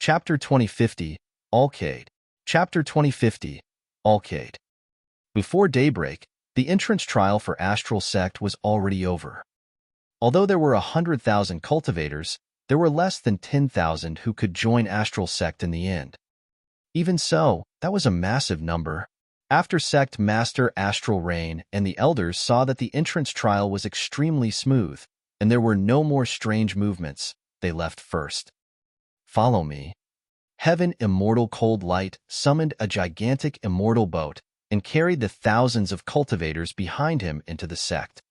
Chapter 2050, Alkaid. Chapter 2050, Alkaid. Before daybreak, the entrance trial for Astral Sect was already over. Although there were 100,000 cultivators, there were less than 10,000 who could join Astral Sect in the end. Even so, that was a massive number. After Sect Master Astral Rain and the Elders saw that the entrance trial was extremely smooth, and there were no more strange movements, they left first. Follow me. Heaven Immortal Cold Light summoned a gigantic immortal boat and carried the thousands of cultivators behind him into the sect.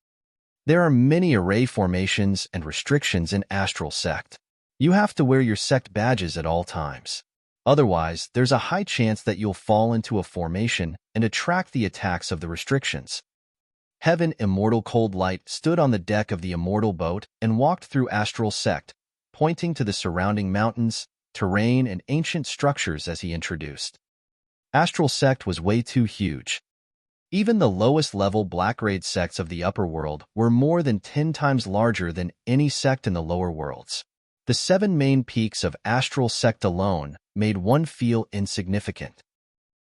There are many array formations and restrictions in Astral Sect. You have to wear your sect badges at all times. Otherwise, there's a high chance that you'll fall into a formation and attract the attacks of the restrictions. Heaven Immortal Cold Light stood on the deck of the immortal boat and walked through Astral Sect, pointing to the surrounding mountains, terrain, and ancient structures as he introduced. Astral Sect was way too huge. Even the lowest-level black-grade sects of the upper world were more than 10 times larger than any sect in the lower worlds. The 7 main peaks of Astral Sect alone made one feel insignificant.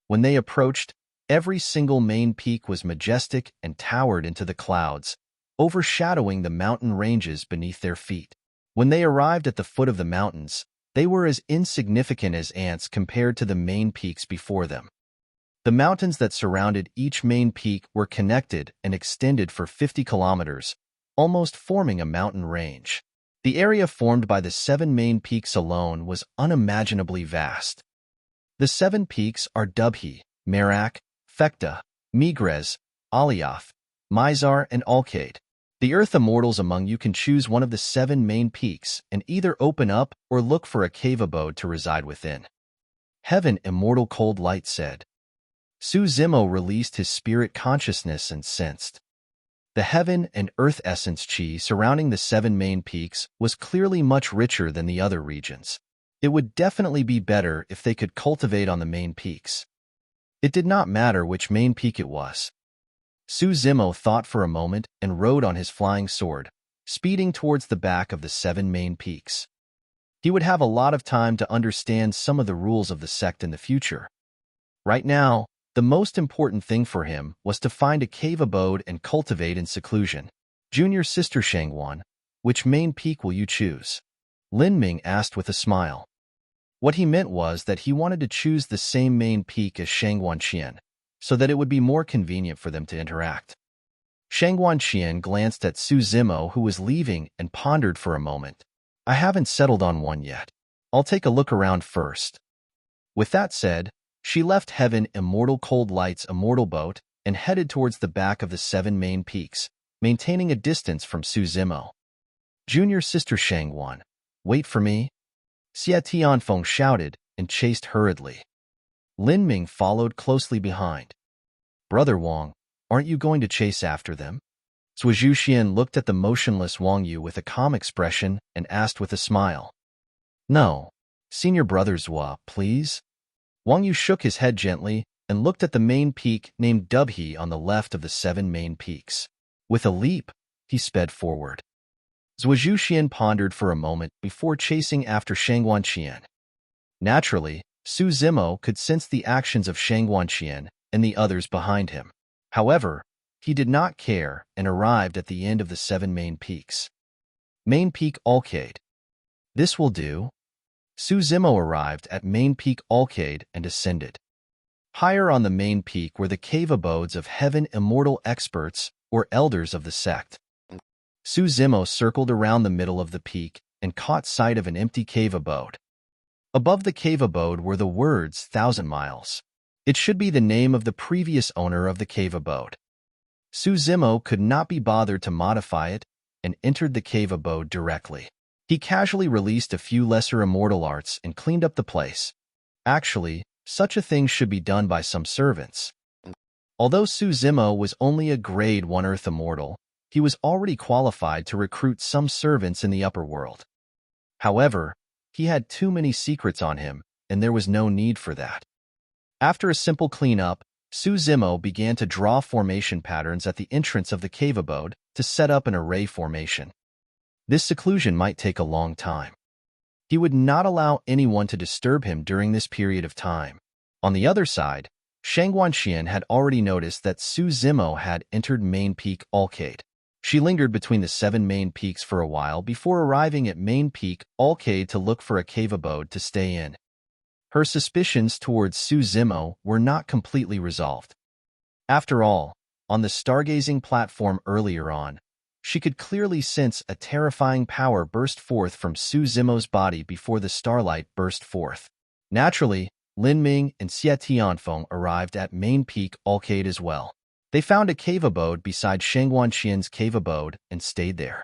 When they approached, every single main peak was majestic and towered into the clouds, overshadowing the mountain ranges beneath their feet. When they arrived at the foot of the mountains, they were as insignificant as ants compared to the main peaks before them. The mountains that surrounded each main peak were connected and extended for 50 kilometers, almost forming a mountain range. The area formed by the 7 main peaks alone was unimaginably vast. The 7 peaks are Dubhi, Merak, Fekta, Megrez, Aliath, Mizar, and Alkaid. The Earth Immortals among you can choose one of the 7 main peaks and either open up or look for a cave abode to reside within. Heaven Immortal Cold Light said. Su Zimo released his spirit consciousness and sensed. The heaven and earth essence chi surrounding the 7 main peaks was clearly much richer than the other regions. It would definitely be better if they could cultivate on the main peaks. It did not matter which main peak it was. Su Zimo thought for a moment and rode on his flying sword, speeding towards the back of the 7 main peaks. He would have a lot of time to understand some of the rules of the sect in the future. Right now, the most important thing for him was to find a cave abode and cultivate in seclusion. Junior Sister Shangwan, which main peak will you choose? Lin Ming asked with a smile. What he meant was that he wanted to choose the same main peak as Shangwan Qian, so that it would be more convenient for them to interact. Shangwan Qian glanced at Su Zimo, who was leaving, and pondered for a moment. I haven't settled on one yet. I'll take a look around first. With that said, she left Heaven Immortal Cold Light's immortal boat and headed towards the back of the 7 main peaks, maintaining a distance from Su Zimo. Junior Sister Shangwan, wait for me? Xie Tianhuang shouted and chased hurriedly. Lin Ming followed closely behind. Brother Wang, aren't you going to chase after them? Zhuo Xian looked at the motionless Wang Yu with a calm expression and asked with a smile. No. Senior Brother Zhuo, please? Wang Yu shook his head gently and looked at the main peak named Dubhi on the left of the 7 main peaks. With a leap, he sped forward. Zhuo Xian pondered for a moment before chasing after Shangwan Qian. Naturally, Su Zimo could sense the actions of Shangwan Qian and the others behind him. However, he did not care and arrived at the end of the 7 main peaks. Main Peak Alkaid. This will do. Su Zimo arrived at Main Peak Alkaid and ascended. Higher on the main peak were the cave abodes of Heaven Immortal Experts or Elders of the sect. Su Zimo circled around the middle of the peak and caught sight of an empty cave abode. Above the cave abode were the words 1,000 miles. It should be the name of the previous owner of the cave abode. Su Zimo could not be bothered to modify it and entered the cave abode directly. He casually released a few lesser immortal arts and cleaned up the place. Actually, such a thing should be done by some servants. Although Su Zimo was only a grade 1 Earth Immortal, he was already qualified to recruit some servants in the upper world. However, he had too many secrets on him, and there was no need for that. After a simple cleanup, Su Zimo began to draw formation patterns at the entrance of the cave abode to set up an array formation. This seclusion might take a long time. He would not allow anyone to disturb him during this period of time. On the other side, Shang Wanxian had already noticed that Su Zimo had entered Main Peak Alkaid. She lingered between the 7 main peaks for a while before arriving at Main Peak Alkaid to look for a cave abode to stay in. Her suspicions towards Su Zimo were not completely resolved. After all, on the stargazing platform earlier on, she could clearly sense a terrifying power burst forth from Su Zimo's body before the starlight burst forth. Naturally, Lin Ming and Xie Tianfeng arrived at Main Peak Alkaid as well. They found a cave abode beside Shang Wanxian's cave abode and stayed there.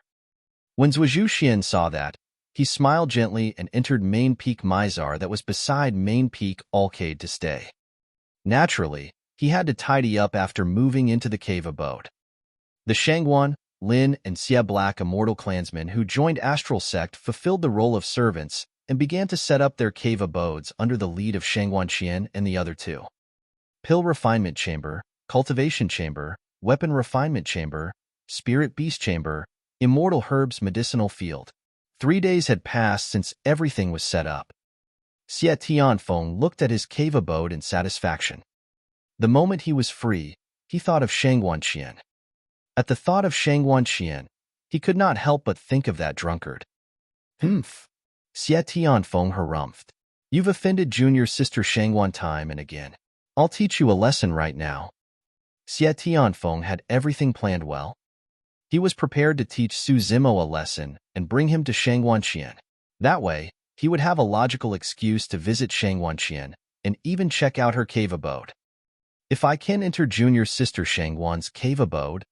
When Zhuozhu Xian saw that, he smiled gently and entered Main Peak Mizar that was beside Main Peak Alkaid to stay. Naturally, he had to tidy up after moving into the cave abode. The Shangwan, Lin, and Xie Black immortal clansmen who joined Astral Sect fulfilled the role of servants and began to set up their cave abodes under the lead of Shang Wanxian and the other 2. Pill Refinement Chamber, Cultivation Chamber, Weapon Refinement Chamber, Spirit Beast Chamber, Immortal Herbs Medicinal Field. 3 days had passed since everything was set up. Xie Tianfeng looked at his cave abode in satisfaction. The moment he was free, he thought of Shang Wanxian. At the thought of Shang Wanxian, he could not help but think of that drunkard. Humph. Xie Tianfeng harumphed. You've offended junior sister Shangwan time and again. I'll teach you a lesson right now. Xie Tianfeng had everything planned well. He was prepared to teach Su Zimo a lesson and bring him to Shang Wanxian. That way, he would have a logical excuse to visit Shang Wanxian and even check out her cave abode. If I can enter junior sister Shangwan's cave abode,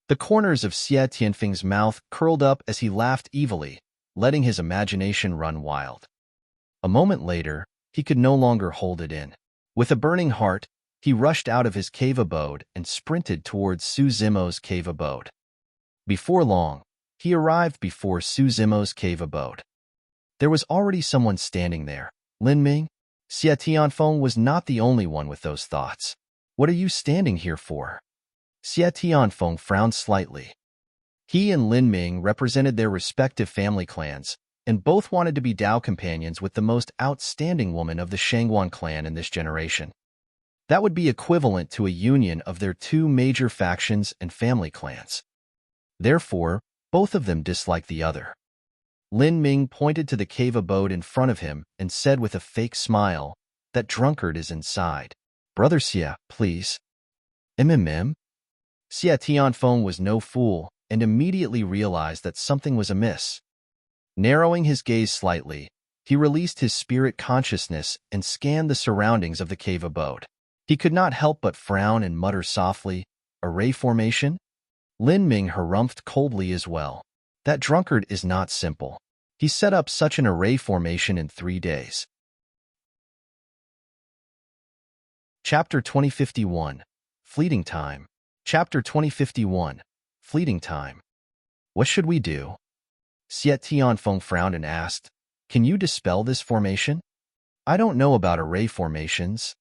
the corners of Xie Tianfeng's mouth curled up as he laughed evilly, letting his imagination run wild. A moment later, he could no longer hold it in. With a burning heart, he rushed out of his cave abode and sprinted towards Su Zimo's cave abode. Before long, he arrived before Su Zimo's cave abode. There was already someone standing there. Lin Ming? Xie Tianfeng was not the only one with those thoughts. What are you standing here for? Xie Tianfeng frowned slightly. He and Lin Ming represented their respective family clans, and both wanted to be Dao companions with the most outstanding woman of the Shangwan clan in this generation. That would be equivalent to a union of their 2 major factions and family clans. Therefore, both of them disliked the other. Lin Ming pointed to the cave abode in front of him and said with a fake smile, "That drunkard is inside. Brother Xie, please." Xie Tianfeng was no fool and immediately realized that something was amiss. Narrowing his gaze slightly, he released his spirit consciousness and scanned the surroundings of the cave abode. He could not help but frown and mutter softly, "Array formation?" Lin Ming harumphed coldly as well. That drunkard is not simple. He set up such an array formation in 3 days. Chapter 2051, Fleeting Time. Chapter 2051, Fleeting Time. What should we do? Xie Tianfeng frowned and asked, "Can you dispel this formation?" "I don't know about array formations."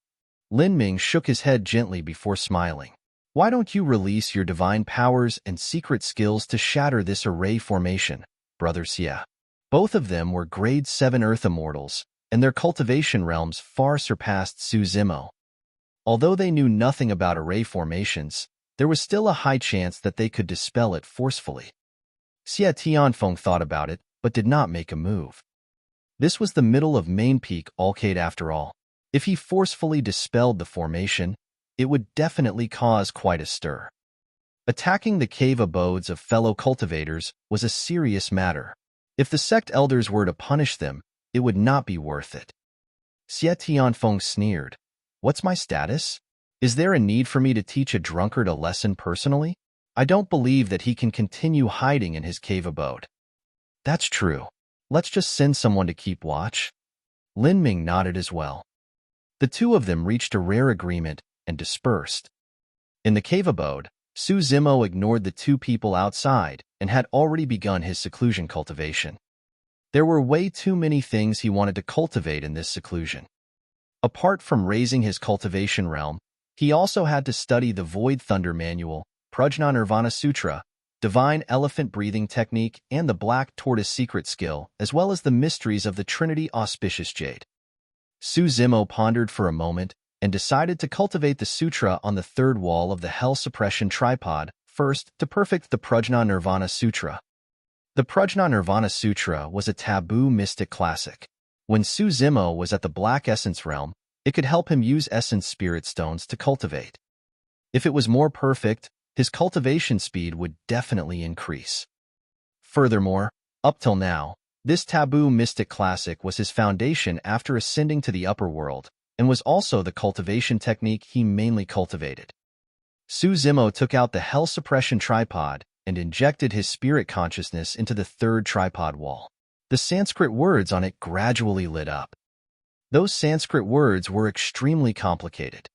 Lin Ming shook his head gently before smiling. "Why don't you release your divine powers and secret skills to shatter this array formation, Brother Xie?" Both of them were grade 7 Earth Immortals, and their cultivation realms far surpassed Su Zimo. Although they knew nothing about array formations, there was still a high chance that they could dispel it forcefully. Xie Tianfeng thought about it, but did not make a move. This was the middle of Main Peak Alkaid after all. If he forcefully dispelled the formation, it would definitely cause quite a stir. Attacking the cave abodes of fellow cultivators was a serious matter. If the sect elders were to punish them, it would not be worth it. Xie Tianfeng sneered. "What's my status? Is there a need for me to teach a drunkard a lesson personally? I don't believe that he can continue hiding in his cave abode." "That's true. Let's just send someone to keep watch." Lin Ming nodded as well. The 2 of them reached a rare agreement and dispersed. In the cave abode, Su Zimo ignored the 2 people outside and had already begun his seclusion cultivation. There were way too many things he wanted to cultivate in this seclusion. Apart from raising his cultivation realm, he also had to study the Void Thunder Manual, Prajna Nirvana Sutra, divine elephant breathing technique, and the black tortoise secret skill, as well as the mysteries of the Trinity auspicious jade. Su Zimo pondered for a moment and decided to cultivate the sutra on the third wall of the Hell Suppression tripod, first to perfect the Prajna Nirvana Sutra. The Prajna Nirvana Sutra was a taboo mystic classic. When Su Zimo was at the Black Essence realm, it could help him use essence spirit stones to cultivate. If it was more perfect, his cultivation speed would definitely increase. Furthermore, up till now, this taboo mystic classic was his foundation after ascending to the upper world, and was also the cultivation technique he mainly cultivated. Su Zimo took out the Hell Suppression tripod and injected his spirit consciousness into the third tripod wall. The Sanskrit words on it gradually lit up. Those Sanskrit words were extremely complicated.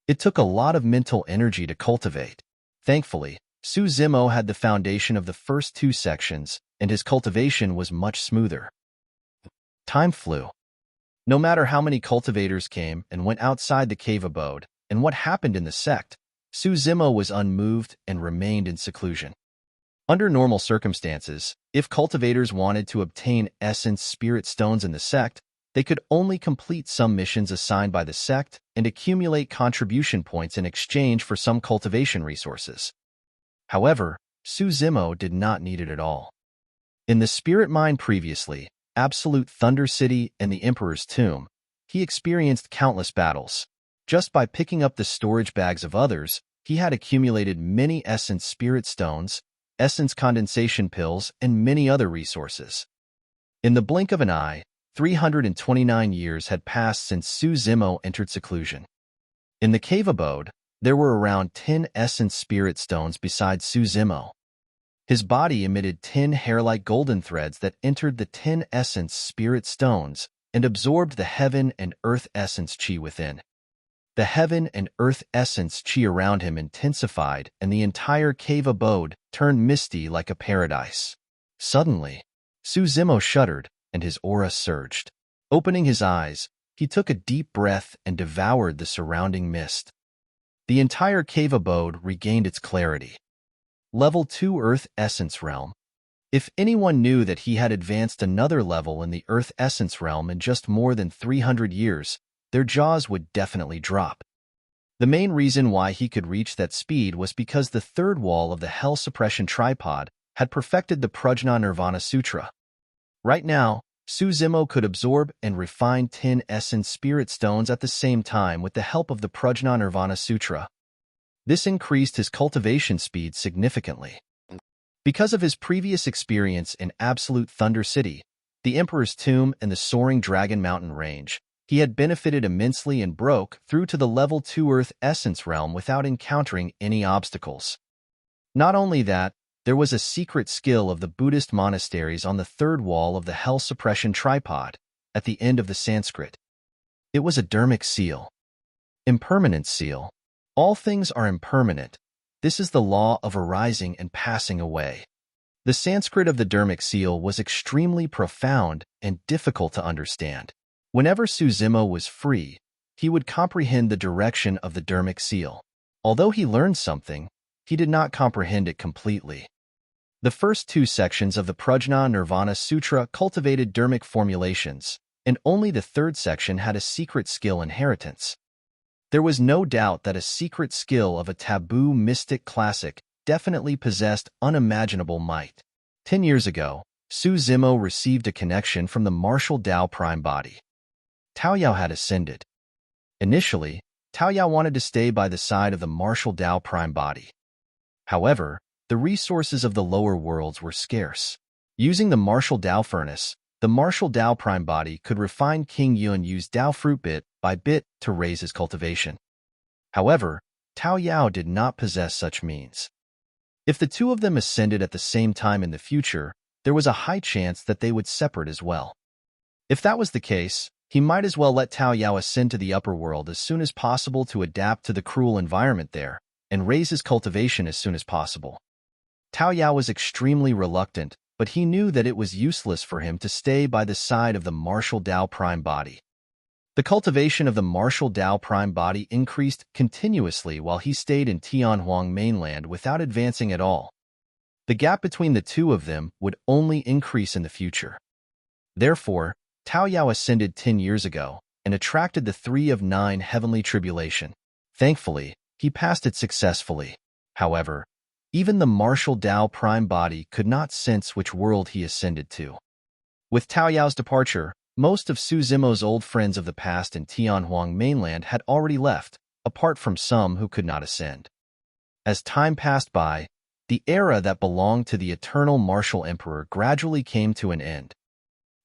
It took a lot of mental energy to cultivate. Thankfully, Su Zimo had the foundation of the first two sections, and his cultivation was much smoother. Time flew. No matter how many cultivators came and went outside the cave abode, and what happened in the sect, Su Zimo was unmoved and remained in seclusion. Under normal circumstances, if cultivators wanted to obtain essence spirit stones in the sect, they could only complete some missions assigned by the sect and accumulate contribution points in exchange for some cultivation resources. However, Su Zimo did not need it at all. In the spirit mine previously, Absolute Thunder City and the Emperor's Tomb, he experienced countless battles. Just by picking up the storage bags of others, he had accumulated many essence spirit stones, essence condensation pills, and many other resources. In the blink of an eye, 329 years had passed since Su Zimo entered seclusion. In the cave abode, there were around 10 essence spirit stones besides Su Zimo. His body emitted 10 hair-like golden threads that entered the 10 essence spirit stones and absorbed the heaven and earth essence chi within. The heaven and earth essence chi around him intensified, and the entire cave abode turned misty like a paradise. Suddenly, Su Zimo shuddered, and his aura surged. Opening his eyes, he took a deep breath and devoured the surrounding mist. The entire cave abode regained its clarity. Level 2 Earth Essence Realm. If anyone knew that he had advanced another level in the Earth Essence Realm in just more than 300 years, their jaws would definitely drop. The main reason why he could reach that speed was because the third wall of the Hell Suppression tripod had perfected the Prajna Nirvana Sutra. Right now, Su Zimo could absorb and refine 10 essence spirit stones at the same time with the help of the Prajna Nirvana Sutra. This increased his cultivation speed significantly. Because of his previous experience in Absolute Thunder City, the Emperor's Tomb, and the soaring Dragon Mountain Range, he had benefited immensely and broke through to the Level 2 Earth Essence Realm without encountering any obstacles. Not only that, there was a secret skill of the Buddhist monasteries on the third wall of the Hell Suppression tripod, at the end of the Sanskrit. It was a dermic seal. Impermanent seal. All things are impermanent. This is the law of arising and passing away. The Sanskrit of the dermic seal was extremely profound and difficult to understand. Whenever Su Zimo was free, he would comprehend the direction of the dermic seal. Although he learned something, he did not comprehend it completely. The first two sections of the Prajna Nirvana Sutra cultivated dermic formulations, and only the third section had a secret skill inheritance. There was no doubt that a secret skill of a taboo mystic classic definitely possessed unimaginable might. 10 years ago, Su Zimo received a connection from the martial Tao prime body. Tao Yao had ascended. Initially, Tao Yao wanted to stay by the side of the martial Tao prime body. However, the resources of the lower worlds were scarce. Using the martial Tao furnace, the martial Tao prime body could refine King Yun use Tao fruit bit by bit to raise his cultivation. However, Tao Yao did not possess such means. If the two of them ascended at the same time in the future, there was a high chance that they would separate as well. If that was the case, he might as well let Tao Yao ascend to the upper world as soon as possible to adapt to the cruel environment there, and raise his cultivation as soon as possible. Tao Yao was extremely reluctant, but he knew that it was useless for him to stay by the side of the martial Tao prime body. The cultivation of the martial Tao prime body increased continuously while he stayed in Tianhuang mainland without advancing at all. The gap between the two of them would only increase in the future. Therefore, Tao Yao ascended 10 years ago and attracted the 3 of 9 heavenly tribulation. Thankfully, he passed it successfully. However, even the martial Dao prime body could not sense which world he ascended to. With Tao Yao's departure, most of Su Zimo's old friends of the past in Tianhuang Mainland had already left, apart from some who could not ascend. As time passed by, the era that belonged to the eternal martial emperor gradually came to an end.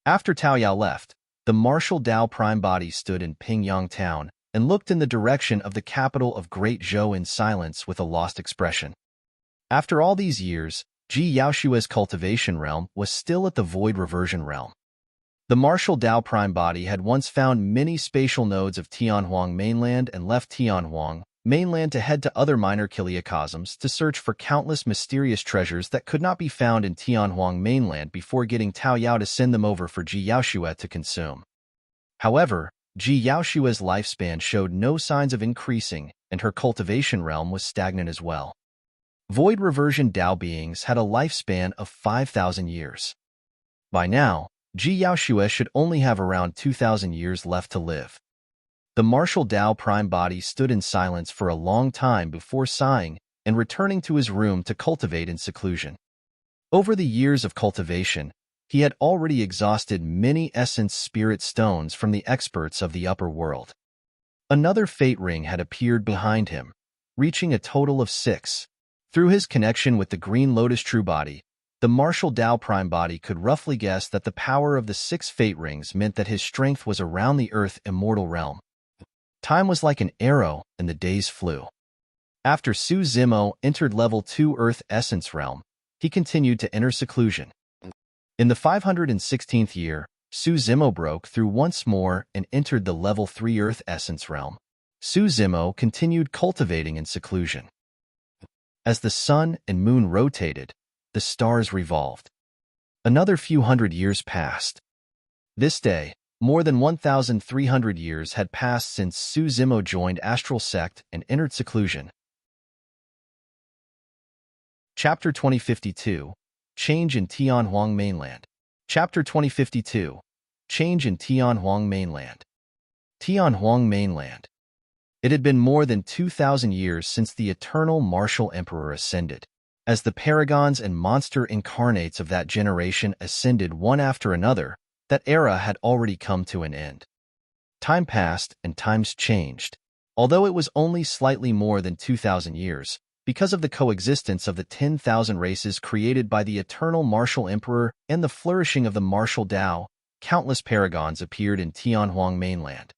After Tao Yao left, the martial Dao prime body stood in Pingyang town and looked in the direction of the capital of Great Zhou in silence with a lost expression. After all these years, Ji Yaoshua's cultivation realm was still at the void reversion realm. The martial Dao prime body had once found many spatial nodes of Tianhuang Mainland and left Tianhuang Mainland to head to other minor kiliacosms to search for countless mysterious treasures that could not be found in Tianhuang Mainland before getting Tao Yao to send them over for Ji Yaoshua to consume. However, Ji Yaoshua's lifespan showed no signs of increasing, and her cultivation realm was stagnant as well. Void reversion Dao beings had a lifespan of 5,000 years. By now, Ji Yaoshua should only have around 2,000 years left to live. The martial Dao prime body stood in silence for a long time before sighing and returning to his room to cultivate in seclusion. Over the years of cultivation, he had already exhausted many essence spirit stones from the experts of the upper world. Another fate ring had appeared behind him, reaching a total of 6. Through his connection with the green Lotus true body, the martial Dao prime body could roughly guess that the power of the 6 fate rings meant that his strength was around the earth immortal realm. Time was like an arrow, and the days flew. After Su Zimo entered level 2 Earth Essence realm, he continued to enter seclusion. In the 516th year, Su Zimo broke through once more and entered the level 3 Earth Essence realm. Su Zimo continued cultivating in seclusion. As the sun and moon rotated, the stars revolved. Another few hundred years passed. This day, more than 1,300 years had passed since Su Zimo joined Astral Sect and entered seclusion. Chapter 2052, Change in Tianhuang Mainland. Chapter 2052, Change in Tianhuang Mainland. Tianhuang Mainland. It had been more than 2,000 years since the eternal martial emperor ascended. As the paragons and monster incarnates of that generation ascended one after another, that era had already come to an end. Time passed and times changed. Although it was only slightly more than 2,000 years, because of the coexistence of the 10,000 races created by the eternal martial emperor and the flourishing of the martial Dao, countless paragons appeared in Tianhuang Mainland.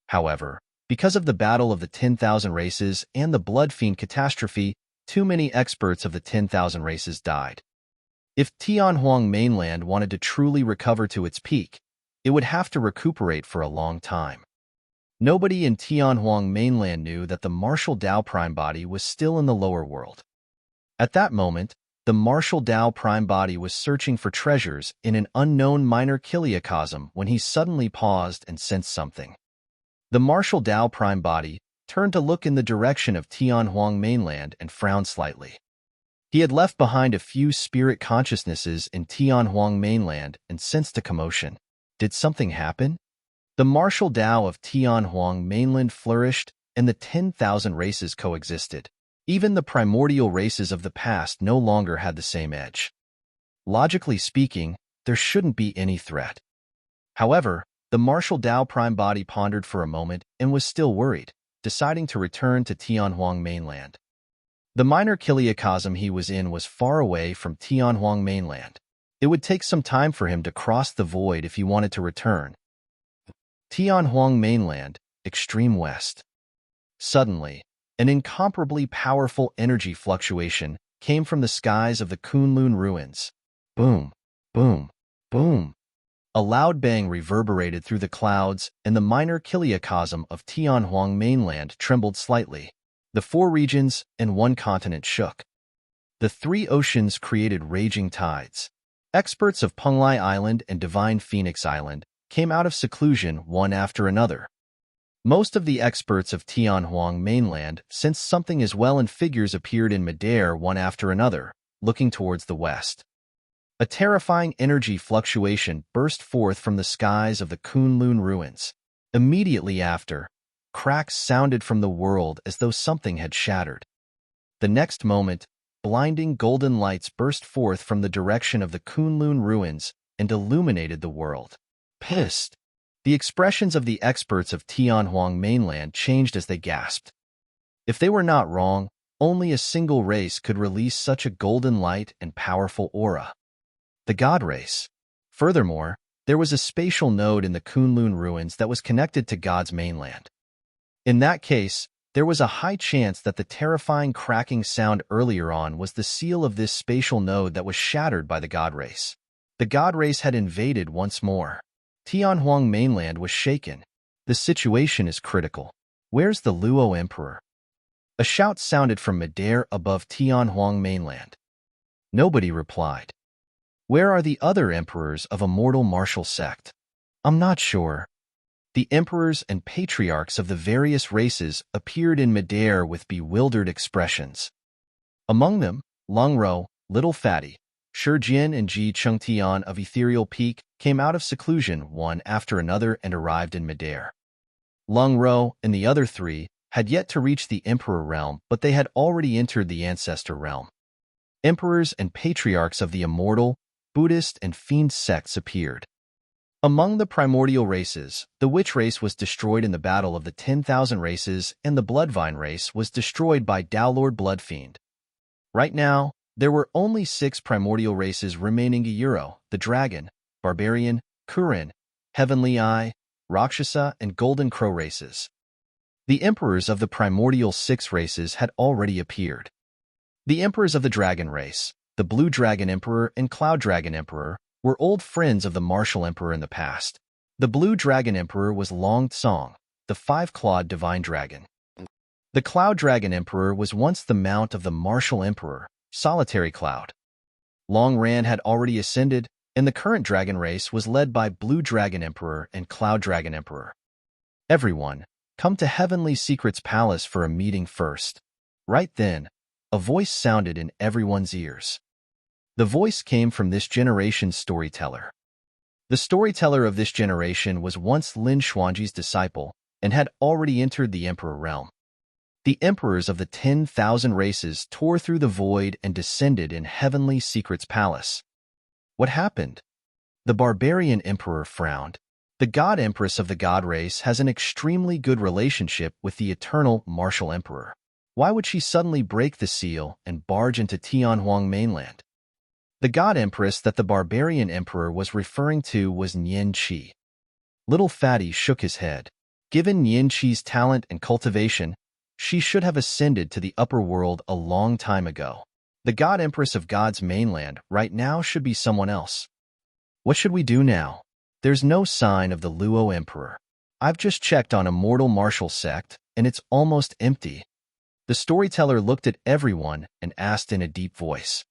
However, because of the battle of the 10,000 races and the blood fiend catastrophe, too many experts of the 10,000 races died. If Tianhuang Mainland wanted to truly recover to its peak, it would have to recuperate for a long time. Nobody in Tianhuang Mainland knew that the martial Dao prime body was still in the lower world. At that moment, the martial Dao prime body was searching for treasures in an unknown minor kiliacosm when he suddenly paused and sensed something. The martial Dao prime body turned to look in the direction of Tianhuang Mainland and frowned slightly. He had left behind a few spirit consciousnesses in Tianhuang Mainland and sensed a commotion. Did something happen? The martial Dao of Tianhuang Mainland flourished, and the 10,000 races coexisted. Even the primordial races of the past no longer had the same edge. Logically speaking, there shouldn't be any threat. However, the martial Dao prime body pondered for a moment and was still worried, deciding to return to Tianhuang Mainland. The minor kiliacosm he was in was far away from Tianhuang Mainland. It would take some time for him to cross the void if he wanted to return. Tianhuang Mainland, extreme west. Suddenly, an incomparably powerful energy fluctuation came from the skies of the Kunlun ruins. Boom, boom, boom. A loud bang reverberated through the clouds, and the minor kiliacosm of Tianhuang Mainland trembled slightly. The 4 regions and 1 continent shook. The 3 oceans created raging tides. Experts of Penglai Island and Divine Phoenix Island came out of seclusion one after another. Most of the experts of Tianhuang Mainland sensed something as well, and figures appeared in midair one after another, looking towards the west. A terrifying energy fluctuation burst forth from the skies of the Kunlun ruins. Immediately after, cracks sounded from the world as though something had shattered. The next moment, blinding golden lights burst forth from the direction of the Kunlun ruins and illuminated the world. Pissed. The expressions of the experts of Tianhuang Mainland changed as they gasped. If they were not wrong, only a single race could release such a golden light and powerful aura. The God race. Furthermore, there was a spatial node in the Kunlun ruins that was connected to God's mainland. In that case, there was a high chance that the terrifying cracking sound earlier on was the seal of this spatial node that was shattered by the God race. The God race had invaded once more. Tianhuang Mainland was shaken. The situation is critical. Where's the Luo Emperor? A shout sounded from midair above Tianhuang Mainland. Nobody replied. Where are the other emperors of a mortal martial sect? I'm not sure. The emperors and patriarchs of the various races appeared in midair with bewildered expressions. Among them, Lung Ro, Little Fatty, Shi Jin and Ji Chengtian of Ethereal Peak came out of seclusion one after another and arrived in midair. Lung Ro and the other three had yet to reach the Emperor realm, but they had already entered the Ancestor realm. Emperors and patriarchs of the immortal, Buddhist, and fiend sects appeared. Among the primordial races, the Witch race was destroyed in the Battle of the 10,000 Races, and the Bloodvine race was destroyed by Dowlord Bloodfiend. Right now, there were only 6 primordial races remaining: Euro, the Dragon, Barbarian, Kurin, Heavenly Eye, Rakshasa, and Golden Crow races. The emperors of the primordial 6 races had already appeared. The emperors of the Dragon race, the Blue Dragon Emperor and Cloud Dragon Emperor, were old friends of the Martial Emperor in the past. The Blue Dragon Emperor was Long Tsong, the 5-clawed divine dragon. The Cloud Dragon Emperor was once the mount of the Martial Emperor, Solitary Cloud. Long Ran had already ascended, and the current dragon race was led by Blue Dragon Emperor and Cloud Dragon Emperor. Everyone, come to Heavenly Secret's palace for a meeting first. Right then, a voice sounded in everyone's ears. The voice came from this generation's storyteller. The storyteller of this generation was once Lin Xuanji's disciple and had already entered the Emperor realm. The emperors of the 10,000 races tore through the void and descended in Heavenly Secret's palace. What happened? The Barbarian Emperor frowned. The God Empress of the God race has an extremely good relationship with the eternal Martial Emperor. Why would she suddenly break the seal and barge into Tianhuang Mainland? The God Empress that the Barbarian Emperor was referring to was Nian Qi. Little Fatty shook his head. Given Nian Qi's talent and cultivation, she should have ascended to the upper world a long time ago. The God Empress of God's mainland right now should be someone else. What should we do now? There's no sign of the Luo Emperor. I've just checked on Immortal Martial Sect, and it's almost empty. The storyteller looked at everyone and asked in a deep voice.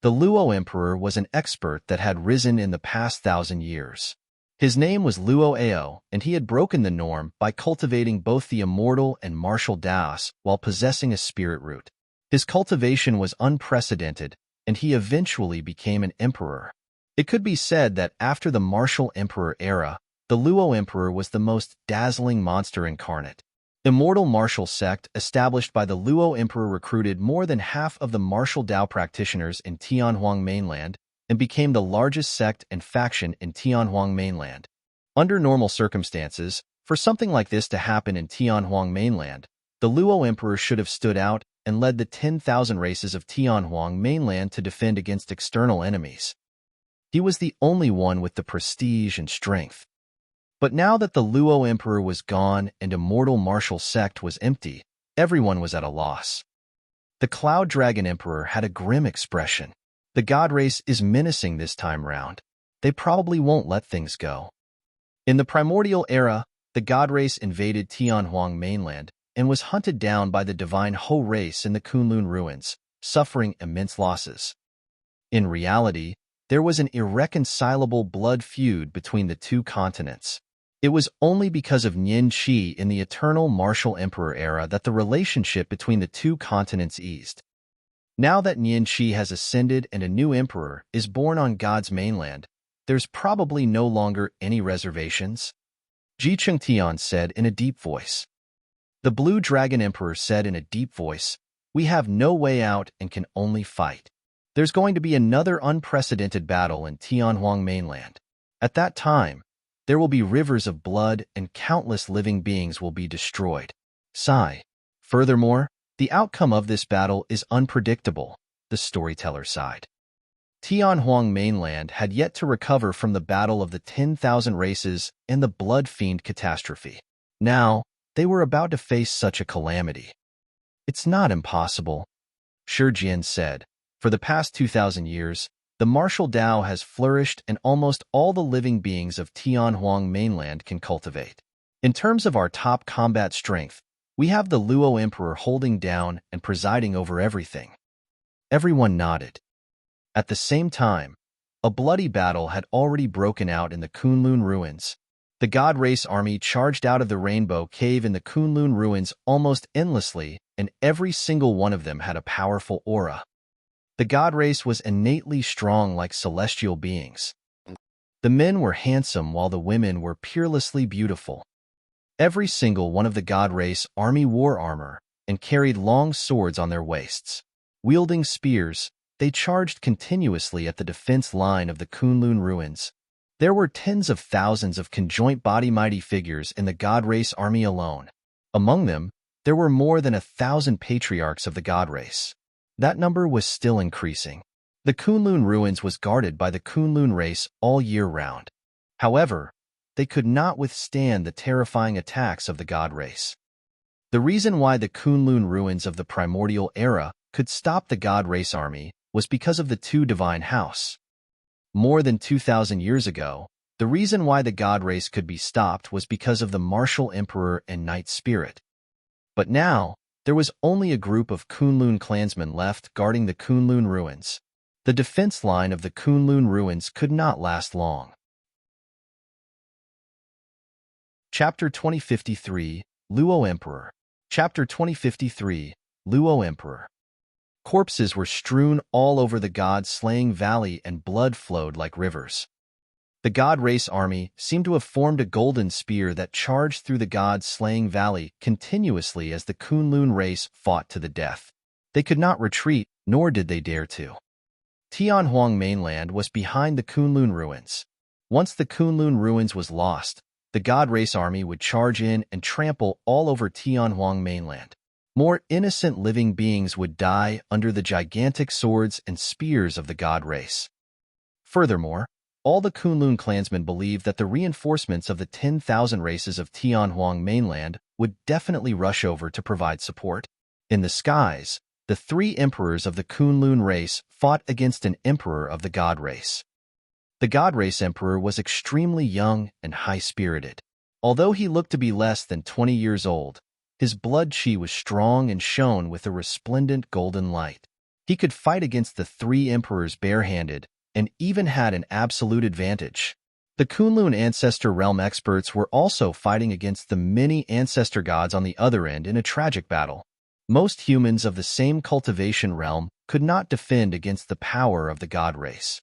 The Luo Emperor was an expert that had risen in the past 1,000 years. His name was Luo Ao, and he had broken the norm by cultivating both the immortal and martial Daos while possessing a spirit root. His cultivation was unprecedented, and he eventually became an emperor. It could be said that after the Martial Emperor era, the Luo Emperor was the most dazzling monster incarnate. Immortal Martial Sect established by the Luo Emperor recruited more than half of the martial Dao practitioners in Tianhuang Mainland and became the largest sect and faction in Tianhuang Mainland. Under normal circumstances, for something like this to happen in Tianhuang Mainland, the Luo Emperor should have stood out and led the 10,000 races of Tianhuang Mainland to defend against external enemies. He was the only one with the prestige and strength. But now that the Luo Emperor was gone and Immortal Martial Sect was empty, everyone was at a loss. The Cloud Dragon Emperor had a grim expression. The God race is menacing this time round. They probably won't let things go. In the primordial era, the God race invaded Tianhuang Mainland and was hunted down by the divine Ho race in the Kunlun ruins, suffering immense losses. In reality, there was an irreconcilable blood feud between the two continents. It was only because of Nian Qi in the eternal Martial Emperor era that the relationship between the two continents eased. Now that Nianqi has ascended and a new emperor is born on God's mainland, there's probably no longer any reservations, Ji Chengtian said in a deep voice. The Blue Dragon Emperor said in a deep voice, "We have no way out and can only fight. There's going to be another unprecedented battle in Tianhuang mainland. At that time, there will be rivers of blood and countless living beings will be destroyed." Sigh. Furthermore, the outcome of this battle is unpredictable, the storyteller sighed. Tianhuang mainland had yet to recover from the battle of the 10,000 races and the blood fiend catastrophe. Now, they were about to face such a calamity. It's not impossible, Shi Jian said. For the past 2,000 years, the martial Dao has flourished and almost all the living beings of Tianhuang mainland can cultivate. In terms of our top combat strength, we have the Luo Emperor holding down and presiding over everything. Everyone nodded. At the same time, a bloody battle had already broken out in the Kunlun ruins. The God Race army charged out of the Rainbow Cave in the Kunlun ruins almost endlessly, and every single one of them had a powerful aura. The God Race was innately strong like celestial beings. The men were handsome while the women were peerlessly beautiful. Every single one of the God Race army wore armor and carried long swords on their waists. Wielding spears, they charged continuously at the defense line of the Kunlun ruins. There were tens of thousands of conjoint body mighty figures in the God Race army alone. Among them, there were more than 1,000 patriarchs of the God Race. That number was still increasing. The Kunlun ruins was guarded by the Kunlun race all year round. However, they could not withstand the terrifying attacks of the God Race. The reason why the Kunlun ruins of the primordial era could stop the God Race army was because of the two divine house. More than 2,000 years ago, the reason why the God Race could be stopped was because of the martial emperor and knight spirit. But now, there was only a group of Kunlun clansmen left guarding the Kunlun ruins. The defense line of the Kunlun ruins could not last long. Chapter 2053, Luo Emperor. Chapter 2053, Luo Emperor. Corpses were strewn all over the God-slaying valley and blood flowed like rivers. The God Race army seemed to have formed a golden spear that charged through the God-slaying valley continuously as the Kunlun race fought to the death. They could not retreat, nor did they dare to. Tianhuang mainland was behind the Kunlun ruins. Once the Kunlun ruins was lost, the God Race army would charge in and trample all over Tianhuang mainland. More innocent living beings would die under the gigantic swords and spears of the God Race. Furthermore, all the Kunlun clansmen believed that the reinforcements of the 10,000 races of Tianhuang mainland would definitely rush over to provide support. In the skies, the three emperors of the Kunlun race fought against an emperor of the God Race. The God Race emperor was extremely young and high-spirited. Although he looked to be less than 20 years old, his blood chi was strong and shone with a resplendent golden light. He could fight against the three emperors barehanded and even had an absolute advantage. The Kunlun Ancestor Realm experts were also fighting against the many ancestor gods on the other end in a tragic battle. Most humans of the same cultivation realm could not defend against the power of the God Race.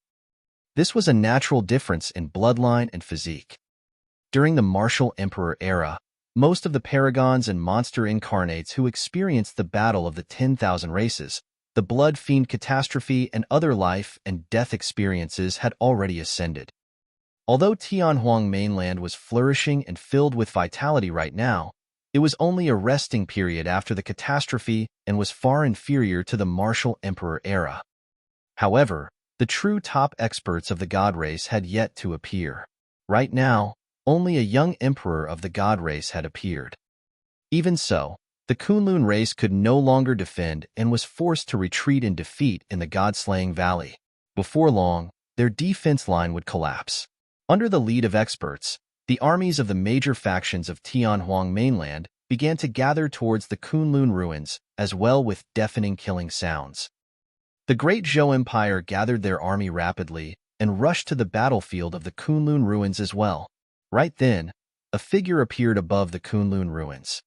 This was a natural difference in bloodline and physique. During the martial emperor era, most of the paragons and monster incarnates who experienced the battle of the 10,000 races, the blood fiend catastrophe and other life and death experiences had already ascended. Although Tianhuang mainland was flourishing and filled with vitality right now, it was only a resting period after the catastrophe and was far inferior to the martial emperor era. However, the true top experts of the God Race had yet to appear. Right now, only a young emperor of the God Race had appeared. Even so, the Kunlun race could no longer defend and was forced to retreat in defeat in the God-slaying valley. Before long, their defense line would collapse. Under the lead of experts, the armies of the major factions of Tianhuang mainland began to gather towards the Kunlun ruins, as well with deafening killing sounds. The great Zhou Empire gathered their army rapidly and rushed to the battlefield of the Kunlun ruins as well. Right then, a figure appeared above the Kunlun ruins.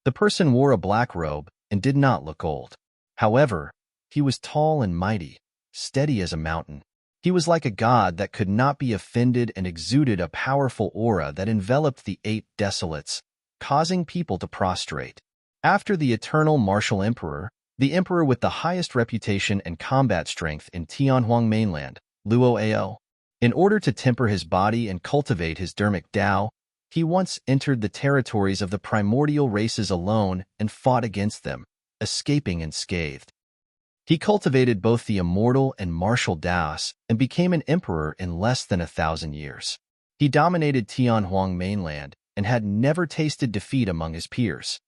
The person wore a black robe and did not look old. However, He was tall and mighty, steady as a mountain. He was like a god that could not be offended and exuded a powerful aura that enveloped the 8 desolates, causing people to prostrate. After the eternal martial emperor, the emperor with the highest reputation and combat strength in Tianhuang Mainland, Luo Ao. In order to temper his body and cultivate his dermic Tao, he once entered the territories of the primordial races alone and fought against them, escaping unscathed. He cultivated both the immortal and martial Taos and became an emperor in less than 1,000 years. He dominated Tianhuang Mainland and had never tasted defeat among his peers.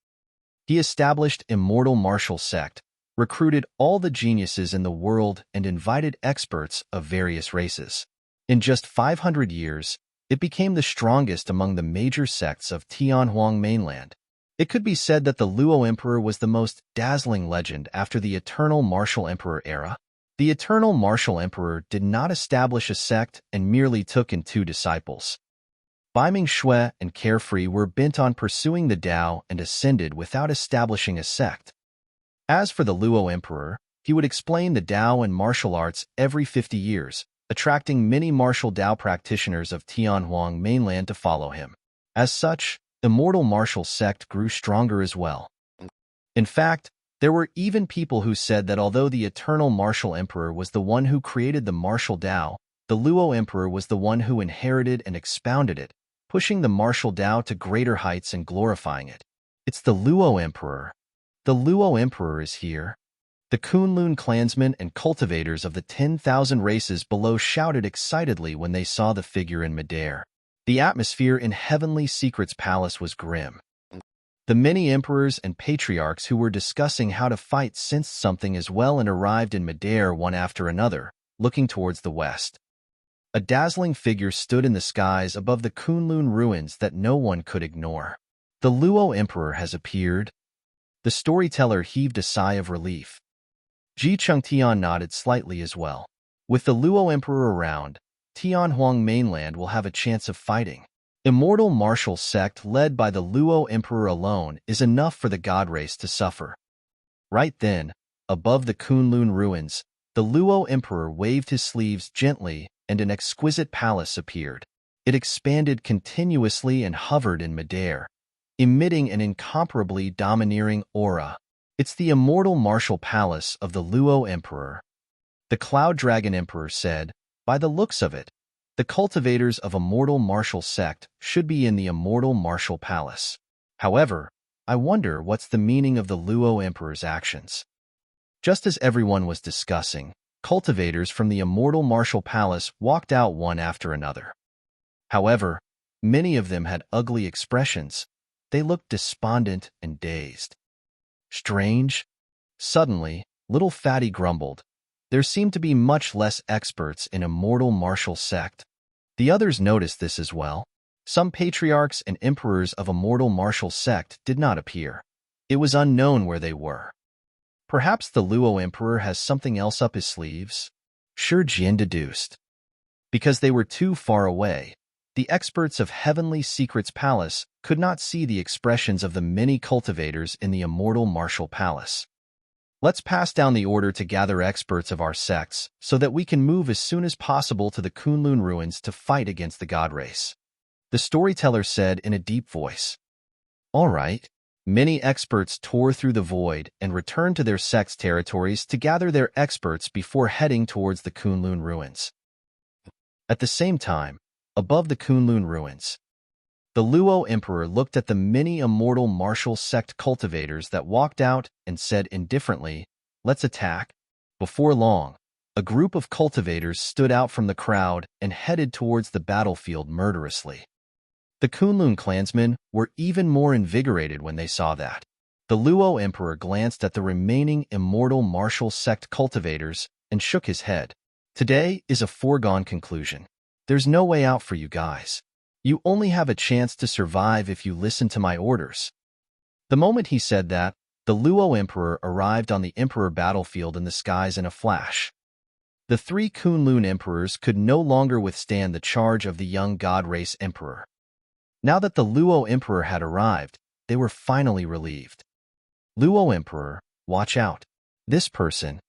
He established immortal martial sect, recruited all the geniuses in the world, and invited experts of various races. In just 500 years, it became the strongest among the major sects of Tianhuang Mainland. It could be said that the Luo Emperor was the most dazzling legend after the Eternal Martial Emperor era. The Eternal Martial Emperor did not establish a sect and merely took in 2 disciples. Baiming Shui and Carefree were bent on pursuing the Tao and ascended without establishing a sect. As for the Luo Emperor, he would explain the Tao and martial arts every 50 years, attracting many martial Tao practitioners of Tianhuang Mainland to follow him. As such, immortal martial sect grew stronger as well. In fact, there were even people who said that although the Eternal Martial Emperor was the one who created the martial Tao, the Luo Emperor was the one who inherited and expounded it, pushing the martial Tao to greater heights and glorifying it. It's the Luo Emperor. The Luo Emperor is here. The Kunlun clansmen and cultivators of the 10,000 races below shouted excitedly when they saw the figure in midair. The atmosphere in Heavenly Secret's palace was grim. The many emperors and patriarchs who were discussing how to fight sensed something as well and arrived in midair one after another, looking towards the west. A dazzling figure stood in the skies above the Kunlun ruins that no one could ignore. The Luo Emperor has appeared. The storyteller heaved a sigh of relief. Ji Chengtian nodded slightly as well. With the Luo Emperor around, Tianhuang Mainland will have a chance of fighting. Immortal martial sect led by the Luo Emperor alone is enough for the god race to suffer. Right then, above the Kunlun ruins, the Luo Emperor waved his sleeves gently and an exquisite palace appeared. It expanded continuously and hovered in midair, emitting an incomparably domineering aura. It's the immortal martial palace of the Luo Emperor. The Cloud Dragon Emperor said, by the looks of it, the cultivators of immortal martial sect should be in the immortal martial palace. However, I wonder what's the meaning of the Luo Emperor's actions. Just as everyone was discussing, cultivators from the immortal martial palace walked out one after another. However, many of them had ugly expressions. They looked despondent and dazed. Strange. Suddenly, little Fatty grumbled. There seemed to be much less experts in immortal martial sect. The others noticed this as well. Some patriarchs and emperors of immortal martial sect did not appear. It was unknown where they were. Perhaps the Luo Emperor has something else up his sleeves? Shi Jian deduced. Because they were too far away, the experts of Heavenly Secret's palace could not see the expressions of the many cultivators in the immortal martial palace. Let's pass down the order to gather experts of our sects so that we can move as soon as possible to the Kunlun ruins to fight against the god race. The storyteller said in a deep voice. All right. Many experts tore through the void and returned to their sect's territories to gather their experts before heading towards the Kunlun ruins. At the same time, above the Kunlun ruins, the Luo Emperor looked at the many immortal martial sect cultivators that walked out and said indifferently, let's attack. Before long, a group of cultivators stood out from the crowd and headed towards the battlefield murderously. The Kunlun clansmen were even more invigorated when they saw that. The Luo Emperor glanced at the remaining immortal martial sect cultivators and shook his head. Today is a foregone conclusion. There's no way out for you guys. You only have a chance to survive if you listen to my orders. The moment he said that, the Luo Emperor arrived on the Emperor battlefield in the skies in a flash. The 3 Kunlun emperors could no longer withstand the charge of the young god race emperor. Now that the Luo Emperor had arrived, they were finally relieved. Luo Emperor, watch out. This person,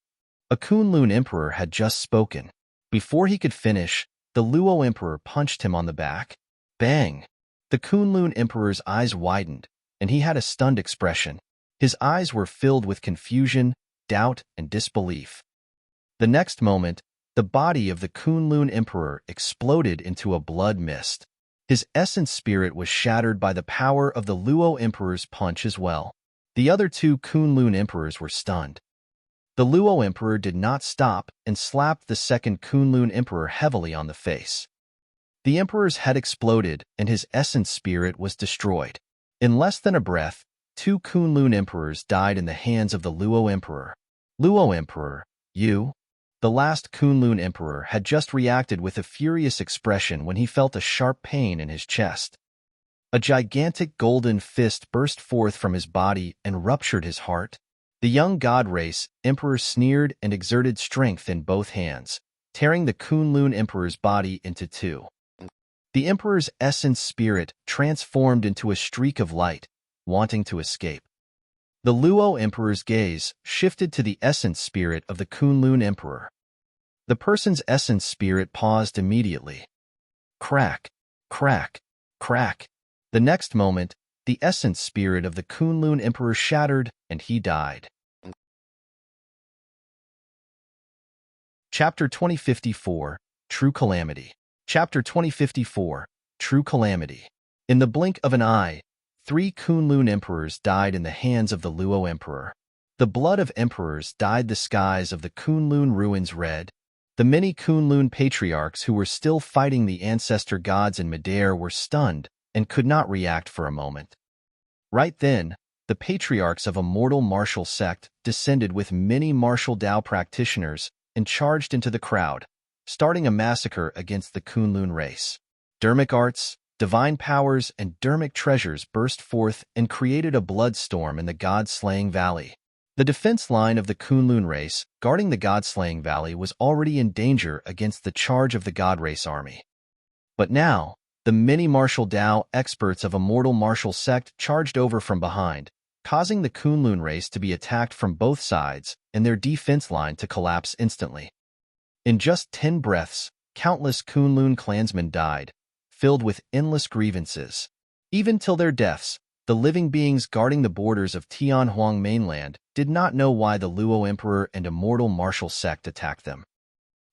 A Kunlun Emperor had just spoken. Before he could finish, the Luo Emperor punched him on the back. Bang! The Kunlun Emperor's eyes widened, and he had a stunned expression. His eyes were filled with confusion, doubt, and disbelief. The next moment, the body of the Kunlun Emperor exploded into a blood mist. His essence spirit was shattered by the power of the Luo Emperor's punch as well. The other two Kunlun Emperors were stunned. The Luo Emperor did not stop and slapped the second Kunlun Emperor heavily on the face. The Emperor's head exploded and his essence spirit was destroyed. In less than a breath, two Kunlun Emperors died in the hands of the Luo Emperor. Luo Emperor, you? The last Kunlun Emperor had just reacted with a furious expression when he felt a sharp pain in his chest. A gigantic golden fist burst forth from his body and ruptured his heart. The young god race emperor sneered and exerted strength in both hands, tearing the Kunlun Emperor's body into two. The Emperor's essence spirit transformed into a streak of light, wanting to escape. The Luo Emperor's gaze shifted to the essence spirit of the Kunlun Emperor. The person's essence spirit paused immediately. Crack, crack, crack. The next moment, the essence spirit of the Kunlun Emperor shattered and he died. Chapter 2054, True Calamity. Chapter 2054, True Calamity. In the blink of an eye, 3 Kunlun Emperors died in the hands of the Luo Emperor. The blood of emperors dyed the skies of the Kunlun ruins red. The many Kunlun patriarchs who were still fighting the ancestor gods in midair were stunned and could not react for a moment. Right then, the patriarchs of a mortal martial sect descended with many martial Dao practitioners and charged into the crowd, starting a massacre against the Kunlun race. Dermic arts, divine powers, and dermic treasures burst forth and created a blood-storm in the God-slaying valley. The defense line of the Kunlun race, guarding the God-slaying valley, was already in danger against the charge of the God race army. But now, the many martial Dao experts of a mortal martial sect charged over from behind, causing the Kunlun race to be attacked from both sides and their defense line to collapse instantly. In just 10 breaths, countless Kunlun clansmen died, filled with endless grievances. Even till their deaths, the living beings guarding the borders of Tianhuang Mainland did not know why the Luo Emperor and immortal martial sect attacked them.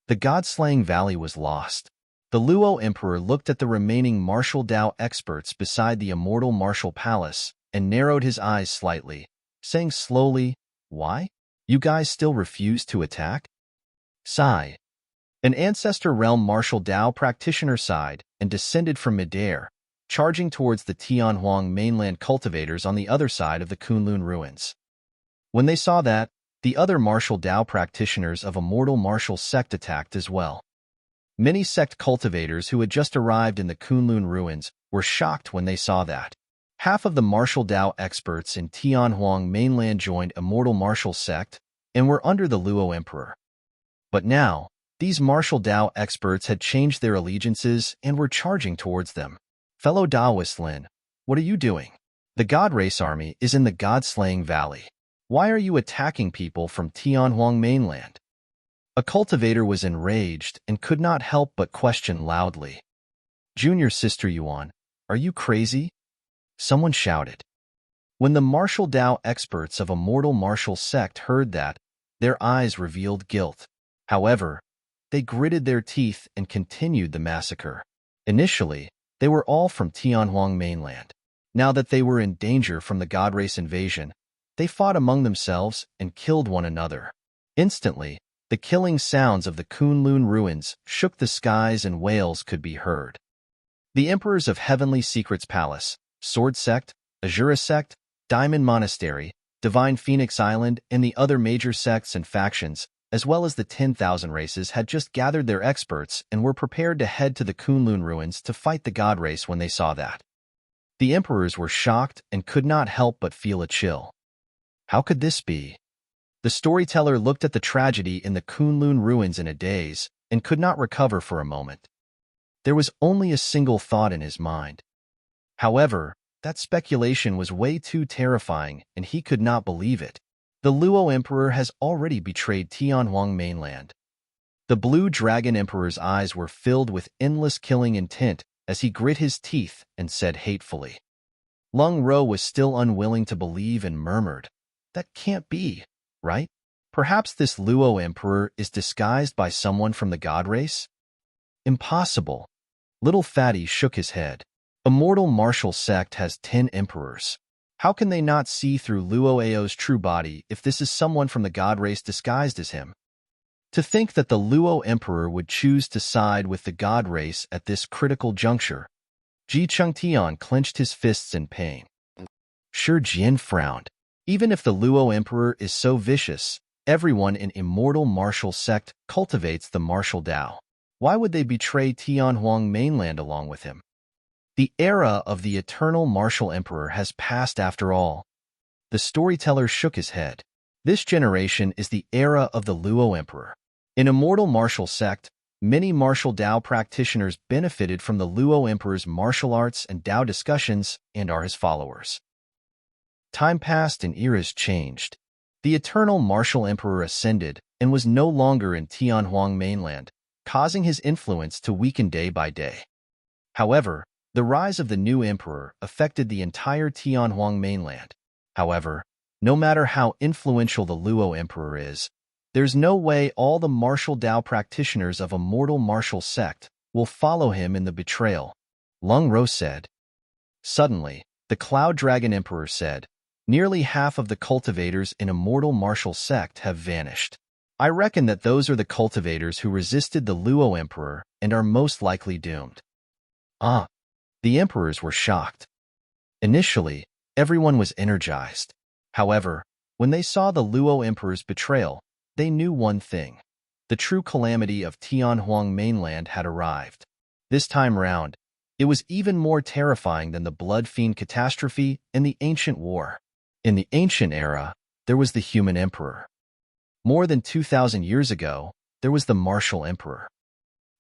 The God-slaying valley was lost. The Luo Emperor looked at the remaining martial Dao experts beside the immortal martial palace and narrowed his eyes slightly, saying slowly, "Why? You guys still refuse to attack?" Sigh. An ancestor realm martial Dao practitioner sighed and descended from midair, charging towards the Tianhuang Mainland cultivators on the other side of the Kunlun ruins. When they saw that, the other martial Dao practitioners of a mortal martial sect attacked as well. Many sect cultivators who had just arrived in the Kunlun ruins were shocked when they saw that. Half of the martial Dao experts in Tianhuang Mainland joined a mortal martial sect and were under the Luo Emperor. But now, these martial Dao experts had changed their allegiances and were charging towards them. Fellow Daoist Lin, what are you doing? The God Race Army is in the God-slaying valley. Why are you attacking people from Tianhuang Mainland? A cultivator was enraged and could not help but question loudly. Junior Sister Yuan, are you crazy? Someone shouted. When the martial Dao experts of a mortal martial sect heard that, their eyes revealed guilt. However, they gritted their teeth and continued the massacre. Initially, they were all from Tianhuang Mainland. Now that they were in danger from the God Race invasion, they fought among themselves and killed one another. Instantly, the killing sounds of the Kunlun ruins shook the skies and wails could be heard. The emperors of Heavenly Secrets Palace, Sword Sect, Azura Sect, Diamond Monastery, Divine Phoenix Island, and the other major sects and factions, as well as the 10,000 races, had just gathered their experts and were prepared to head to the Kunlun ruins to fight the God Race when they saw that. The emperors were shocked and could not help but feel a chill. How could this be? The storyteller looked at the tragedy in the Kunlun ruins in a daze and could not recover for a moment. There was only a single thought in his mind. However, that speculation was way too terrifying and he could not believe it. The Luo Emperor has already betrayed Tianhuang Mainland. The Blue Dragon Emperor's eyes were filled with endless killing intent as he grit his teeth and said hatefully. Lung Ro was still unwilling to believe and murmured, "That can't be, right? Perhaps this Luo Emperor is disguised by someone from the god race?" "Impossible." Little Fatty shook his head. Immortal martial sect has 10 emperors. How can they not see through Luo Ao's true body if this is someone from the god race disguised as him? To think that the Luo Emperor would choose to side with the god race at this critical juncture. Ji Chengtian clenched his fists in pain. Shi Jian frowned. Even if the Luo Emperor is so vicious, everyone in immortal martial sect cultivates the martial Tao. Why would they betray Tianhuang Mainland along with him? The era of the eternal martial emperor has passed after all. The storyteller shook his head. This generation is the era of the Luo Emperor. In immortal martial sect, many martial Tao practitioners benefited from the Luo Emperor's martial arts and Tao discussions and are his followers. Time passed and eras changed. The eternal martial emperor ascended and was no longer in Tianhuang Mainland, causing his influence to weaken day by day. However, the rise of the new emperor affected the entire Tianhuang Mainland. However, no matter how influential the Luo Emperor is, there's no way all the martial Tao practitioners of immortal martial sect will follow him in the betrayal, Lung Ro said. Suddenly, the Cloud Dragon Emperor said, nearly half of the cultivators in immortal martial sect have vanished. I reckon that those are the cultivators who resisted the Luo Emperor and are most likely doomed. The emperors were shocked. Initially, everyone was energized. However, when they saw the Luo Emperor's betrayal, they knew one thing. The true calamity of Tianhuang Mainland had arrived. This time round, it was even more terrifying than the Blood Fiend catastrophe in the Ancient War. In the Ancient Era, there was the Human Emperor. More than 2,000 years ago, there was the Martial Emperor.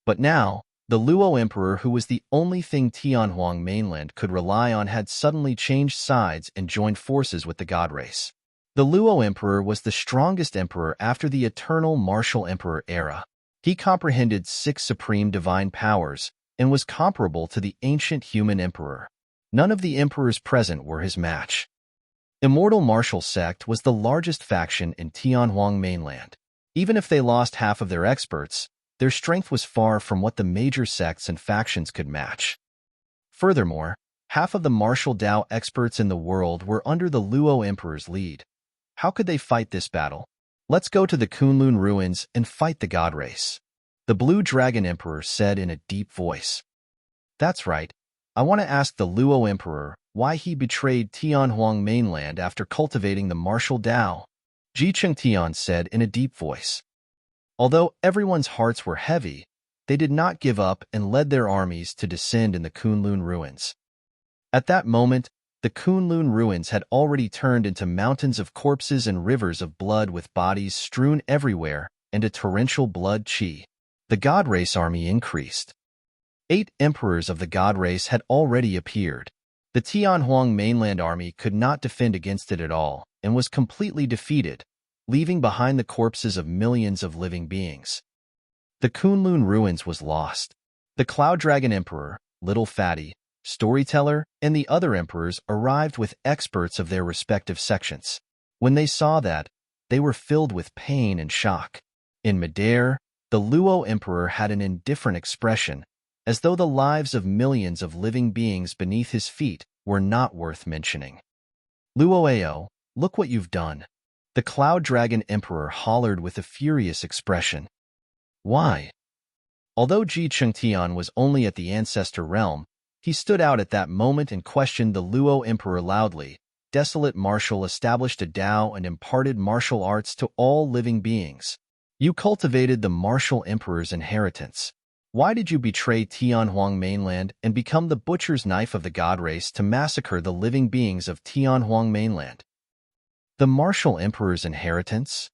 But now, the Luo Emperor, who was the only thing Tianhuang Mainland could rely on, had suddenly changed sides and joined forces with the god race. The Luo Emperor was the strongest emperor after the eternal martial emperor era. He comprehended 6 supreme divine powers and was comparable to the ancient human emperor. None of the emperors present were his match. Immortal martial sect was the largest faction in Tianhuang Mainland. Even if they lost half of their experts, their strength was far from what the major sects and factions could match. Furthermore, half of the martial Tao experts in the world were under the Luo Emperor's lead. How could they fight this battle? Let's go to the Kunlun ruins and fight the god race, the Blue Dragon Emperor said in a deep voice. That's right. I want to ask the Luo Emperor why he betrayed Tianhuang Mainland after cultivating the martial Tao, Ji Chengtian said in a deep voice. Although everyone's hearts were heavy, they did not give up and led their armies to descend in the Kunlun ruins. At that moment, the Kunlun ruins had already turned into mountains of corpses and rivers of blood with bodies strewn everywhere and a torrential blood qi. The god race army increased. 8 emperors of the god race had already appeared. The Tianhuang Mainland army could not defend against it at all and was completely defeated, leaving behind the corpses of millions of living beings. The Kunlun ruins was lost. The Cloud Dragon Emperor, Little Fatty, Storyteller, and the other emperors arrived with experts of their respective sections. When they saw that, they were filled with pain and shock. In midair, the Luo Emperor had an indifferent expression, as though the lives of millions of living beings beneath his feet were not worth mentioning. Luo Ao, look what you've done. The Cloud Dragon Emperor hollered with a furious expression. Why? Although Ji Chengtian was only at the Ancestor realm, he stood out at that moment and questioned the Luo Emperor loudly. Desolate Martial established a Tao and imparted martial arts to all living beings. You cultivated the Martial Emperor's inheritance. Why did you betray Tianhuang Mainland and become the butcher's knife of the god race to massacre the living beings of Tianhuang Mainland? The Martial Emperor's inheritance?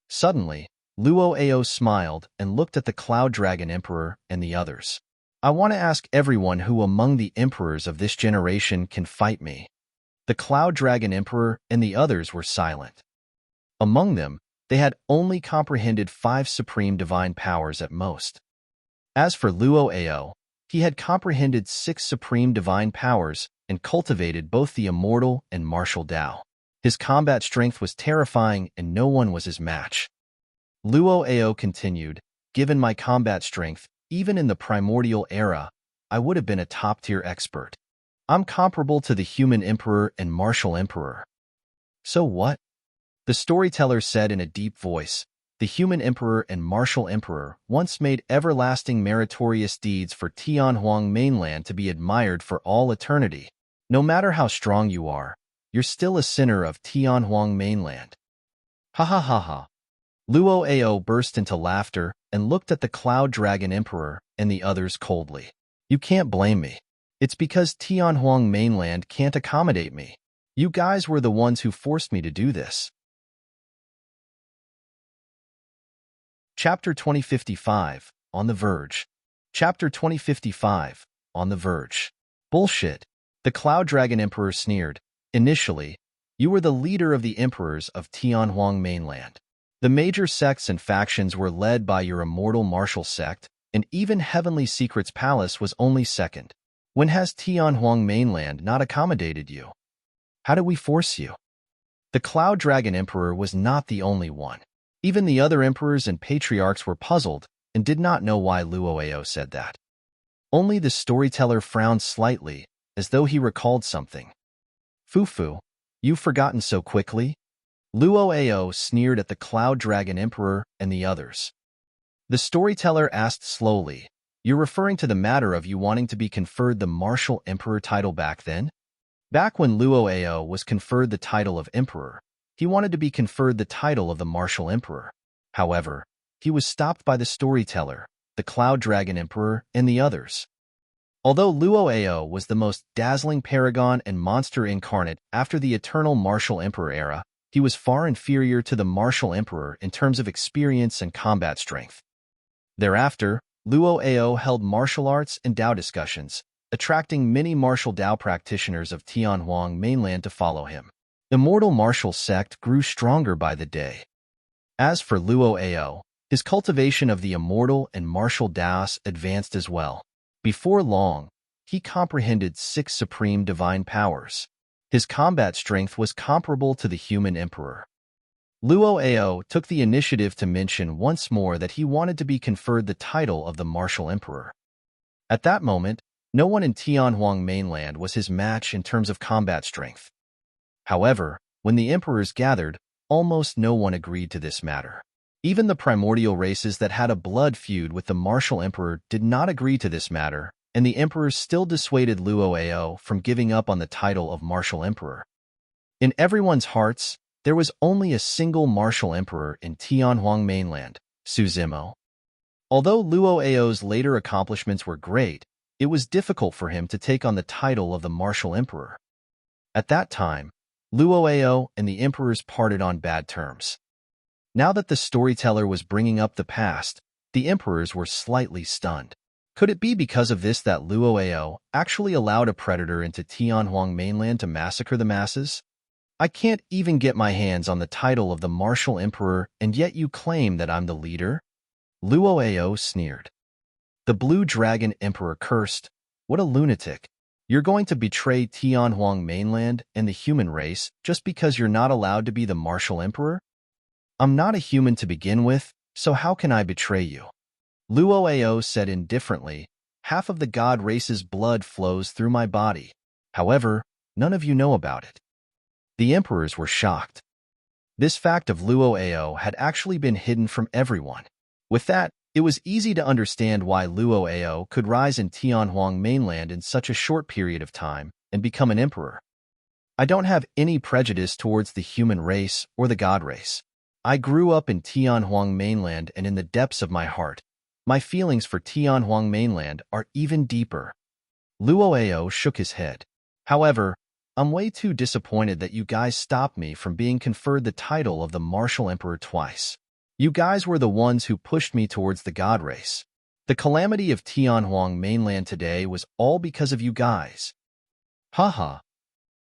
Suddenly, Luo Ao smiled and looked at the Cloud Dragon Emperor and the others. I want to ask everyone who among the emperors of this generation can fight me. The Cloud Dragon Emperor and the others were silent. Among them, they had only comprehended 5 supreme divine powers at most. As for Luo Ao, he had comprehended 6 supreme divine powers and cultivated both the immortal and martial Tao. His combat strength was terrifying and no one was his match. Luo Ao continued, "Given my combat strength, even in the primordial era, I would have been a top-tier expert. I'm comparable to the human emperor and martial emperor." "So what?" the storyteller said in a deep voice. "The human emperor and martial emperor once made everlasting meritorious deeds for Tianhuang Mainland to be admired for all eternity. No matter how strong you are, you're still a sinner of Tianhuang Mainland." Ha ha ha ha. Luo Ao burst into laughter and looked at the Cloud Dragon Emperor and the others coldly. "You can't blame me. It's because Tianhuang Mainland can't accommodate me. You guys were the ones who forced me to do this." Chapter 2055, On the Verge. Chapter 2055, On the Verge. "Bullshit," the Cloud Dragon Emperor sneered. "Initially, you were the leader of the emperors of Tianhuang Mainland. The major sects and factions were led by your immortal martial sect, and even Heavenly Secret's palace was only second. When has Tianhuang Mainland not accommodated you? How did we force you?" The Cloud Dragon Emperor was not the only one. Even the other emperors and patriarchs were puzzled and did not know why Luo Ao said that. Only the storyteller frowned slightly, as though he recalled something. "Fufu, you've forgotten so quickly?" Luo Ao sneered at the Cloud Dragon Emperor and the others. The storyteller asked slowly, "You're referring to the matter of you wanting to be conferred the Martial Emperor title back then?" Back when Luo Ao was conferred the title of Emperor, he wanted to be conferred the title of the Martial Emperor. However, he was stopped by the storyteller, the Cloud Dragon Emperor, and the others. Although Luo Ao was the most dazzling paragon and monster incarnate after the eternal Martial Emperor era, he was far inferior to the Martial Emperor in terms of experience and combat strength. Thereafter, Luo Ao held martial arts and Tao discussions, attracting many martial Tao practitioners of Tianhuang Mainland to follow him. The Immortal Martial Sect grew stronger by the day. As for Luo Ao, his cultivation of the immortal and martial Taos advanced as well. Before long, he comprehended 6 supreme divine powers. His combat strength was comparable to the human emperor. Luo Ao took the initiative to mention once more that he wanted to be conferred the title of the Martial Emperor. At that moment, no one in Tianhuang Mainland was his match in terms of combat strength. However, when the emperors gathered, almost no one agreed to this matter. Even the primordial races that had a blood feud with the Martial Emperor did not agree to this matter, and the emperors still dissuaded Luo Ao from giving up on the title of Martial Emperor. In everyone's hearts, there was only a single Martial Emperor in Tianhuang Mainland, Suzimo. Although Luo Ao's later accomplishments were great, it was difficult for him to take on the title of the Martial Emperor. At that time, Luo Ao and the emperors parted on bad terms. Now that the storyteller was bringing up the past, the emperors were slightly stunned. Could it be because of this that Luo Ao actually allowed a predator into Tianhuang Mainland to massacre the masses? "I can't even get my hands on the title of the Martial Emperor, and yet you claim that I'm the leader?" Luo Ao sneered. The Blue Dragon Emperor cursed. "What a lunatic. You're going to betray Tianhuang Mainland and the human race just because you're not allowed to be the Martial Emperor? I'm not a human to begin with, so how can I betray you?" Luo Ao said indifferently, "Half of the god race's blood flows through my body. However, none of you know about it." The emperors were shocked. This fact of Luo Ao had actually been hidden from everyone. With that, it was easy to understand why Luo Ao could rise in Tianhuang Mainland in such a short period of time and become an emperor. "I don't have any prejudice towards the human race or the god race. I grew up in Tianhuang Mainland, and in the depths of my heart, my feelings for Tianhuang Mainland are even deeper." Luo Ao shook his head. "However, I'm way too disappointed that you guys stopped me from being conferred the title of the Martial Emperor twice. You guys were the ones who pushed me towards the god race. The calamity of Tianhuang Mainland today was all because of you guys." "Haha."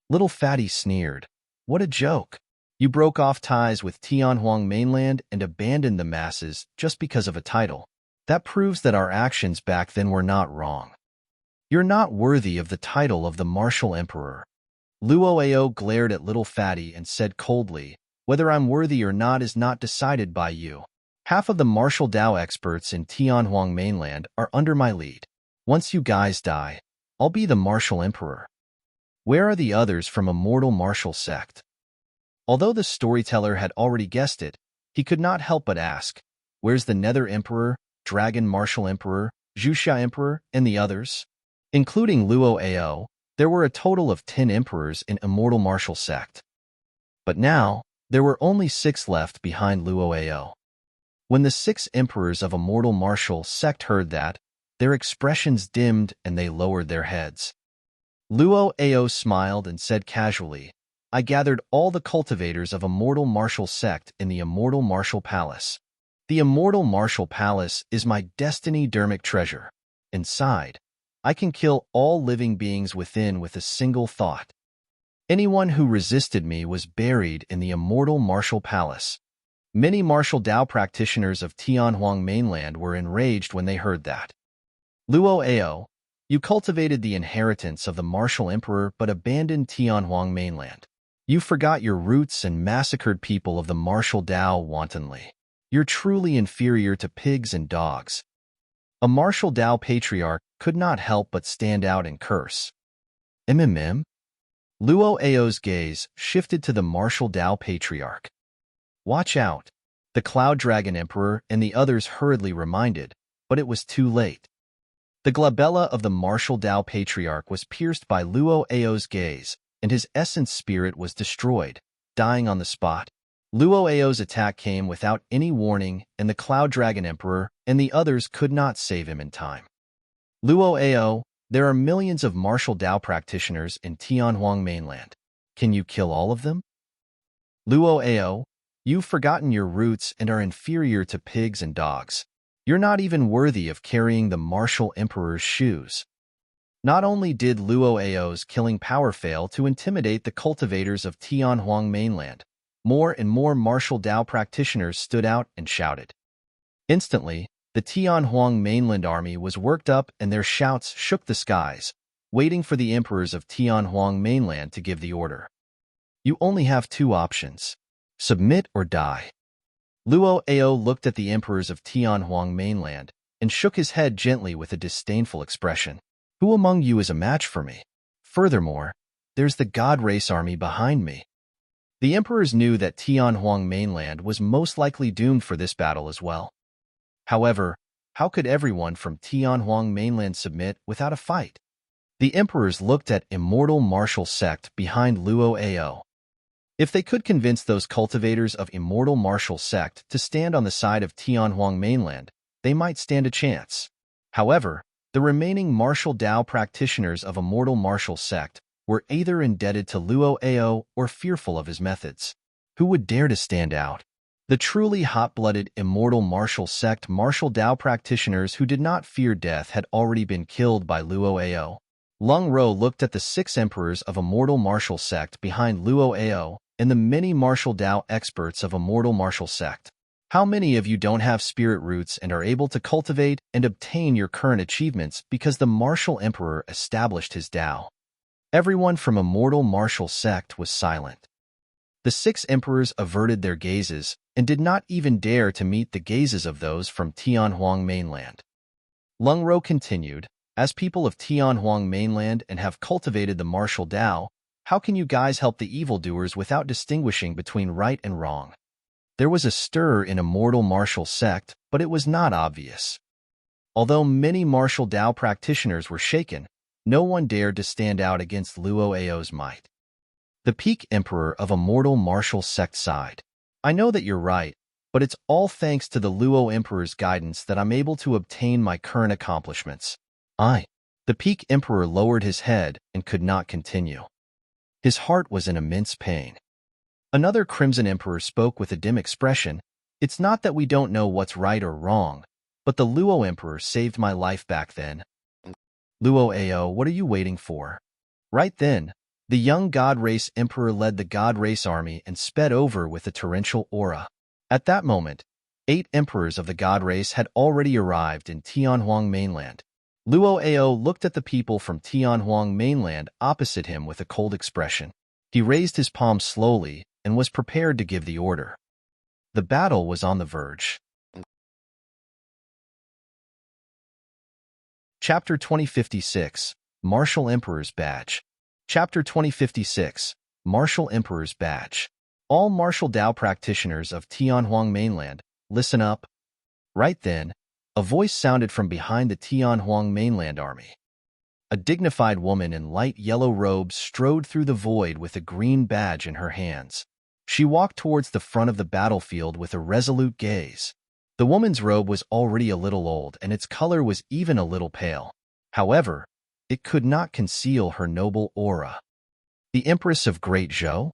Little Fatty sneered. "What a joke. You broke off ties with Tianhuang Mainland and abandoned the masses just because of a title. That proves that our actions back then were not wrong. You're not worthy of the title of the Martial Emperor. Luo glared at Little Fatty and said coldly, whether I'm worthy or not is not decided by you. Half of the martial Dao experts in Tianhuang Mainland are under my lead. Once you guys die, I'll be the Martial Emperor. Where are the others from Immortal Martial Sect? Although the storyteller had already guessed it, he could not help but ask, where's the Nether Emperor, Dragon Martial Emperor, Zhuxia Emperor, and the others? Including Luo, there were a total of 10 emperors in Immortal Martial Sect. But now, there were only 6 left behind Luo. When the 6 emperors of Immortal Martial Sect heard that, their expressions dimmed and they lowered their heads. Luo smiled and said casually, I gathered all the cultivators of Immortal Martial Sect in the Immortal Martial Palace. The Immortal Martial Palace is my destiny-dermic treasure. Inside, I can kill all living beings within with a single thought. Anyone who resisted me was buried in the Immortal Martial Palace. Many martial Dao practitioners of Tianhuang Mainland were enraged when they heard that. Luo, you cultivated the inheritance of the Martial Emperor but abandoned Tianhuang Mainland. You forgot your roots and massacred people of the martial Dao wantonly. You're truly inferior to pigs and dogs. A martial Dao patriarch could not help but stand out and curse. Luo's gaze shifted to the martial Dao patriarch. Watch out, the Cloud Dragon Emperor and the others hurriedly reminded, but it was too late. The glabella of the martial Dao patriarch was pierced by Luo's gaze, and his essence spirit was destroyed, dying on the spot. Luo's attack came without any warning, and the Cloud Dragon Emperor and the others could not save him in time. Luo, there are millions of martial Dao practitioners in Tianhuang Mainland. Can you kill all of them? Luo, you've forgotten your roots and are inferior to pigs and dogs. You're not even worthy of carrying the Martial Emperor's shoes. Not only did Luo's killing power fail to intimidate the cultivators of Tianhuang Mainland, more and more martial Dao practitioners stood out and shouted. Instantly, the Tianhuang Mainland army was worked up and their shouts shook the skies, waiting for the emperors of Tianhuang Mainland to give the order. You only have 2 options. Submit or die. Luo looked at the emperors of Tianhuang Mainland and shook his head gently with a disdainful expression. Who among you is a match for me? Furthermore, there's the God Race army behind me. The emperors knew that Tianhuang Mainland was most likely doomed for this battle as well. However, how could everyone from Tianhuang Mainland submit without a fight? The emperors looked at Immortal Martial Sect behind Luo. If they could convince those cultivators of Immortal Martial Sect to stand on the side of Tianhuang Mainland, they might stand a chance. However, the remaining martial Dao practitioners of Immortal Martial Sect were either indebted to Luo or fearful of his methods. Who would dare to stand out? The truly hot-blooded Immortal Martial Sect martial Dao practitioners who did not fear death had already been killed by Luo. Lung Ro looked at the 6 emperors of Immortal Martial Sect behind Luo and the many martial Dao experts of Immortal Martial Sect. How many of you don't have spirit roots and are able to cultivate and obtain your current achievements because the Martial Emperor established his Dao? Everyone from Immortal Martial Sect was silent. The 6 emperors averted their gazes and did not even dare to meet the gazes of those from Tianhuang Mainland. Lung Ro continued, as people of Tianhuang Mainland and have cultivated the martial Dao, how can you guys help the evildoers without distinguishing between right and wrong? There was a stir in Immortal Martial Sect, but it was not obvious. Although many martial Dao practitioners were shaken, no one dared to stand out against Luo's might. The Peak Emperor of Immortal Martial Sect sighed. I know that you're right, but it's all thanks to the Luo Emperor's guidance that I'm able to obtain my current accomplishments. The Peak Emperor lowered his head and could not continue. His heart was in immense pain. Another Crimson Emperor spoke with a dim expression. It's not that we don't know what's right or wrong, but the Luo Emperor saved my life back then. Luo, what are you waiting for? Right then, The young God Race Emperor led the God Race army and sped over with a torrential aura. At that moment, 8 emperors of the God Race had already arrived in Tianhuang Mainland. Luo Ao looked at the people from Tianhuang Mainland opposite him with a cold expression. He raised his palm slowly and was prepared to give the order. The battle was on the verge. Chapter 2056, Martial Emperor's Badge. Chapter 2056, Martial Emperor's Badge. All martial Dao practitioners of Tianhuang Mainland, listen up. Right then, a voice sounded from behind the Tianhuang Mainland army. A dignified woman in light yellow robes strode through the void with a green badge in her hands. She walked towards the front of the battlefield with a resolute gaze. The woman's robe was already a little old, and its color was even a little pale. However, it could not conceal her noble aura. The Empress of Great Zhou?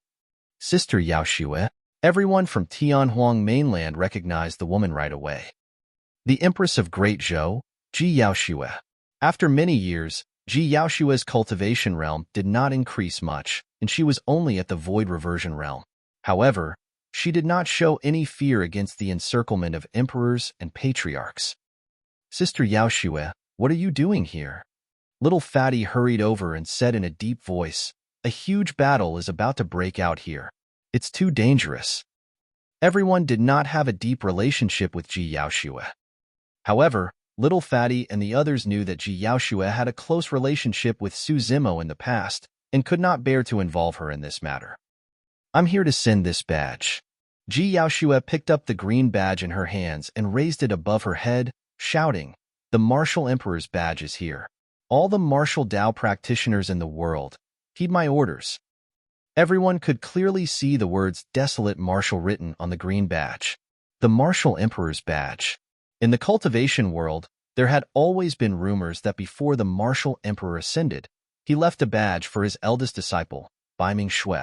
Sister Yao Xue? Everyone from Tianhuang Mainland recognized the woman right away. The Empress of Great Zhou, Ji Yao Xue. After many years, Ji Yao Xue's cultivation realm did not increase much, and she was only at the Void Reversion realm. However, she did not show any fear against the encirclement of emperors and patriarchs. Sister Yao Xue, what are you doing here? Little Fatty hurried over and said in a deep voice, a huge battle is about to break out here. It's too dangerous. Everyone did not have a deep relationship with Ji Yao Xue. However, Little Fatty and the others knew that Ji Yao Xue had a close relationship with Su Zimo in the past and could not bear to involve her in this matter. I'm here to send this badge. Ji Yao Xue picked up the green badge in her hands and raised it above her head, shouting, the Martial Emperor's badge is here. All the martial Dao practitioners in the world, heed my orders. Everyone could clearly see the words Desolate Martial written on the green badge. The Martial Emperor's badge. In the cultivation world, there had always been rumors that before the Martial Emperor ascended, he left a badge for his eldest disciple, Baiming Shui.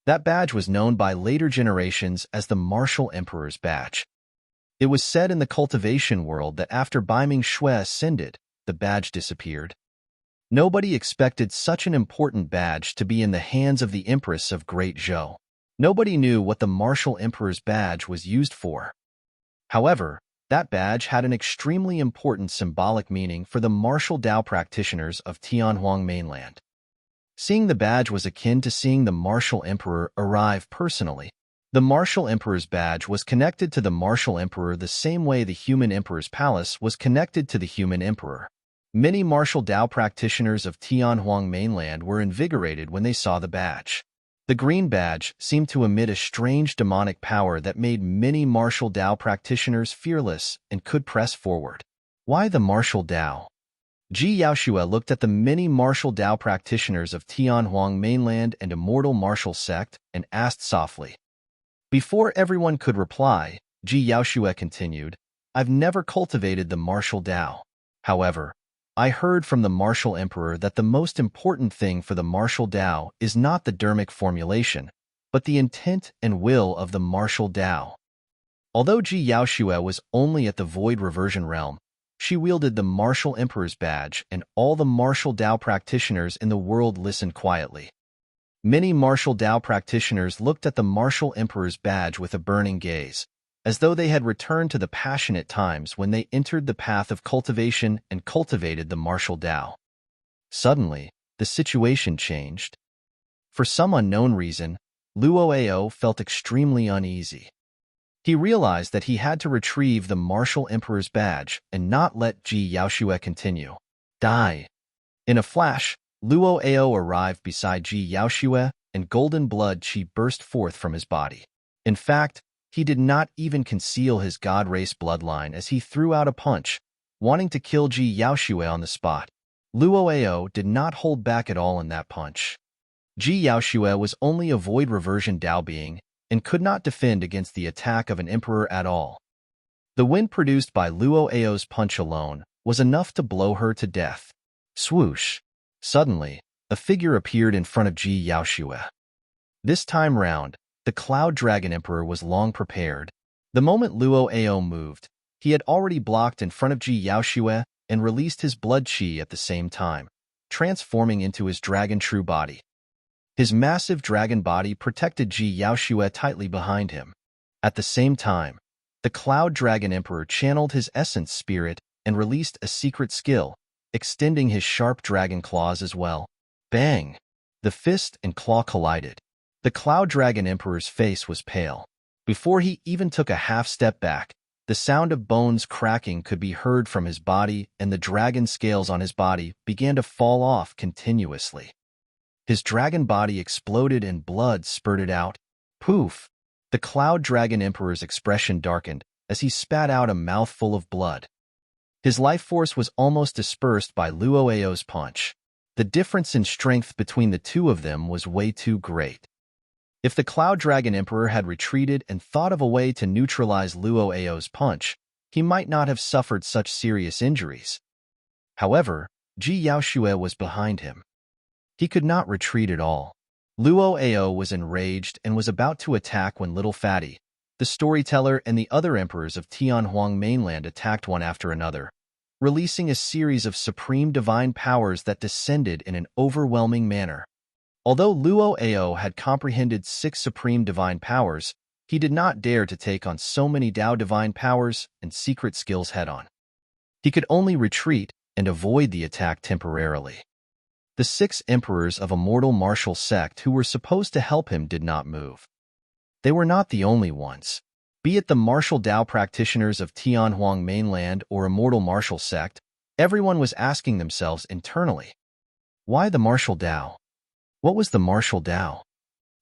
That badge was known by later generations as the Martial Emperor's badge. It was said in the cultivation world that after Baiming Shui ascended, the badge disappeared. Nobody expected such an important badge to be in the hands of the Empress of Great Zhou. Nobody knew what the Martial Emperor's badge was used for. However, that badge had an extremely important symbolic meaning for the martial Dao practitioners of Tianhuang Mainland. Seeing the badge was akin to seeing the Martial Emperor arrive personally. The Martial Emperor's badge was connected to the Martial Emperor the same way the Human Emperor's palace was connected to the Human Emperor. Many martial Dao practitioners of Tianhuang Mainland were invigorated when they saw the badge. The green badge seemed to emit a strange demonic power that made many martial Dao practitioners fearless and could press forward. Why the martial Dao? Ji Yao Xue looked at the many martial Dao practitioners of Tianhuang Mainland and Immortal Martial Sect and asked softly. Before everyone could reply, Ji Yao Xue continued, I've never cultivated the martial Dao. However, I heard from the Martial Emperor that the most important thing for the martial Dao is not the dermic formulation, but the intent and will of the martial Dao. Although Ji Yao Xue was only at the Void Reversion realm, she wielded the Martial Emperor's badge, and all the martial Dao practitioners in the world listened quietly. Many martial Dao practitioners looked at the Martial Emperor's badge with a burning gaze, as though they had returned to the passionate times when they entered the path of cultivation and cultivated the martial Dao. Suddenly, the situation changed. For some unknown reason, Luo Ao felt extremely uneasy. He realized that he had to retrieve the Martial Emperor's badge and not let Ji Yao Xue continue. Die. In a flash, Luo Ao arrived beside Ji Yao Xue, and golden blood chi burst forth from his body. In fact, he did not even conceal his God race bloodline as he threw out a punch, wanting to kill Ji Yao Xue on the spot. Luo Ao did not hold back at all in that punch. Ji Yao Xue was only a Void Reversion Dao being and could not defend against the attack of an emperor at all. The wind produced by Luo Ao's punch alone was enough to blow her to death. Swoosh! Suddenly, a figure appeared in front of Ji Yao Xue. This time round, the Cloud Dragon Emperor was long prepared. The moment Luo Ao moved, he had already blocked in front of Ji Yao Xue and released his blood chi at the same time, transforming into his dragon true body. His massive dragon body protected Ji Yaoshue tightly behind him. At the same time, the Cloud Dragon Emperor channeled his essence spirit and released a secret skill, extending his sharp dragon claws as well. Bang! The fist and claw collided. The Cloud Dragon Emperor's face was pale. Before he even took a half-step back, the sound of bones cracking could be heard from his body, and the dragon scales on his body began to fall off continuously. His dragon body exploded and blood spurted out. Poof! The Cloud Dragon Emperor's expression darkened as he spat out a mouthful of blood. His life force was almost dispersed by Luo Ao's punch. The difference in strength between the two of them was way too great. If the Cloud Dragon Emperor had retreated and thought of a way to neutralize Luo Ao's punch, he might not have suffered such serious injuries. However, Ji Yaoshue was behind him. He could not retreat at all. Luo Ao was enraged and was about to attack when Little Fatty, the storyteller, and the other emperors of Tianhuang Mainland attacked one after another, releasing a series of supreme divine powers that descended in an overwhelming manner. Although Luo Ao had comprehended 6 supreme divine powers, he did not dare to take on so many Dao divine powers and secret skills head-on. He could only retreat and avoid the attack temporarily. The 6 emperors of a mortal martial sect who were supposed to help him did not move. They were not the only ones. Be it the martial Dao practitioners of Tianhuang Mainland or immortal martial sect, everyone was asking themselves internally, why the martial Dao? What was the martial Dao?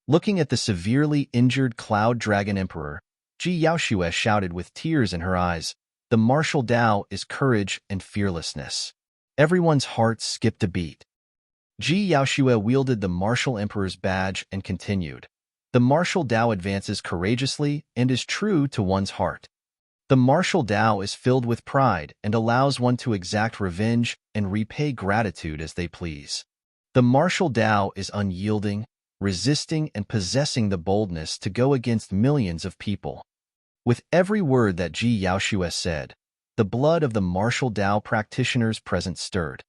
Looking at the severely injured Cloud Dragon Emperor, Ji Yaoshue shouted with tears in her eyes, the martial Dao is courage and fearlessness. Everyone's heart skipped a beat. Ji Yaoshue wielded the martial emperor's badge and continued. The martial Dao advances courageously and is true to one's heart. The martial Dao is filled with pride and allows one to exact revenge and repay gratitude as they please. The martial Dao is unyielding, resisting and possessing the boldness to go against millions of people. With every word that Ji Yaoshue said, the blood of the martial Dao practitioners present stirred.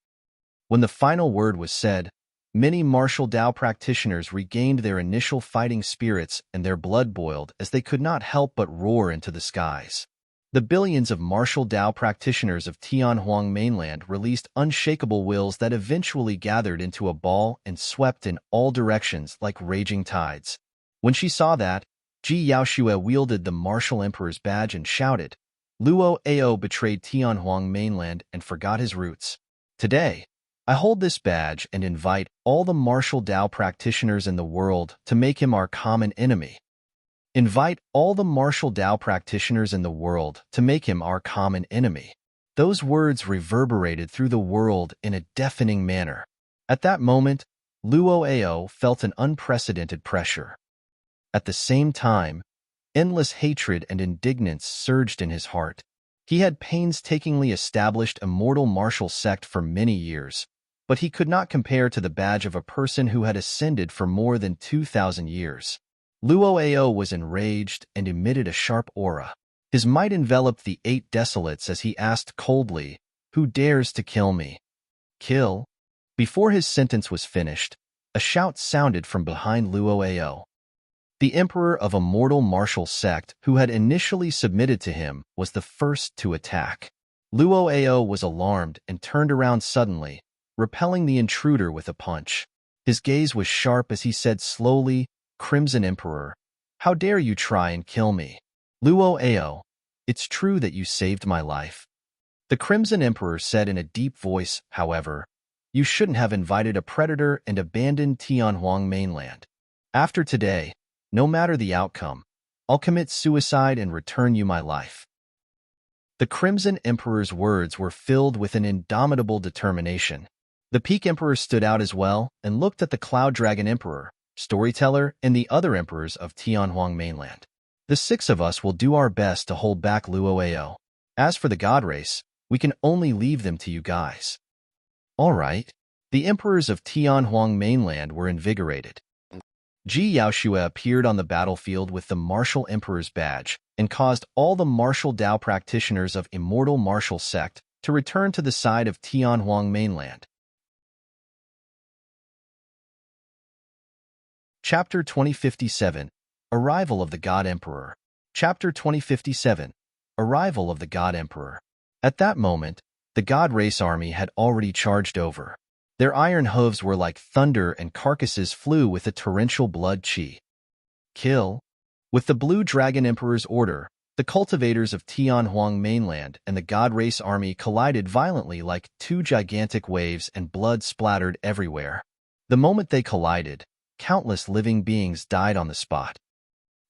When the final word was said, many martial Dao practitioners regained their initial fighting spirits and their blood boiled as they could not help but roar into the skies. The billions of martial Dao practitioners of Tianhuang Mainland released unshakable wills that eventually gathered into a ball and swept in all directions like raging tides. When she saw that, Ji Yaoshue wielded the martial emperor's badge and shouted, Luo Ao betrayed Tianhuang Mainland and forgot his roots. Today, I hold this badge and invite all the martial Dao practitioners in the world to make him our common enemy. Invite all the martial Dao practitioners in the world to make him our common enemy. Those words reverberated through the world in a deafening manner. At that moment, Luo Ao felt an unprecedented pressure. At the same time, endless hatred and indignance surged in his heart. He had painstakingly established a mortal martial sect for many years, but he could not compare to the badge of a person who had ascended for more than 2,000 years. Luo Ao was enraged and emitted a sharp aura. His might enveloped the 8 desolates as he asked coldly, Who dares to kill me? Kill? Before his sentence was finished, a shout sounded from behind Luo Ao. The emperor of a mortal martial sect who had initially submitted to him was the first to attack. Luo Ao was alarmed and turned around suddenly, repelling the intruder with a punch. His gaze was sharp as he said slowly, Crimson Emperor, how dare you try and kill me? Luo Ao, it's true that you saved my life. The Crimson Emperor said in a deep voice, however, you shouldn't have invited a predator and abandoned Tianhuang Mainland. After today, no matter the outcome, I'll commit suicide and return you my life. The Crimson Emperor's words were filled with an indomitable determination. The Peak Emperor stood out as well and looked at the Cloud Dragon Emperor, Storyteller, and the other emperors of Tianhuang Mainland. The 6 of us will do our best to hold back Luo Ao. As for the God race, we can only leave them to you guys. All right. The emperors of Tianhuang Mainland were invigorated. Ji Yaoshue appeared on the battlefield with the Martial Emperor's badge and caused all the martial Dao practitioners of Immortal Martial Sect to return to the side of Tianhuang Mainland. Chapter 2057, Arrival of the God Emperor. Chapter 2057, Arrival of the God Emperor. At that moment, the God Race army had already charged over. Their iron hooves were like thunder and carcasses flew with a torrential blood chi. Kill. With the Blue Dragon Emperor's order, the cultivators of Tianhuang Mainland and the God Race army collided violently like two gigantic waves and blood splattered everywhere. The moment they collided, countless living beings died on the spot.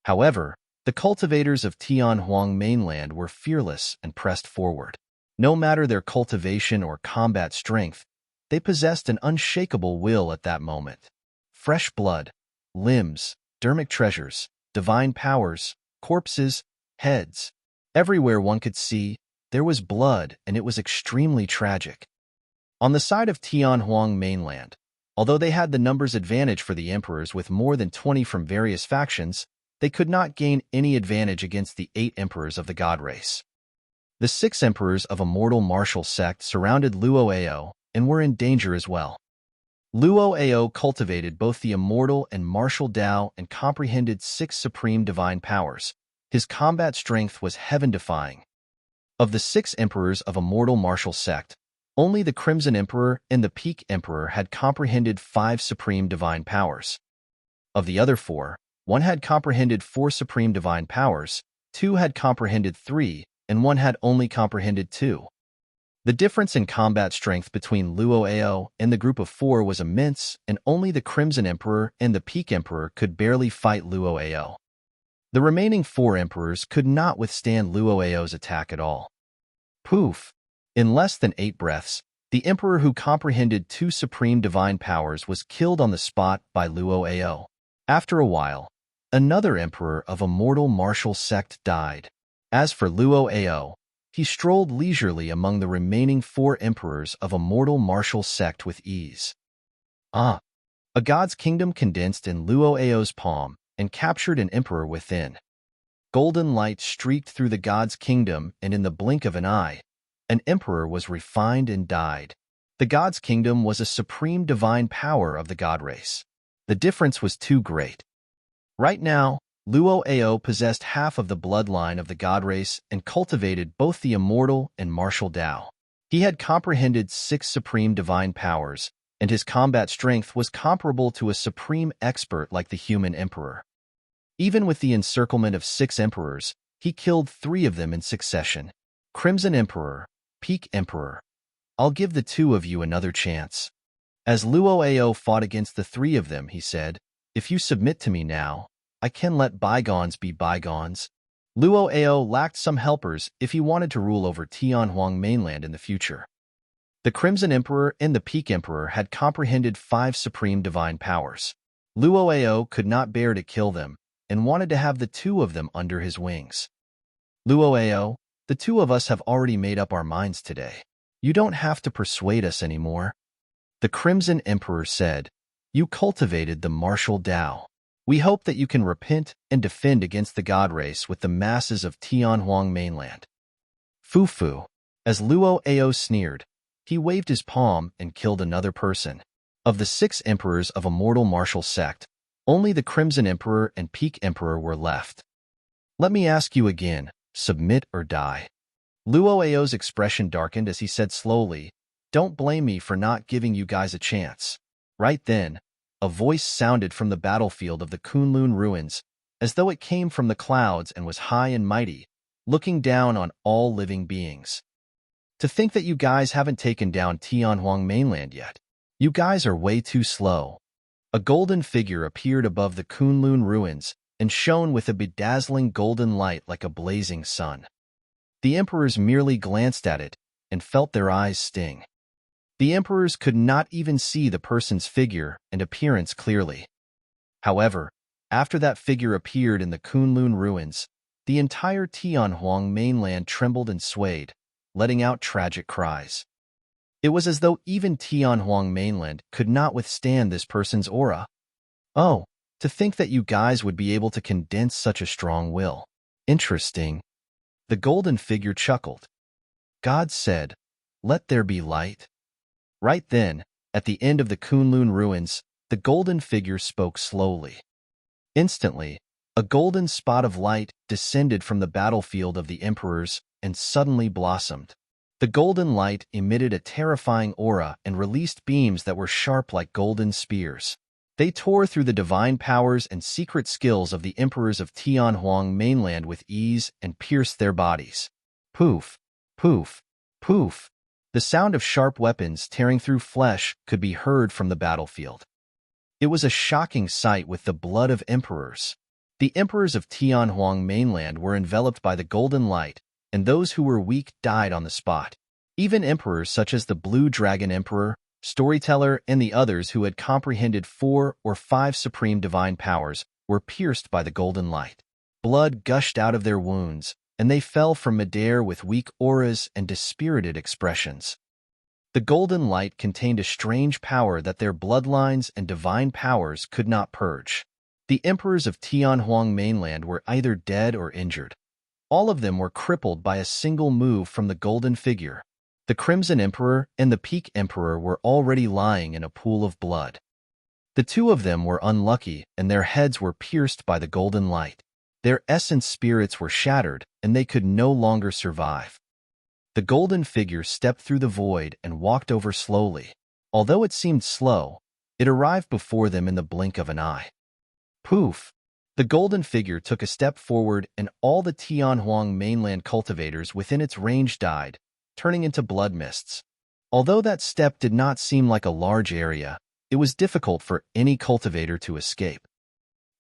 However, the cultivators of Tianhuang Mainland were fearless and pressed forward. No matter their cultivation or combat strength, they possessed an unshakable will at that moment. Fresh blood, limbs, dermic treasures, divine powers, corpses, heads. Everywhere one could see, there was blood, and it was extremely tragic. On the side of Tianhuang Mainland, although they had the numbers advantage for the emperors with more than 20 from various factions, they could not gain any advantage against the 8 emperors of the God Race. The 6 emperors of a mortal martial sect surrounded Luo Ao and were in danger as well. Luo Ao cultivated both the immortal and martial Tao and comprehended 6 supreme divine powers. His combat strength was heaven-defying. Of the 6 emperors of a mortal martial sect, only the Crimson Emperor and the Peak Emperor had comprehended 5 supreme divine powers. Of the other 4, one had comprehended 4 supreme divine powers, 2 had comprehended 3, and 1 had only comprehended 2. The difference in combat strength between Luo Ao and the group of 4 was immense, and only the Crimson Emperor and the Peak Emperor could barely fight Luo Ao. The remaining 4 emperors could not withstand Luo Ao's attack at all. Poof! In less than 8 breaths, the emperor who comprehended 2 supreme divine powers was killed on the spot by Luo Ao. After a while, another emperor of a mortal martial sect died. As for Luo Ao, he strolled leisurely among the remaining 4 emperors of a mortal martial sect with ease. A god's kingdom condensed in Luo Ao's palm and captured an emperor within. Golden light streaked through the god's kingdom, and in the blink of an eye, an emperor was refined and died. The god's kingdom was a supreme divine power of the God Race. The difference was too great. Right now, Luo Ao possessed half of the bloodline of the God Race and cultivated both the immortal and martial Tao. He had comprehended 6 supreme divine powers, and his combat strength was comparable to a supreme expert like the human emperor. Even with the encirclement of 6 emperors, he killed 3 of them in succession. Crimson Emperor, Peak Emperor, I'll give the 2 of you another chance. As Luo Ao fought against the 3 of them, he said, "If you submit to me now, I can let bygones be bygones." Luo Ao lacked some helpers if he wanted to rule over Tianhuang Mainland in the future. The Crimson Emperor and the Peak Emperor had comprehended 5 supreme divine powers. Luo Ao could not bear to kill them and wanted to have the 2 of them under his wings. Luo Ao, the 2 of us have already made up our minds today. You don't have to persuade us anymore. The Crimson Emperor said, "You cultivated the martial Tao. We hope that you can repent and defend against the God Race with the masses of Tianhuang Mainland." Fufu. As Luo Ao sneered, he waved his palm and killed another person. Of the 6 emperors of a mortal martial sect, only the Crimson Emperor and Peak Emperor were left. "Let me ask you again, submit or die." Luo Ao's expression darkened as he said slowly, "Don't blame me for not giving you guys a chance." Right then, a voice sounded from the battlefield of the Kunlun ruins, as though it came from the clouds and was high and mighty, looking down on all living beings. "To think that you guys haven't taken down Tianhuang Mainland yet. You guys are way too slow." A golden figure appeared above the Kunlun ruins and shone with a bedazzling golden light like a blazing sun. The emperors merely glanced at it and felt their eyes sting. The emperors could not even see the person's figure and appearance clearly. However, after that figure appeared in the Kunlun ruins, the entire Tianhuang Mainland trembled and swayed, letting out tragic cries. It was as though even Tianhuang Mainland could not withstand this person's aura. "Oh, to think that you guys would be able to condense such a strong will. Interesting." The golden figure chuckled. "God said, 'Let there be light.'" Right then, at the end of the Kunlun ruins, the golden figure spoke slowly. Instantly, a golden spot of light descended from the battlefield of the emperors and suddenly blossomed. The golden light emitted a terrifying aura and released beams that were sharp like golden spears. They tore through the divine powers and secret skills of the emperors of Tianhuang mainland with ease and pierced their bodies. Poof, poof, poof. The sound of sharp weapons tearing through flesh could be heard from the battlefield. It was a shocking sight with the blood of emperors. The emperors of Tianhuang mainland were enveloped by the golden light, and those who were weak died on the spot. Even emperors such as the Blue Dragon Emperor, Storyteller, and the others who had comprehended 4 or 5 supreme divine powers were pierced by the golden light. Blood gushed out of their wounds, and they fell from midair with weak auras and dispirited expressions. The golden light contained a strange power that their bloodlines and divine powers could not purge. The emperors of Tianhuang mainland were either dead or injured. All of them were crippled by a single move from the golden figure. The Crimson Emperor and the Peak Emperor were already lying in a pool of blood. The two of them were unlucky, and their heads were pierced by the golden light. Their essence spirits were shattered, and they could no longer survive. The golden figure stepped through the void and walked over slowly. Although it seemed slow, it arrived before them in the blink of an eye. Poof! The golden figure took a step forward, and all the Tianhuang mainland cultivators within its range died, turning into blood mists. Although that step did not seem like a large area, it was difficult for any cultivator to escape.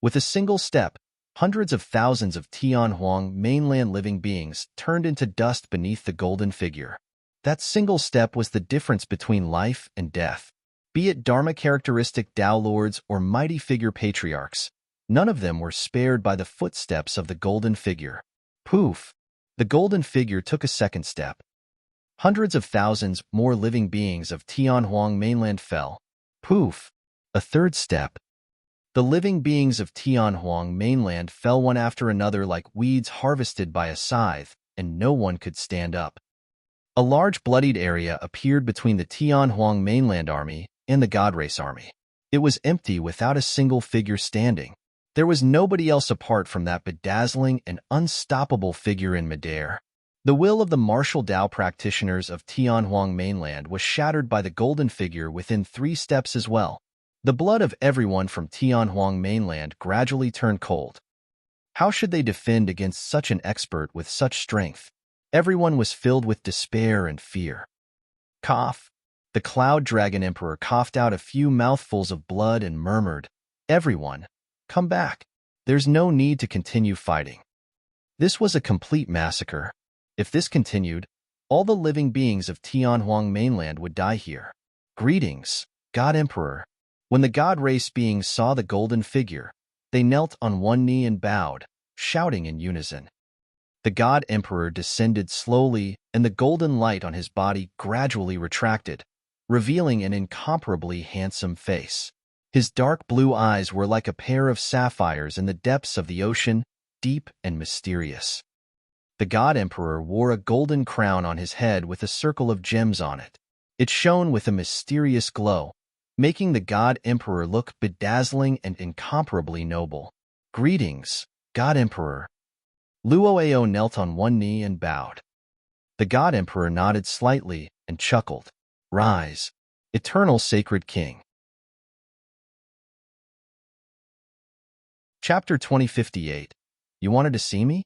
With a single step, hundreds of thousands of Tianhuang mainland living beings turned into dust beneath the golden figure. That single step was the difference between life and death. Be it Dharma-characteristic Tao Lords or mighty figure patriarchs, none of them were spared by the footsteps of the golden figure. Poof! The golden figure took a second step. Hundreds of thousands more living beings of Tianhuang mainland fell. Poof! A third step. The living beings of Tianhuang mainland fell one after another like weeds harvested by a scythe, and no one could stand up. A large bloodied area appeared between the Tianhuang mainland army and the God Race army. It was empty without a single figure standing. There was nobody else apart from that bedazzling and unstoppable figure in midair. The will of the martial Tao practitioners of Tianhuang mainland was shattered by the golden figure within 3 steps as well. The blood of everyone from Tianhuang mainland gradually turned cold. How should they defend against such an expert with such strength? Everyone was filled with despair and fear. Cough! The Cloud Dragon Emperor coughed out a few mouthfuls of blood and murmured, "Everyone, come back. There's no need to continue fighting." This was a complete massacre. If this continued, all the living beings of Tianhuang mainland would die here. Greetings, God Emperor. When the God Race beings saw the golden figure, they knelt on one knee and bowed, shouting in unison. The God Emperor descended slowly, and the golden light on his body gradually retracted, revealing an incomparably handsome face. His dark blue eyes were like a pair of sapphires in the depths of the ocean, deep and mysterious. The God Emperor wore a golden crown on his head with a circle of gems on it. It shone with a mysterious glow, making the God Emperor look bedazzling and incomparably noble. Greetings, God Emperor. Luo knelt on one knee and bowed. The God Emperor nodded slightly and chuckled. Rise, eternal sacred king. Chapter 2058. You wanted to see me?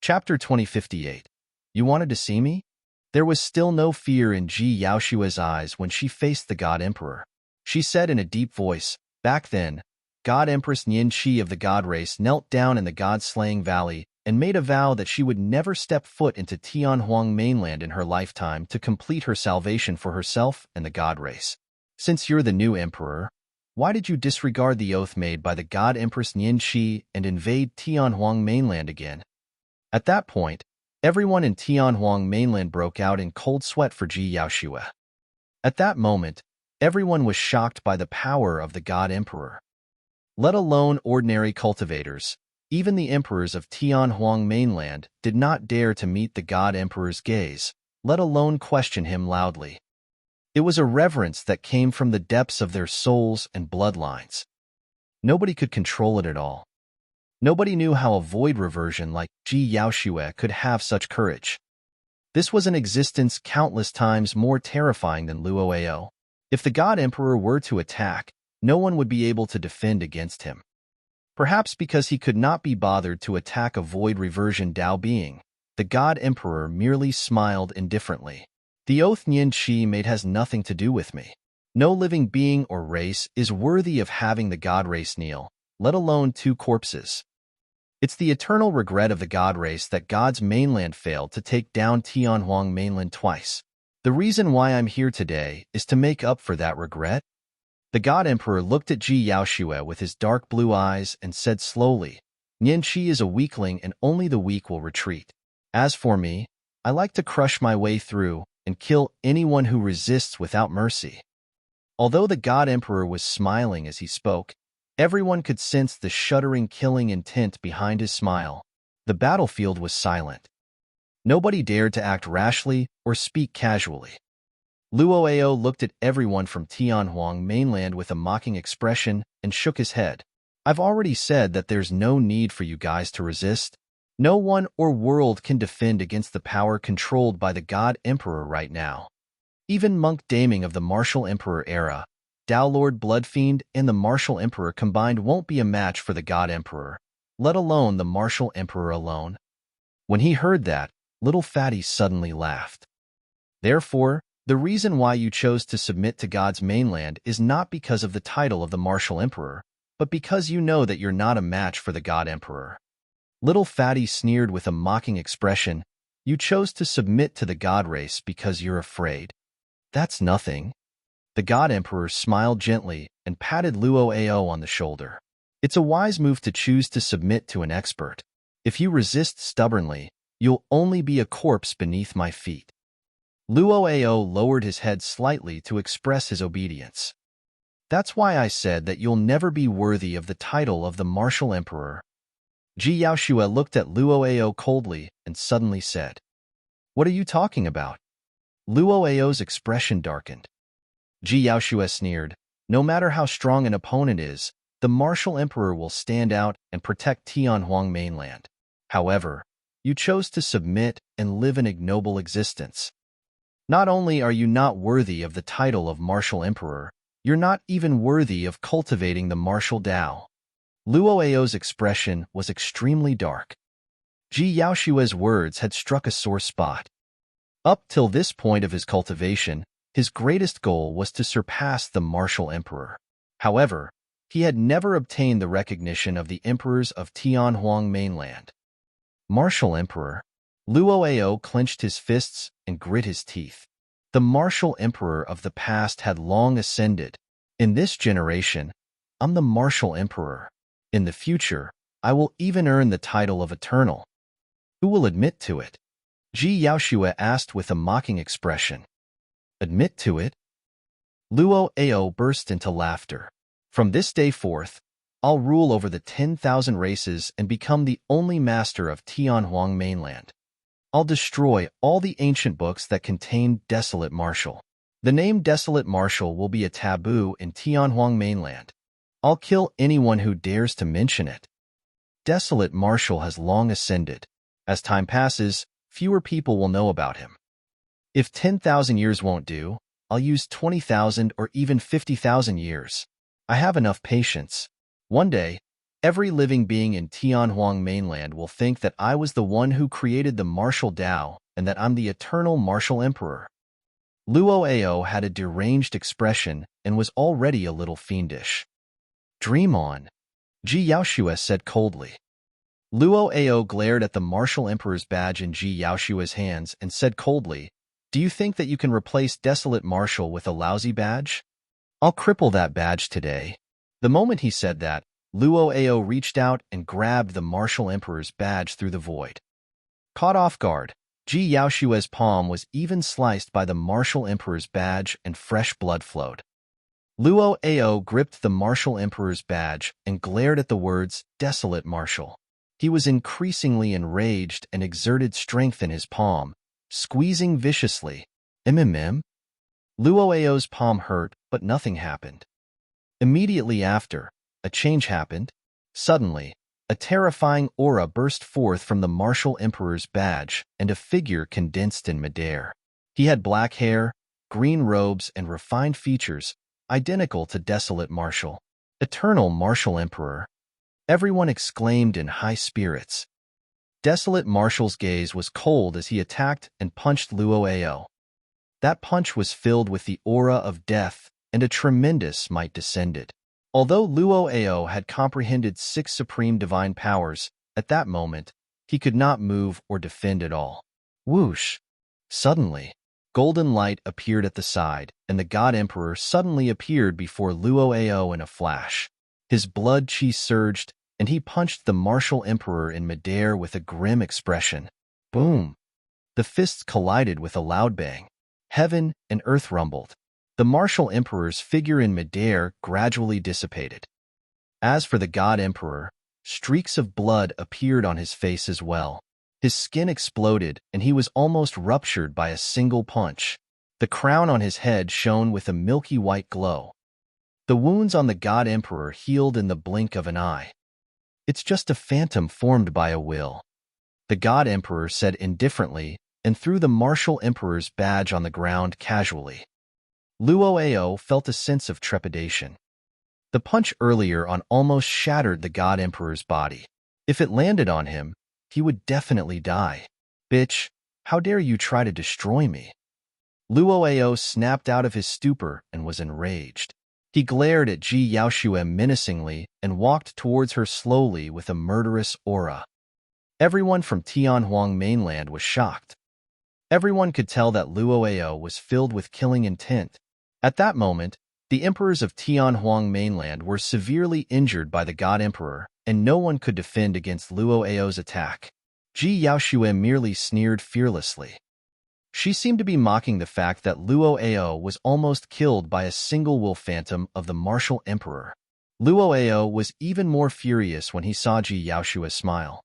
Chapter 2058. You wanted to see me? There was still no fear in Ji Yaoshua's eyes when she faced the God Emperor. She said in a deep voice, "Back then, God Empress Nian Qi of the God Race knelt down in the God-slaying valley and made a vow that she would never step foot into Tianhuang mainland in her lifetime to complete her salvation for herself and the God Race. Since you're the new emperor, why did you disregard the oath made by the God Empress Nian Qi and invade Tianhuang mainland again?" At that point, everyone in Tianhuang mainland broke out in cold sweat for Ji Yaoshua. At that moment, everyone was shocked by the power of the God Emperor. Let alone ordinary cultivators, even the emperors of Tianhuang mainland did not dare to meet the God Emperor's gaze, let alone question him loudly. It was a reverence that came from the depths of their souls and bloodlines. Nobody could control it at all. Nobody knew how a void reversion like Ji Yaoxue could have such courage. This was an existence countless times more terrifying than Luo. If the God Emperor were to attack, no one would be able to defend against him. Perhaps because he could not be bothered to attack a void reversion Dao being, the God Emperor merely smiled indifferently. The oath Nian Qi made has nothing to do with me. No living being or race is worthy of having the God race kneel, let alone 2 corpses. It's the eternal regret of the God race that God's mainland failed to take down Tianhuang mainland twice. The reason why I'm here today is to make up for that regret. The God Emperor looked at Ji Yaoxue with his dark blue eyes and said slowly, Nian Qi is a weakling and only the weak will retreat. As for me, I like to crush my way through and kill anyone who resists without mercy. Although the God Emperor was smiling as he spoke, everyone could sense the shuddering killing intent behind his smile. The battlefield was silent. Nobody dared to act rashly or speak casually. Luo looked at everyone from Tianhuang mainland with a mocking expression and shook his head. I've already said that there's no need for you guys to resist. No one or world can defend against the power controlled by the God Emperor right now. Even Monk Daming of the Martial Emperor era, Dao Lord Bloodfiend and the Martial Emperor combined won't be a match for the God Emperor, let alone the Martial Emperor alone. When he heard that, Little Fatty suddenly laughed. Therefore, the reason why you chose to submit to God's mainland is not because of the title of the Martial Emperor, but because you know that you're not a match for the God Emperor. Little Fatty sneered with a mocking expression. You chose to submit to the God race because you're afraid. That's nothing. The God Emperor smiled gently and patted Luo on the shoulder. It's a wise move to choose to submit to an expert. If you resist stubbornly, you'll only be a corpse beneath my feet. Luo lowered his head slightly to express his obedience. That's why I said that you'll never be worthy of the title of the Martial Emperor. Ji Yaoxue looked at Luo coldly and suddenly said, What are you talking about? Luo's expression darkened. Ji Yaoxue sneered, No matter how strong an opponent is, the Martial Emperor will stand out and protect Tianhuang mainland. However, you chose to submit and live an ignoble existence. Not only are you not worthy of the title of Martial Emperor, you're not even worthy of cultivating the martial Dao. Luo's expression was extremely dark. Ji Yaoxue's words had struck a sore spot. Up till this point of his cultivation, his greatest goal was to surpass the Martial Emperor. However, he had never obtained the recognition of the emperors of Tianhuang mainland. Martial Emperor? Luo clenched his fists and grit his teeth. The Martial Emperor of the past had long ascended. In this generation, I'm the Martial Emperor. In the future, I will even earn the title of Eternal. Who will admit to it? Ji Yaoxue asked with a mocking expression. Admit to it? Luo burst into laughter. From this day forth, I'll rule over the 10,000 races and become the only master of Tianhuang mainland. I'll destroy all the ancient books that contain Desolate Martial. The name Desolate Martial will be a taboo in Tianhuang mainland. I'll kill anyone who dares to mention it. Desolate Martial has long ascended. As time passes, fewer people will know about him. If 10,000 years won't do, I'll use 20,000 or even 50,000 years. I have enough patience. One day, every living being in Tianhuang mainland will think that I was the one who created the martial Dao and that I'm the eternal Martial Emperor. Luo had a deranged expression and was already a little fiendish. Dream on, Ji Yaoxue said coldly. Luo glared at the Martial Emperor's badge in Ji Yaoxue's hands and said coldly, Do you think that you can replace Desolate Martial with a lousy badge? I'll cripple that badge today. The moment he said that, Luo reached out and grabbed the Martial Emperor's badge through the void. Caught off guard, Ji Yaoxue's palm was even sliced by the Martial Emperor's badge and fresh blood flowed. Luo gripped the Martial Emperor's badge and glared at the words, Desolate Martial. He was increasingly enraged and exerted strength in his palm, squeezing viciously. Luo's palm hurt, but nothing happened. Immediately after, a change happened. Suddenly, a terrifying aura burst forth from the martial emperor's badge, and a figure condensed in midair. He had black hair, green robes, and refined features, identical to desolate martial. Eternal martial emperor. Everyone exclaimed in high spirits. Desolate Martial's gaze was cold as he attacked and punched Luo. That punch was filled with the aura of death, and a tremendous might descended. Although Luo had comprehended 6 supreme divine powers, at that moment, he could not move or defend at all. Whoosh! Suddenly, golden light appeared at the side, and the God Emperor suddenly appeared before Luo in a flash. His blood chi surged, and he punched the martial emperor in midair with a grim expression. Boom! The fists collided with a loud bang. Heaven and earth rumbled. The martial emperor's figure in midair gradually dissipated. As for the God Emperor, streaks of blood appeared on his face as well. His skin exploded, and he was almost ruptured by a single punch. The crown on his head shone with a milky white glow. The wounds on the God Emperor healed in the blink of an eye. It's just a phantom formed by a will, the God Emperor said indifferently, and threw the martial emperor's badge on the ground casually. Luo felt a sense of trepidation. The punch earlier on almost shattered the God Emperor's body. If it landed on him, he would definitely die. Bitch, how dare you try to destroy me? Luo snapped out of his stupor and was enraged. He glared at Ji Yaoxue menacingly and walked towards her slowly with a murderous aura. Everyone from Tianhuang Mainland was shocked. Everyone could tell that Luo was filled with killing intent. At that moment, the emperors of Tianhuang Mainland were severely injured by the God Emperor, and no one could defend against Luo's attack. Ji Yaoxue merely sneered fearlessly. She seemed to be mocking the fact that Luo was almost killed by a single will phantom of the martial emperor. Luo was even more furious when he saw Ji Yaoxue smile.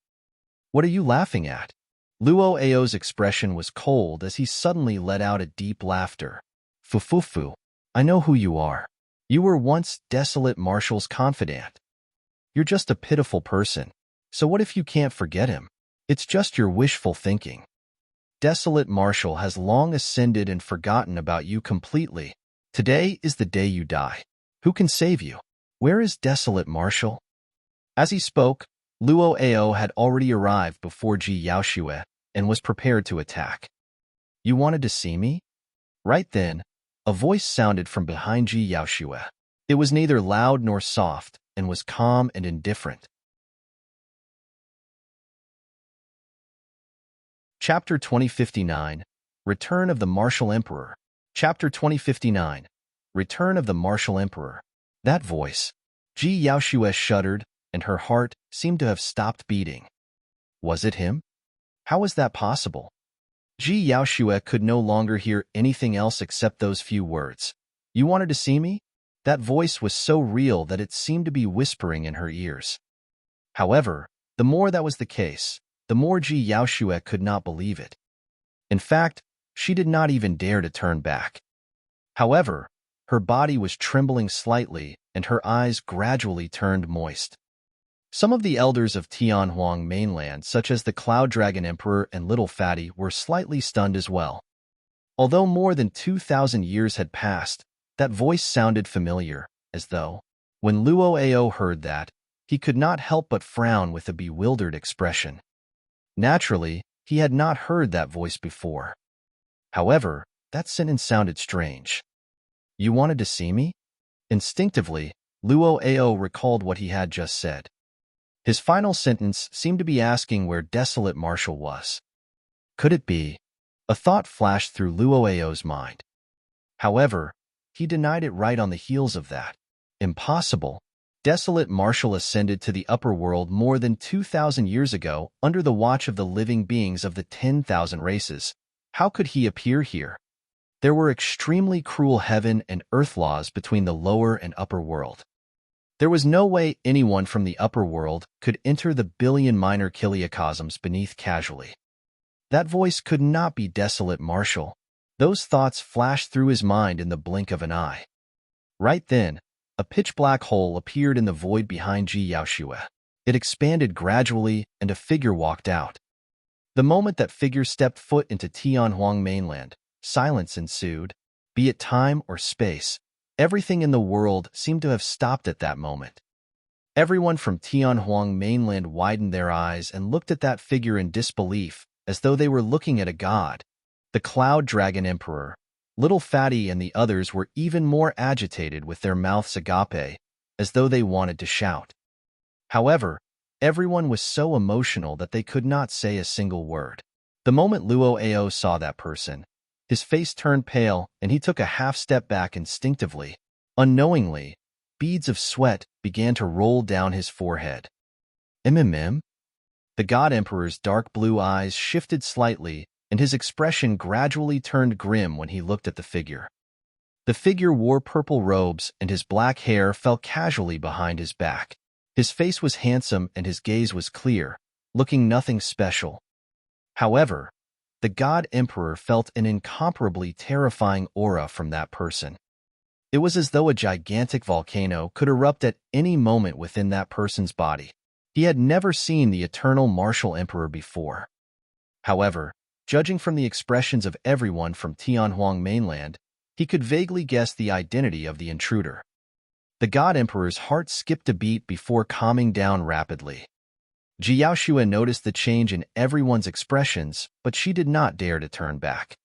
What are you laughing at? Luo's expression was cold as he suddenly let out a deep laughter. Fufufu, I know who you are. You were once desolate Martial's confidant. You're just a pitiful person. So what if you can't forget him? It's just your wishful thinking. Desolate Martial has long ascended and forgotten about you completely. Today is the day you die. Who can save you? Where is Desolate Martial? As he spoke, Luo had already arrived before Ji Yaoxue and was prepared to attack. You wanted to see me? Right then, a voice sounded from behind Ji Yaoxue. It was neither loud nor soft and was calm and indifferent. Chapter 2059, Return of the Martial Emperor. Chapter 2059, Return of the Martial Emperor. That voice. Ji Yaoxue shuddered, and her heart seemed to have stopped beating. Was it him? How was that possible? Ji Yaoxue could no longer hear anything else except those few words. You wanted to see me? That voice was so real that it seemed to be whispering in her ears. However, the more that was the case, the more Ji Yaoxue could not believe it. In fact, she did not even dare to turn back. However, her body was trembling slightly, and her eyes gradually turned moist. Some of the elders of Tianhuang Mainland, such as the Cloud Dragon Emperor and Little Fatty, were slightly stunned as well. Although more than 2,000 years had passed, that voice sounded familiar, as though, when Luo heard that, he could not help but frown with a bewildered expression. Naturally, he had not heard that voice before. However, that sentence sounded strange. You wanted to see me? Instinctively, Luo recalled what he had just said. His final sentence seemed to be asking where Desolate Martial was. Could it be? A thought flashed through Luo's mind. However, he denied it right on the heels of that. Impossible. Desolate Martial ascended to the upper world more than 2,000 years ago under the watch of the living beings of the 10,000 races. How could he appear here? There were extremely cruel heaven and earth laws between the lower and upper world. There was no way anyone from the upper world could enter the billion minor kiliocosms beneath casually. That voice could not be Desolate Martial. Those thoughts flashed through his mind in the blink of an eye. Right then, a pitch-black hole appeared in the void behind Ji Yaoxue. It expanded gradually, and a figure walked out. The moment that figure stepped foot into Tianhuang Mainland, silence ensued. Be it time or space, everything in the world seemed to have stopped at that moment. Everyone from Tianhuang Mainland widened their eyes and looked at that figure in disbelief, as though they were looking at a god. The Cloud Dragon Emperor, Little Fatty and the others were even more agitated with their mouths agape, as though they wanted to shout. However, everyone was so emotional that they could not say a single word. The moment Luo Ao saw that person, his face turned pale and he took a half-step back instinctively. Unknowingly, beads of sweat began to roll down his forehead. The God Emperor's dark blue eyes shifted slightly, and his expression gradually turned grim when he looked at the figure. The figure wore purple robes, and his black hair fell casually behind his back. His face was handsome and his gaze was clear, looking nothing special. However, the God Emperor felt an incomparably terrifying aura from that person. It was as though a gigantic volcano could erupt at any moment within that person's body. He had never seen the eternal martial emperor before. However, judging from the expressions of everyone from Tianhuang Mainland, he could vaguely guess the identity of the intruder. The God Emperor's heart skipped a beat before calming down rapidly. Ji Yaoxue noticed the change in everyone's expressions, but she did not dare to turn back.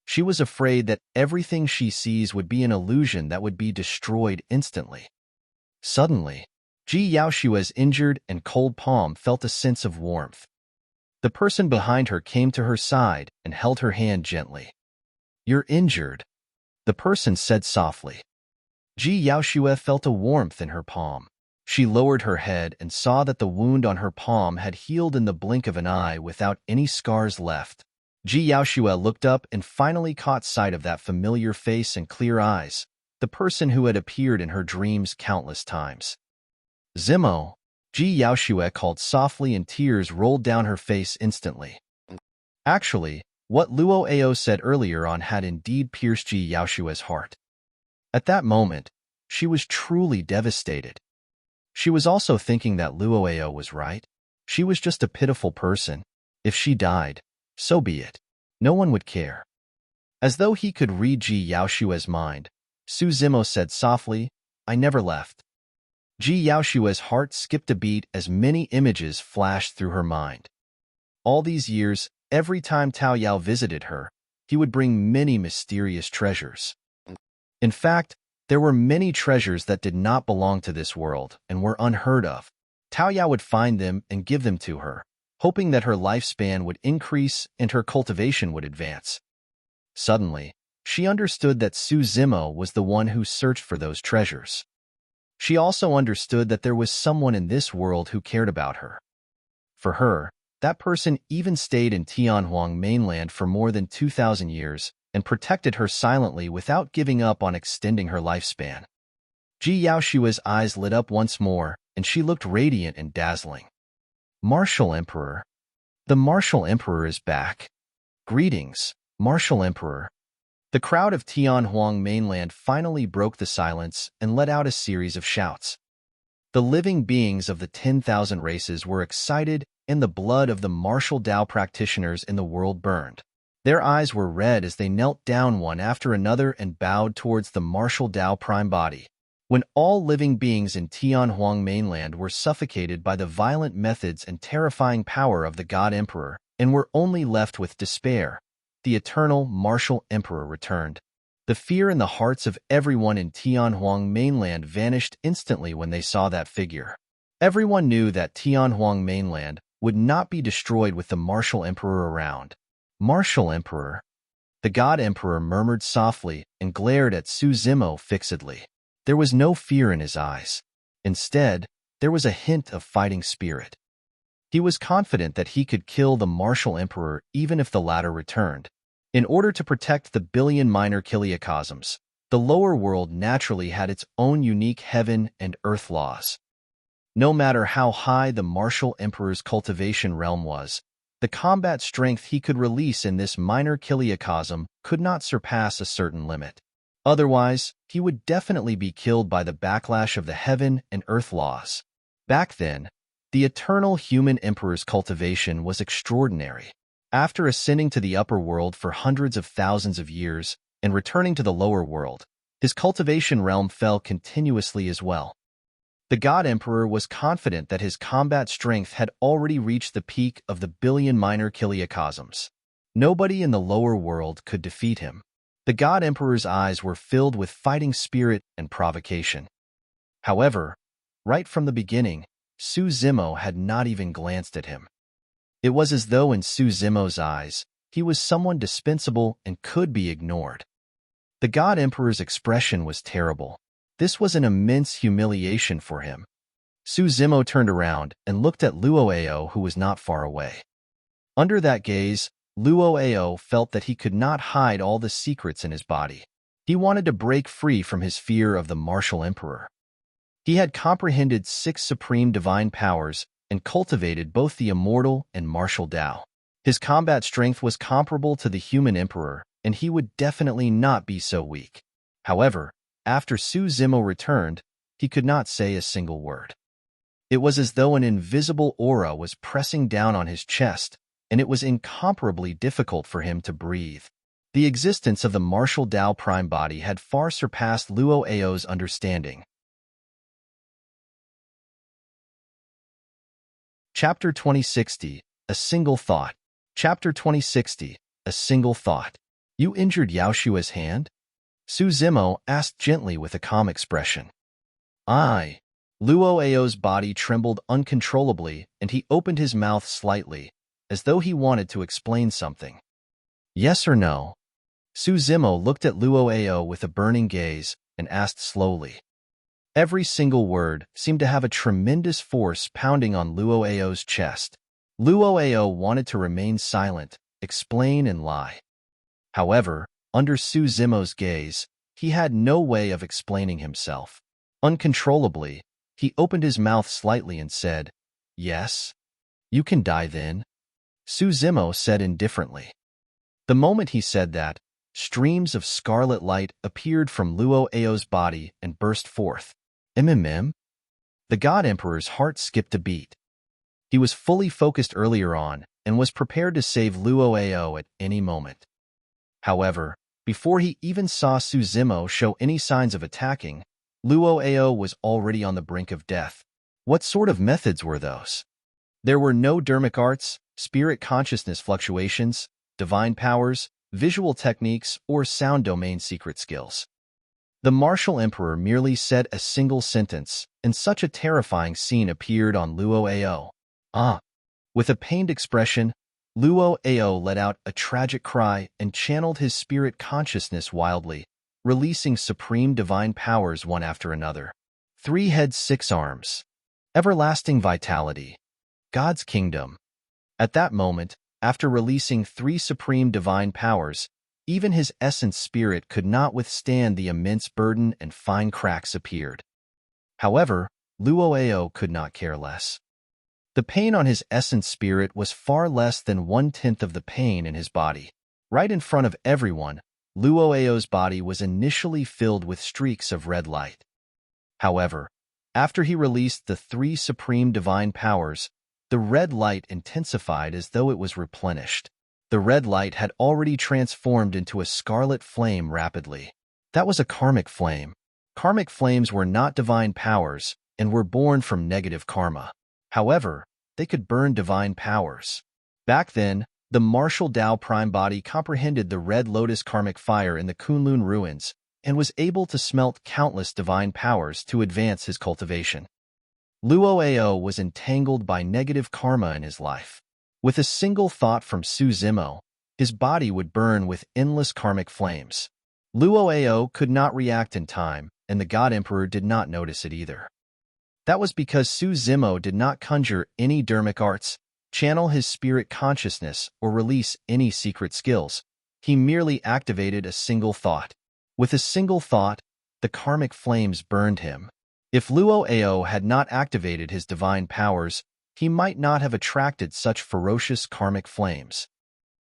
She was afraid that everything she sees would be an illusion that would be destroyed instantly. Suddenly, Ji Yaoxue's injured and cold palm felt a sense of warmth. The person behind her came to her side and held her hand gently. "You're injured," the person said softly. Ji Yaoxue felt a warmth in her palm. She lowered her head and saw that the wound on her palm had healed in the blink of an eye without any scars left. Ji Yaoxue looked up and finally caught sight of that familiar face and clear eyes, the person who had appeared in her dreams countless times. "Zimo," Ji Yaoxue called softly and tears rolled down her face instantly. Actually, what Luo Ao said earlier on had indeed pierced Ji Yaoxue's heart. At that moment, she was truly devastated. She was also thinking that Luo Ao was right. She was just a pitiful person. If she died, so be it. No one would care. As though he could read Ji Yaoxue's mind, Su Zimo said softly, "I never left." Ji Yaoxue's heart skipped a beat as many images flashed through her mind. All these years, every time Tao Yao visited her, he would bring many mysterious treasures. In fact, there were many treasures that did not belong to this world and were unheard of. Tao Yao would find them and give them to her, hoping that her lifespan would increase and her cultivation would advance. Suddenly, she understood that Su Zimo was the one who searched for those treasures. She also understood that there was someone in this world who cared about her. For her, that person even stayed in Tianhuang Mainland for more than 2,000 years and protected her silently without giving up on extending her lifespan. Ji Yaoxue's eyes lit up once more, and she looked radiant and dazzling. "Martial Emperor. The Martial Emperor is back. Greetings, Martial Emperor." The crowd of Tianhuang Mainland finally broke the silence and let out a series of shouts. The living beings of the 10,000 races were excited, and the blood of the martial Dao practitioners in the world burned. Their eyes were red as they knelt down one after another and bowed towards the martial Dao prime body. When all living beings in Tianhuang Mainland were suffocated by the violent methods and terrifying power of the God Emperor and were only left with despair, the eternal martial emperor returned. The fear in the hearts of everyone in Tianhuang Mainland vanished instantly when they saw that figure. Everyone knew that Tianhuang Mainland would not be destroyed with the martial emperor around. "Martial Emperor," the God Emperor murmured softly and glared at Su Zimo fixedly. There was no fear in his eyes. Instead, there was a hint of fighting spirit. He was confident that he could kill the martial emperor even if the latter returned. In order to protect the billion minor kiliocosms, the lower world naturally had its own unique heaven and earth laws. No matter how high the martial emperor's cultivation realm was, The combat strength he could release in this minor kiliacosm could not surpass a certain limit. Otherwise, he would definitely be killed by the backlash of the heaven and earth laws. Back then, the eternal human emperor's cultivation was extraordinary. After ascending to the upper world for hundreds of thousands of years and returning to the lower world, his cultivation realm fell continuously as well. The God Emperor was confident that his combat strength had already reached the peak of the billion minor kiliacosms. Nobody in the lower world could defeat him. The God Emperor's eyes were filled with fighting spirit and provocation. However, right from the beginning, Su Zimo had not even glanced at him. It was as though in Su Zimo's eyes, he was someone dispensable and could be ignored. The God Emperor's expression was terrible. This was an immense humiliation for him. Su Zimo turned around and looked at Luo Ao, who was not far away. Under that gaze, Luo Ao felt that he could not hide all the secrets in his body. He wanted to break free from his fear of the martial emperor. He had comprehended 6 supreme divine powers and cultivated both the immortal and martial Tao. His combat strength was comparable to the human emperor, and he would definitely not be so weak. However, after Su Zimo returned, he could not say a single word. It was as though an invisible aura was pressing down on his chest, and it was incomparably difficult for him to breathe. The existence of the martial Tao prime body had far surpassed Luo Ao's understanding. Chapter 2060, A Single Thought. Chapter 2060, A Single Thought. You injured Yaoshua's hand? Su Zimo asked gently with a calm expression. Aye. Luo Ao's body trembled uncontrollably, and he opened his mouth slightly, as though he wanted to explain something. Yes or no? Su Zimo looked at Luo Ao with a burning gaze and asked slowly. Every single word seemed to have a tremendous force pounding on Luo Ao's chest. Luo Ao wanted to remain silent, explain and lie. However, under Su Zimo's gaze, he had no way of explaining himself. Uncontrollably, he opened his mouth slightly and said, Yes? You can die then? Su Zimo said indifferently. The moment he said that, streams of scarlet light appeared from Luo Ao's body and burst forth. The God Emperor's heart skipped a beat. He was fully focused earlier on and was prepared to save Luo Ao at any moment. However, before he even saw Su Zimo show any signs of attacking, Luo Ao was already on the brink of death. What sort of methods were those? There were no dermic arts, spirit consciousness fluctuations, divine powers, visual techniques, or sound domain secret skills. The martial emperor merely said a single sentence, and such a terrifying scene appeared on Luo Ao. Ah! With a pained expression, Luo Ao let out a tragic cry and channeled his spirit consciousness wildly, releasing supreme divine powers one after another. 3 heads, 6 arms. Everlasting vitality. God's kingdom. At that moment, after releasing 3 supreme divine powers, even his essence spirit could not withstand the immense burden and fine cracks appeared. However, Luo Ao could not care less. The pain on his essence spirit was far less than 1/10 of the pain in his body. Right in front of everyone, Luo Ao's body was initially filled with streaks of red light. However, after he released the 3 supreme divine powers, the red light intensified as though it was replenished. The red light had already transformed into a scarlet flame rapidly. That was a karmic flame. Karmic flames were not divine powers and were born from negative karma. However, they could burn divine powers. Back then, the martial Tao prime body comprehended the red lotus karmic fire in the Kunlun ruins and was able to smelt countless divine powers to advance his cultivation. Luo Ao was entangled by negative karma in his life. With a single thought from Su Zimo, his body would burn with endless karmic flames. Luo Ao could not react in time, and the God Emperor did not notice it either. That was because Su Zimo did not conjure any dermic arts, channel his spirit consciousness, or release any secret skills. He merely activated a single thought. With a single thought, the karmic flames burned him. If Luo Ao had not activated his divine powers, he might not have attracted such ferocious karmic flames.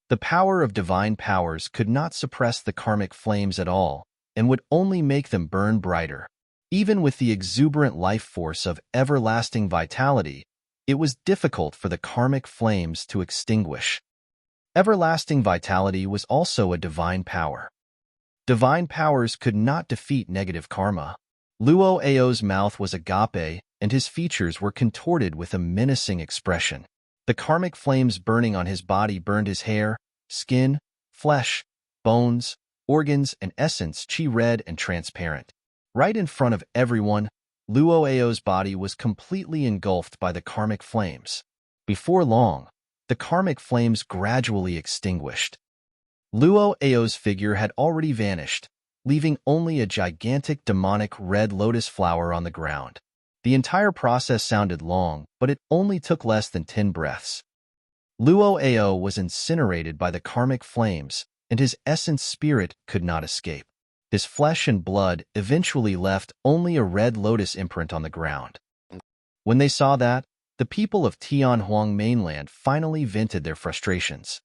The power of divine powers could not suppress the karmic flames at all, and would only make them burn brighter. Even with the exuberant life force of everlasting vitality, it was difficult for the karmic flames to extinguish. Everlasting vitality was also a divine power. Divine powers could not defeat negative karma. Luo Ao's mouth was agape, and his features were contorted with a menacing expression. The karmic flames burning on his body burned his hair, skin, flesh, bones, organs, and essence chi red and transparent. Right in front of everyone, Luo Ao's body was completely engulfed by the karmic flames. Before long, the karmic flames gradually extinguished. Luo Ao's figure had already vanished, leaving only a gigantic demonic red lotus flower on the ground. The entire process sounded long, but it only took less than 10 breaths. Luo Ao was incinerated by the karmic flames, and his essence spirit could not escape. His flesh and blood eventually left only a red lotus imprint on the ground. When they saw that, the people of Tianhuang Mainland finally vented their frustrations.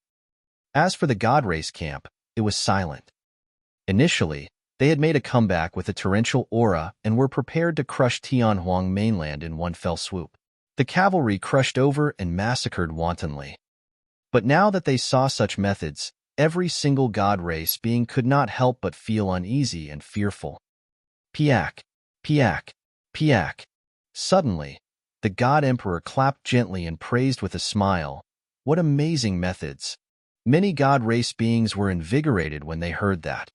As for the God Race camp, it was silent. Initially, they had made a comeback with a torrential aura and were prepared to crush Tianhuang Mainland in one fell swoop. The cavalry crushed over and massacred wantonly. But now that they saw such methods, every single God Race being could not help but feel uneasy and fearful. Piak, piak, piak. Suddenly, the God Emperor clapped gently and praised with a smile. What amazing methods! Many God Race beings were invigorated when they heard that.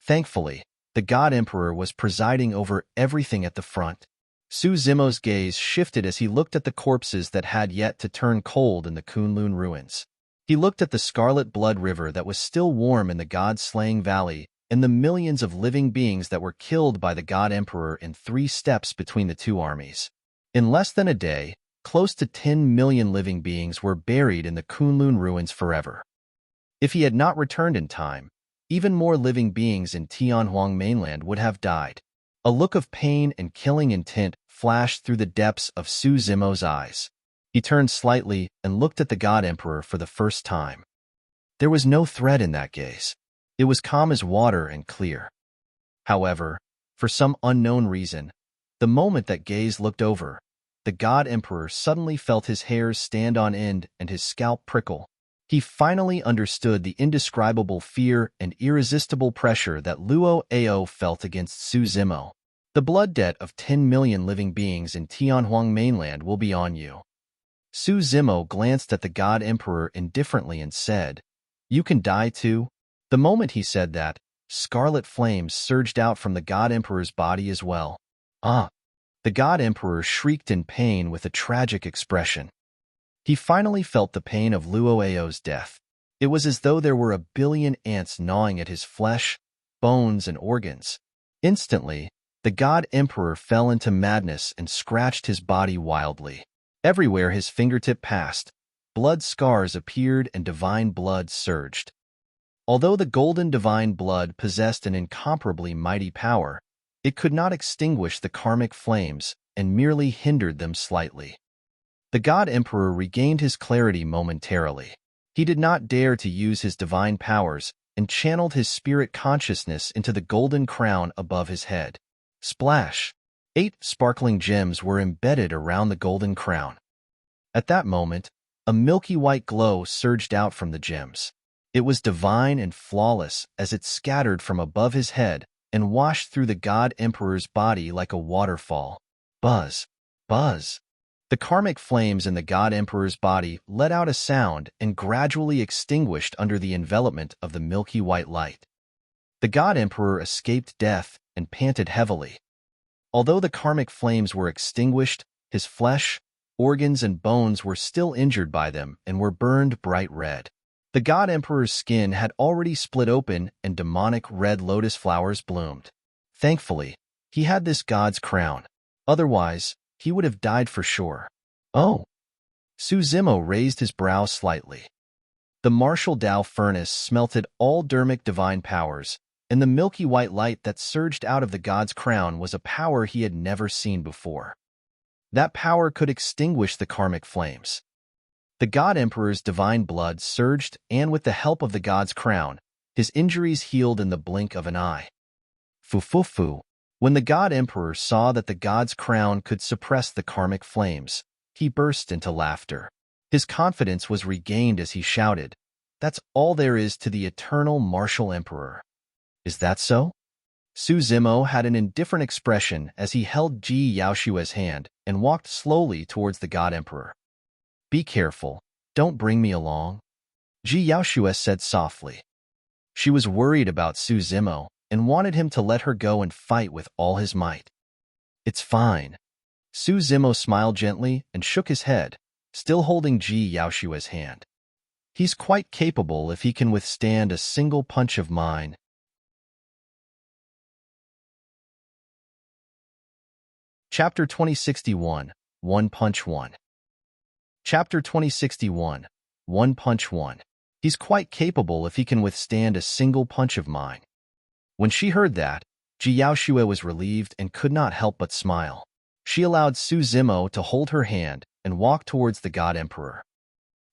Thankfully, the God Emperor was presiding over everything at the front. Su Zimo's gaze shifted as he looked at the corpses that had yet to turn cold in the Kunlun ruins. He looked at the scarlet blood river that was still warm in the God-slaying valley and the millions of living beings that were killed by the God Emperor in 3 steps between the two armies. In less than a day, close to 10 million living beings were buried in the Kunlun ruins forever. If he had not returned in time, even more living beings in Tianhuang Mainland would have died. A look of pain and killing intent flashed through the depths of Su Zimo's eyes. He turned slightly and looked at the God Emperor for the first time. There was no threat in that gaze. It was calm as water and clear. However, for some unknown reason, the moment that gaze looked over, the God Emperor suddenly felt his hairs stand on end and his scalp prickle. He finally understood the indescribable fear and irresistible pressure that Luo Ao felt against Su Zimo. The blood debt of 10 million living beings in Tianhuang Mainland will be on you. Su Zimo glanced at the God Emperor indifferently and said, "You can die too?" The moment he said that, scarlet flames surged out from the God Emperor's body as well. "Ah!" The God Emperor shrieked in pain with a tragic expression. He finally felt the pain of Luo Ao's death. It was as though there were a billion ants gnawing at his flesh, bones, and organs. Instantly, the God Emperor fell into madness and scratched his body wildly. Everywhere his fingertip passed, blood scars appeared and divine blood surged. Although the golden divine blood possessed an incomparably mighty power, it could not extinguish the karmic flames and merely hindered them slightly. The God Emperor regained his clarity momentarily. He did not dare to use his divine powers and channeled his spirit consciousness into the golden crown above his head. Splash! 8 sparkling gems were embedded around the golden crown. At that moment, a milky white glow surged out from the gems. It was divine and flawless as it scattered from above his head and washed through the God Emperor's body like a waterfall. Buzz! Buzz! The karmic flames in the God Emperor's body let out a sound and gradually extinguished under the envelopment of the milky white light. The God Emperor escaped death and panted heavily. Although the karmic flames were extinguished, his flesh, organs, and bones were still injured by them and were burned bright red. The God Emperor's skin had already split open and demonic red lotus flowers bloomed. Thankfully, he had this god's crown. Otherwise, he would have died for sure. Oh! Su Zimo raised his brow slightly. The martial Tao furnace smelted all dermic divine powers, and the milky white light that surged out of the god's crown was a power he had never seen before. That power could extinguish the karmic flames. The God Emperor's divine blood surged, and with the help of the God's crown, his injuries healed in the blink of an eye. Fu. When the God Emperor saw that the God's crown could suppress the karmic flames, he burst into laughter. His confidence was regained as he shouted, "That's all there is to the eternal martial emperor." Is that so? Su Zimo had an indifferent expression as he held Ji Yaoshue's hand and walked slowly towards the God Emperor. "Be careful, don't bring me along," Ji Yaoshue said softly. She was worried about Su Zimo and wanted him to let her go and fight with all his might. "It's fine." Su Zimo smiled gently and shook his head, still holding Ji Yaoshue's hand. "He's quite capable if he can withstand a single punch of mine." Chapter 2061, One Punch One. Chapter 2061, One Punch One. He's quite capable if he can withstand a single punch of mine. When she heard that, Ji Yaoshue was relieved and could not help but smile. She allowed Su Zimo to hold her hand and walk towards the God Emperor.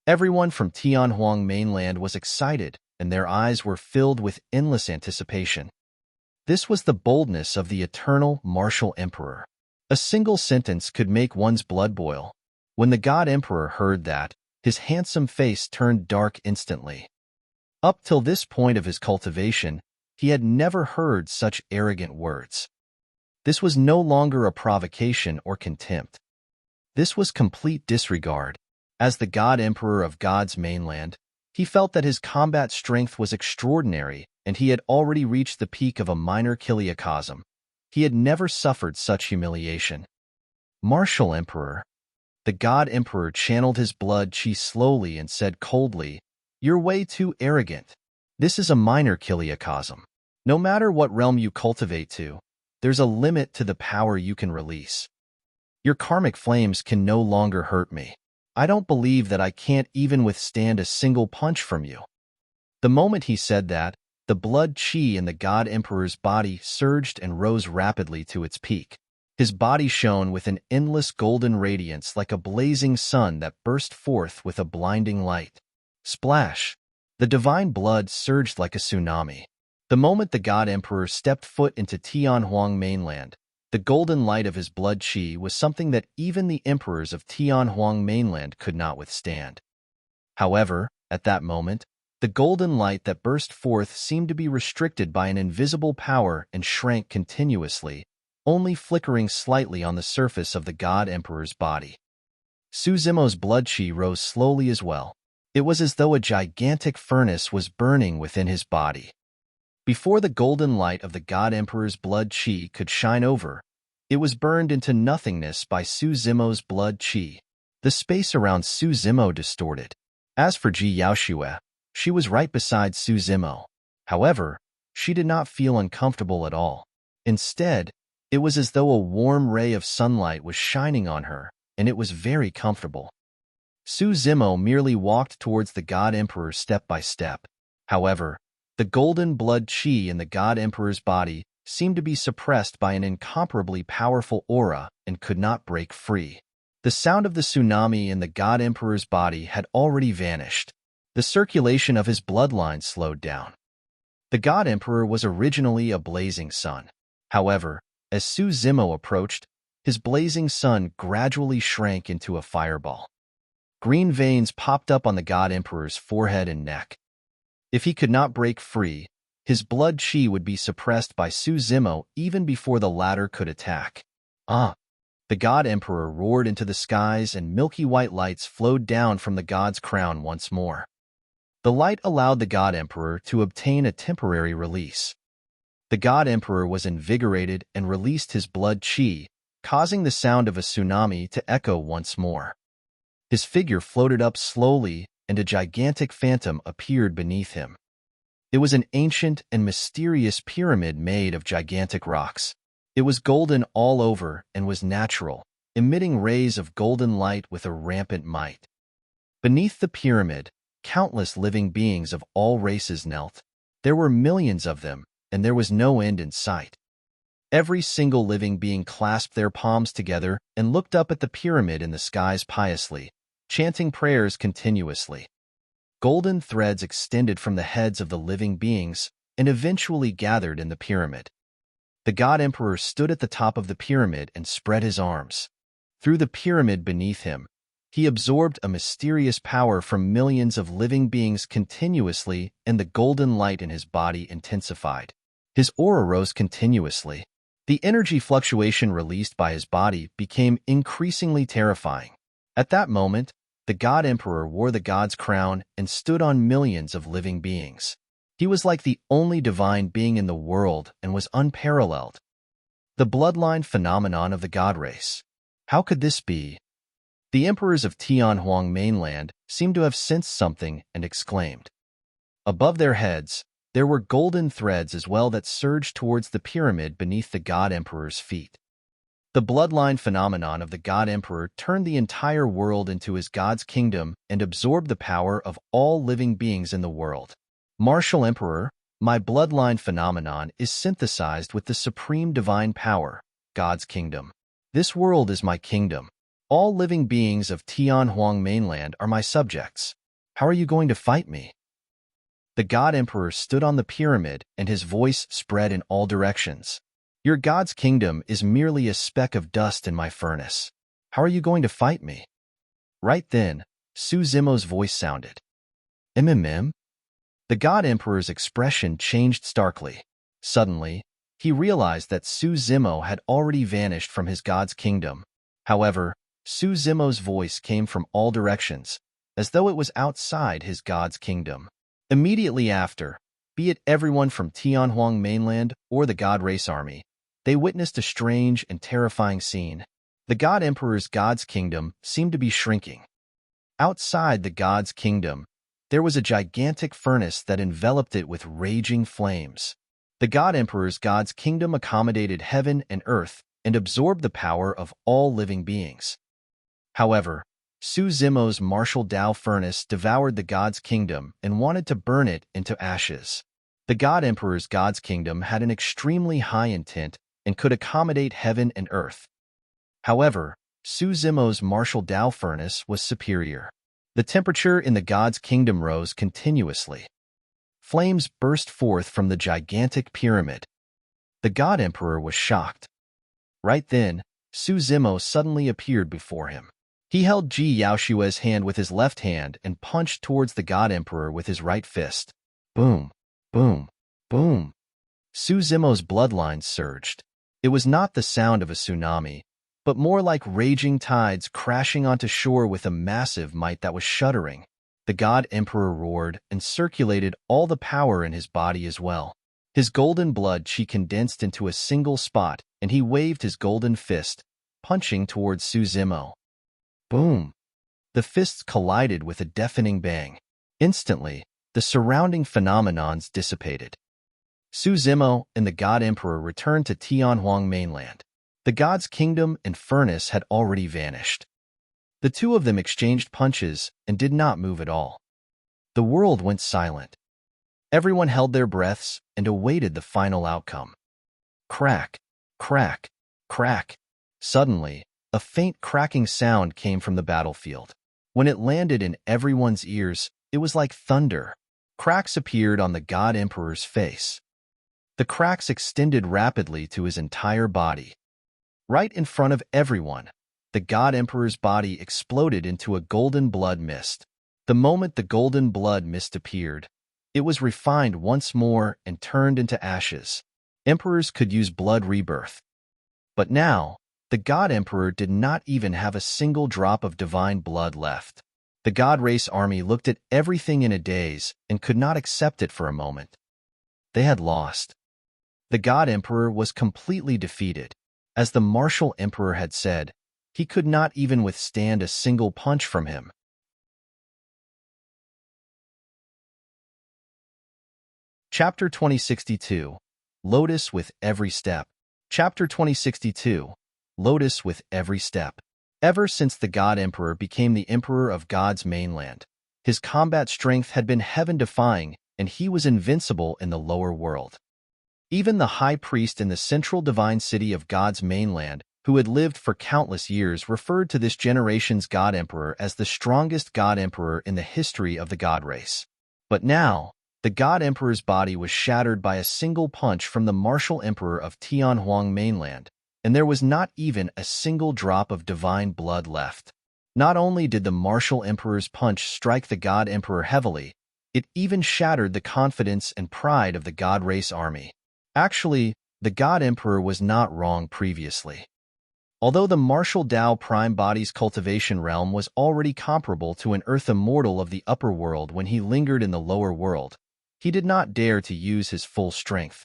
Everyone from Tianhuang Mainland was excited, and their eyes were filled with endless anticipation. This was the boldness of the eternal martial emperor. A single sentence could make one's blood boil. When the God Emperor heard that, his handsome face turned dark instantly. Up till this point of his cultivation, he had never heard such arrogant words. This was no longer a provocation or contempt. This was complete disregard. As the God Emperor of God's mainland, he felt that his combat strength was extraordinary, and he had already reached the peak of a minor kiliacosm. He had never suffered such humiliation. "Martial Emperor." The God Emperor channeled his blood chi slowly and said coldly, "You're way too arrogant. This is a minor kiliacosm. No matter what realm you cultivate to, there's a limit to the power you can release. Your karmic flames can no longer hurt me. I don't believe that I can't even withstand a single punch from you." The moment he said that, the blood chi in the God Emperor's body surged and rose rapidly to its peak. His body shone with an endless golden radiance like a blazing sun that burst forth with a blinding light. Splash! The divine blood surged like a tsunami. The moment the God Emperor stepped foot into Tianhuang Mainland, the golden light of his blood chi was something that even the emperors of Tianhuang Mainland could not withstand. However, at that moment, the golden light that burst forth seemed to be restricted by an invisible power and shrank continuously, only flickering slightly on the surface of the God Emperor's body. Su Zimo's blood chi rose slowly as well. It was as though a gigantic furnace was burning within his body. Before the golden light of the God Emperor's blood chi could shine over, it was burned into nothingness by Su Zimo's blood chi. The space around Su Zimo distorted. As for Ji Yaoshue, she was right beside Su Zimo. However, she did not feel uncomfortable at all. Instead, it was as though a warm ray of sunlight was shining on her, and it was very comfortable. Su Zimo merely walked towards the God Emperor step by step. However, the golden blood chi in the God Emperor's body seemed to be suppressed by an incomparably powerful aura and could not break free. The sound of the tsunami in the God Emperor's body had already vanished. The circulation of his bloodline slowed down. The God Emperor was originally a blazing sun. However, as Su Zimo approached, his blazing sun gradually shrank into a fireball. Green veins popped up on the God Emperor's forehead and neck. If he could not break free, his blood chi would be suppressed by Su Zimo even before the latter could attack. "Ah!" The God Emperor roared into the skies, and milky white lights flowed down from the God's crown once more. The light allowed the God Emperor to obtain a temporary release. The God Emperor was invigorated and released his blood chi, causing the sound of a tsunami to echo once more. His figure floated up slowly, and a gigantic phantom appeared beneath him. It was an ancient and mysterious pyramid made of gigantic rocks. It was golden all over and was natural, emitting rays of golden light with a rampant might. Beneath the pyramid, countless living beings of all races knelt. There were millions of them, and there was no end in sight. Every single living being clasped their palms together and looked up at the pyramid in the skies piously, chanting prayers continuously. Golden threads extended from the heads of the living beings and eventually gathered in the pyramid. The God Emperor stood at the top of the pyramid and spread his arms. Through the pyramid beneath him, he absorbed a mysterious power from millions of living beings continuously, and the golden light in his body intensified. His aura rose continuously. The energy fluctuation released by his body became increasingly terrifying. At that moment, the God Emperor wore the god's crown and stood on millions of living beings. He was like the only divine being in the world and was unparalleled. The bloodline phenomenon of the god race. How could this be? The emperors of Tianhuang Mainland seemed to have sensed something and exclaimed. Above their heads, there were golden threads as well that surged towards the pyramid beneath the God Emperor's feet. The bloodline phenomenon of the God Emperor turned the entire world into his God's kingdom and absorbed the power of all living beings in the world. Martial Emperor, my bloodline phenomenon is synthesized with the supreme divine power, God's kingdom. This world is my kingdom. All living beings of Tianhuang Mainland are my subjects. How are you going to fight me? The God Emperor stood on the pyramid and his voice spread in all directions. Your God's kingdom is merely a speck of dust in my furnace. How are you going to fight me? Right then, Su Zimo's voice sounded. Mm. The God Emperor's expression changed starkly. Suddenly, he realized that Su Zimo had already vanished from his God's kingdom. However, Su Zimo's voice came from all directions, as though it was outside his God's kingdom. Immediately after, be it everyone from Tianhuang Mainland or the God Race Army, they witnessed a strange and terrifying scene. The God Emperor's God's kingdom seemed to be shrinking. Outside the God's kingdom, there was a gigantic furnace that enveloped it with raging flames. The God Emperor's God's kingdom accommodated heaven and earth and absorbed the power of all living beings. However, Su Zimo's martial Tao furnace devoured the God's kingdom and wanted to burn it into ashes. The God Emperor's God's kingdom had an extremely high intent and could accommodate heaven and earth. However, Su Zimo's martial Tao furnace was superior. The temperature in the God's kingdom rose continuously. Flames burst forth from the gigantic pyramid. The God Emperor was shocked. Right then, Su Zimo suddenly appeared before him. He held Ji Yaoshue's hand with his left hand and punched towards the God Emperor with his right fist. Boom, boom, boom. Su Zimo's bloodlines surged. It was not the sound of a tsunami, but more like raging tides crashing onto shore with a massive might that was shuddering. The God Emperor roared and circulated all the power in his body as well. His golden blood chi condensed into a single spot, and he waved his golden fist, punching towards Su Zimo. Boom! The fists collided with a deafening bang. Instantly, the surrounding phenomenons dissipated. Su Zimo and the God Emperor returned to Tianhuang Mainland. The God's kingdom and furnace had already vanished. The two of them exchanged punches and did not move at all. The world went silent. Everyone held their breaths and awaited the final outcome. Crack, crack, crack. Suddenly, a faint cracking sound came from the battlefield. When it landed in everyone's ears, it was like thunder. Cracks appeared on the God Emperor's face. The cracks extended rapidly to his entire body. Right in front of everyone, the God Emperor's body exploded into a golden blood mist. The moment the golden blood mist appeared, it was refined once more and turned into ashes. Emperors could use blood rebirth. But now, the God Emperor did not even have a single drop of divine blood left. The God Race Army looked at everything in a daze and could not accept it for a moment. They had lost. The God Emperor was completely defeated. As the martial Emperor had said, he could not even withstand a single punch from him. Chapter 2062, Lotus with Every Step. Chapter 2062, Lotus with Every Step. Ever since the God Emperor became the Emperor of God's mainland, his combat strength had been heaven-defying, and he was invincible in the lower world. Even the high priest in the central divine city of God's mainland, who had lived for countless years, referred to this generation's God Emperor as the strongest God Emperor in the history of the God race. But now, the God Emperor's body was shattered by a single punch from the martial emperor of Tianhuang mainland, and there was not even a single drop of divine blood left. Not only did the martial emperor's punch strike the God Emperor heavily, it even shattered the confidence and pride of the God race army. Actually, the God Emperor was not wrong previously. Although the martial Dao prime body's cultivation realm was already comparable to an earth immortal of the upper world when he lingered in the lower world, he did not dare to use his full strength.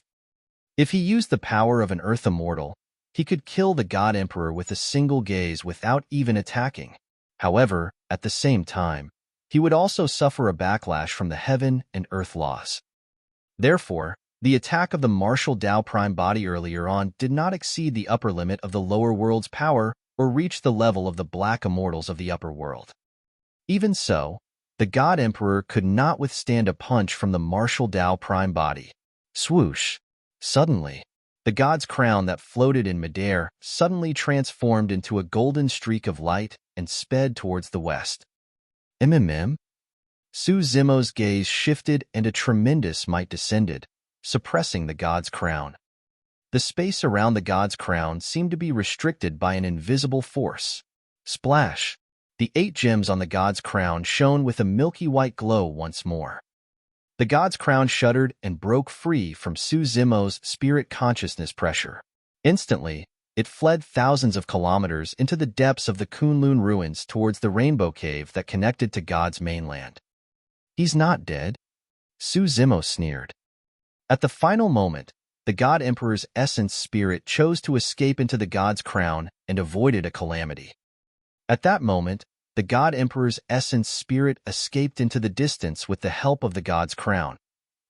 If he used the power of an earth immortal, he could kill the God Emperor with a single gaze without even attacking. However, at the same time, he would also suffer a backlash from the heaven and earth laws. Therefore, the attack of the martial Dao prime body earlier on did not exceed the upper limit of the lower world's power or reach the level of the black immortals of the upper world. Even so, the God Emperor could not withstand a punch from the martial Dao prime body. Swoosh! Suddenly, the god's crown that floated in midair suddenly transformed into a golden streak of light and sped towards the west. Su Zimo's gaze shifted and a tremendous might descended, suppressing the god's crown. The space around the god's crown seemed to be restricted by an invisible force. Splash! The 8 gems on the god's crown shone with a milky white glow once more. The god's crown shuddered and broke free from Su Zimo's spirit consciousness pressure. Instantly, it fled thousands of kilometers into the depths of the Kunlun ruins towards the rainbow cave that connected to God's mainland. He's not dead, Su Zimo sneered. At the final moment, the God Emperor's essence spirit chose to escape into the god's crown and avoided a calamity. At that moment, the God Emperor's essence spirit escaped into the distance with the help of the god's crown.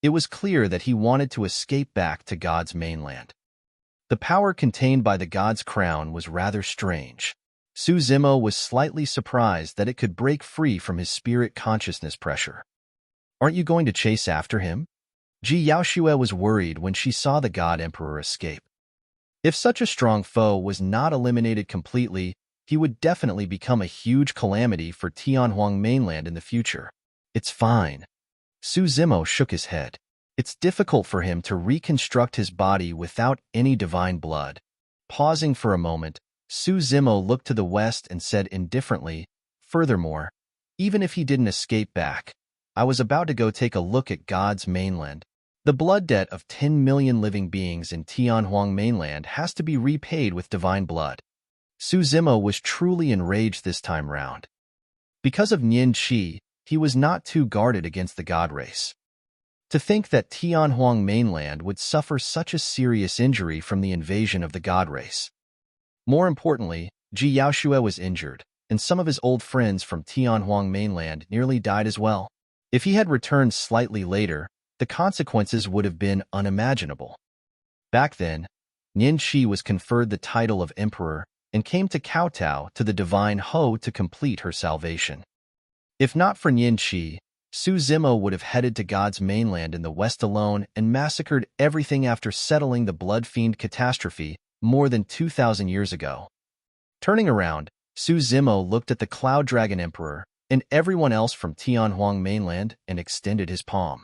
It was clear that he wanted to escape back to God's mainland. The power contained by the god's crown was rather strange. Su Zimo was slightly surprised that it could break free from his spirit consciousness pressure. Aren't you going to chase after him? Ji Yaoxue was worried when she saw the God Emperor escape. If such a strong foe was not eliminated completely, he would definitely become a huge calamity for Tianhuang mainland in the future. It's fine. Su Zimo shook his head. It's difficult for him to reconstruct his body without any divine blood. Pausing for a moment, Su Zimo looked to the west and said indifferently, "Furthermore, even if he didn't escape back, I was about to go take a look at God's mainland. The blood debt of 10 million living beings in Tianhuang mainland has to be repaid with divine blood." Su Zimo was truly enraged this time round. Because of Nian Qi, he was not too guarded against the God race. To think that Tianhuang mainland would suffer such a serious injury from the invasion of the God race. More importantly, Ji Yaoxue was injured, and some of his old friends from Tianhuang mainland nearly died as well. If he had returned slightly later, the consequences would have been unimaginable. Back then, Nian Qi was conferred the title of emperor and came to kowtow to the divine Ho to complete her salvation. If not for Nian Qi, Su Zimo would have headed to God's mainland in the west alone and massacred everything after settling the blood fiend catastrophe more than 2,000 years ago. Turning around, Su Zimo looked at the Cloud Dragon Emperor and everyone else from Tianhuang mainland and extended his palm.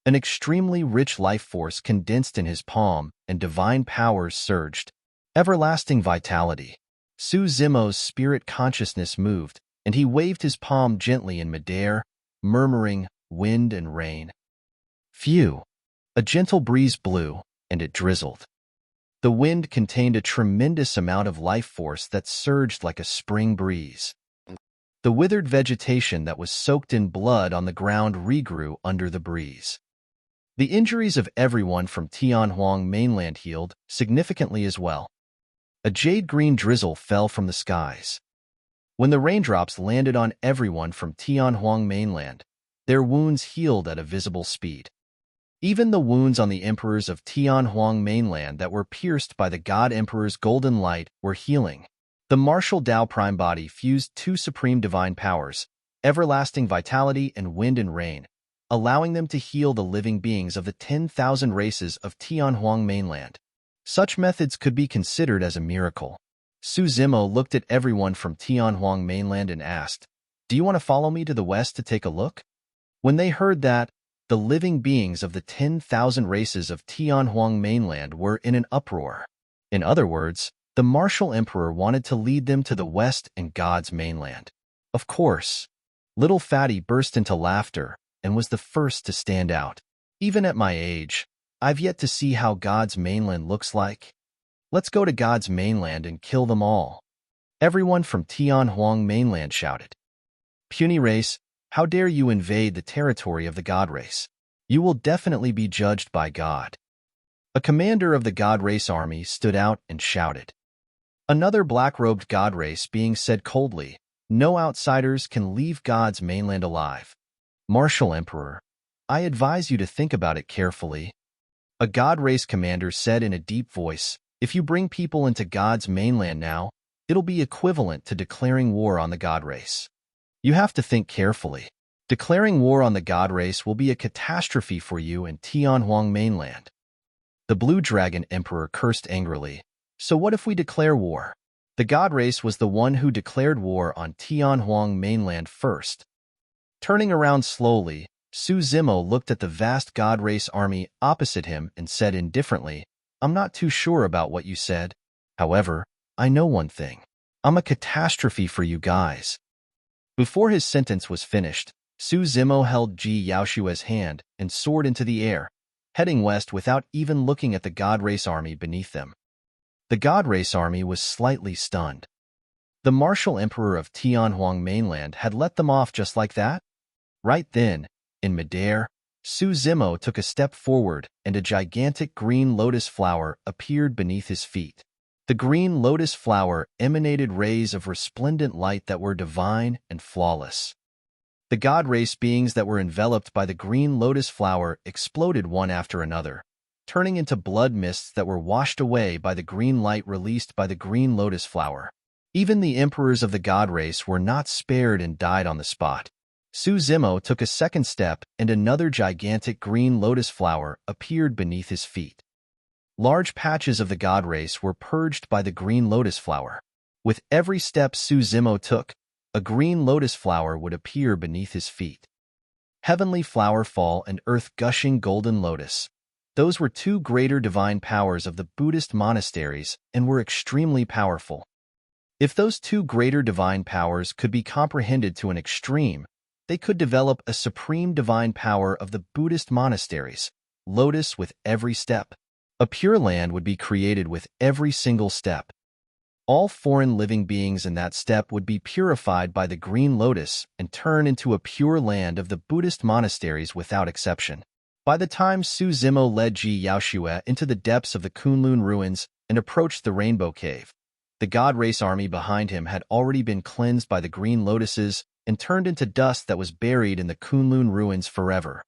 An extremely rich life force condensed in his palm and divine powers surged. Everlasting vitality. Su Zimo's spirit consciousness moved, and he waved his palm gently in midair, murmuring, "Wind and rain." Phew! A gentle breeze blew, and it drizzled. The wind contained a tremendous amount of life force that surged like a spring breeze. The withered vegetation that was soaked in blood on the ground regrew under the breeze. The injuries of everyone from Tianhuang mainland healed significantly as well. A jade-green drizzle fell from the skies. When the raindrops landed on everyone from Tianhuang mainland, their wounds healed at a visible speed. Even the wounds on the emperors of Tianhuang mainland that were pierced by the God Emperor's golden light were healing. The martial Dao prime body fused 2 supreme divine powers, everlasting vitality and wind and rain, allowing them to heal the living beings of the 10,000 races of Tianhuang Mainland. Such methods could be considered as a miracle. Su Zimo looked at everyone from Tianhuang Mainland and asked, "Do you want to follow me to the west to take a look?" When they heard that, the living beings of the 10,000 races of Tianhuang Mainland were in an uproar. In other words, the martial emperor wanted to lead them to the west and God's mainland. Of course, little Fatty burst into laughter and was the first to stand out. "Even at my age, I've yet to see how God's mainland looks like. Let's go to God's mainland and kill them all." Everyone from Tianhuang Mainland shouted. "Puny race, how dare you invade the territory of the God race? You will definitely be judged by God." A commander of the God race army stood out and shouted. Another black-robed God race being said coldly, "No outsiders can leave God's mainland alive. Martial Emperor, I advise you to think about it carefully." A God race commander said in a deep voice, "If you bring people into God's mainland now, it'll be equivalent to declaring war on the God race. You have to think carefully. Declaring war on the God race will be a catastrophe for you in Tianhuang Mainland." The Blue Dragon Emperor cursed angrily. "So what if we declare war?" The God race was the one who declared war on Tianhuang Mainland first. Turning around slowly, Su Zimo looked at the vast God race army opposite him and said indifferently, "I'm not too sure about what you said. However, I know one thing. I'm a catastrophe for you guys." Before his sentence was finished, Su Zimo held Ji Yaoshua's hand and soared into the air, heading west without even looking at the God race army beneath them. The God race army was slightly stunned. The martial emperor of Tianhuang Mainland had let them off just like that? Right then, in midair, Su Zimo took a step forward and a gigantic green lotus flower appeared beneath his feet. The green lotus flower emanated rays of resplendent light that were divine and flawless. The God race beings that were enveloped by the green lotus flower exploded one after another, turning into blood mists that were washed away by the green light released by the green lotus flower. Even the emperors of the God race were not spared and died on the spot. Su Zimo took a second step and another gigantic green lotus flower appeared beneath his feet. Large patches of the God race were purged by the green lotus flower. With every step Su Zimo took, a green lotus flower would appear beneath his feet. Heavenly flower fall and earth gushing golden lotus. Those were two greater divine powers of the Buddhist monasteries and were extremely powerful. If those two greater divine powers could be comprehended to an extreme, they could develop a supreme divine power of the Buddhist monasteries, Lotus with every step. A pure land would be created with every single step. All foreign living beings in that step would be purified by the green lotus and turn into a pure land of the Buddhist monasteries without exception. By the time Su Zimo led Ji Yaoshua into the depths of the Kunlun ruins and approached the Rainbow Cave, the God race army behind him had already been cleansed by the green lotuses and turned into dust that was buried in the Kunlun ruins forever.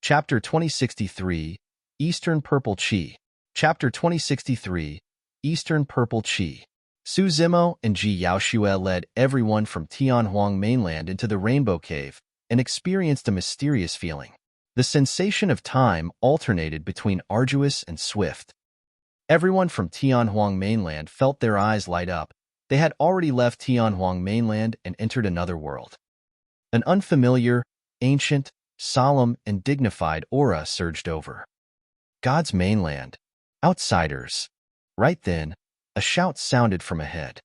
Chapter 2063, Eastern Purple Qi. Chapter 2063, Eastern Purple Qi. Su Zimo and Ji Yaoshua led everyone from Tianhuang Mainland into the Rainbow Cave and experienced a mysterious feeling. The sensation of time alternated between arduous and swift. Everyone from Tianhuang Mainland felt their eyes light up. They had already left Tianhuang Mainland and entered another world. An unfamiliar, ancient, solemn, and dignified aura surged over God's mainland. Outsiders. Right then, a shout sounded from ahead.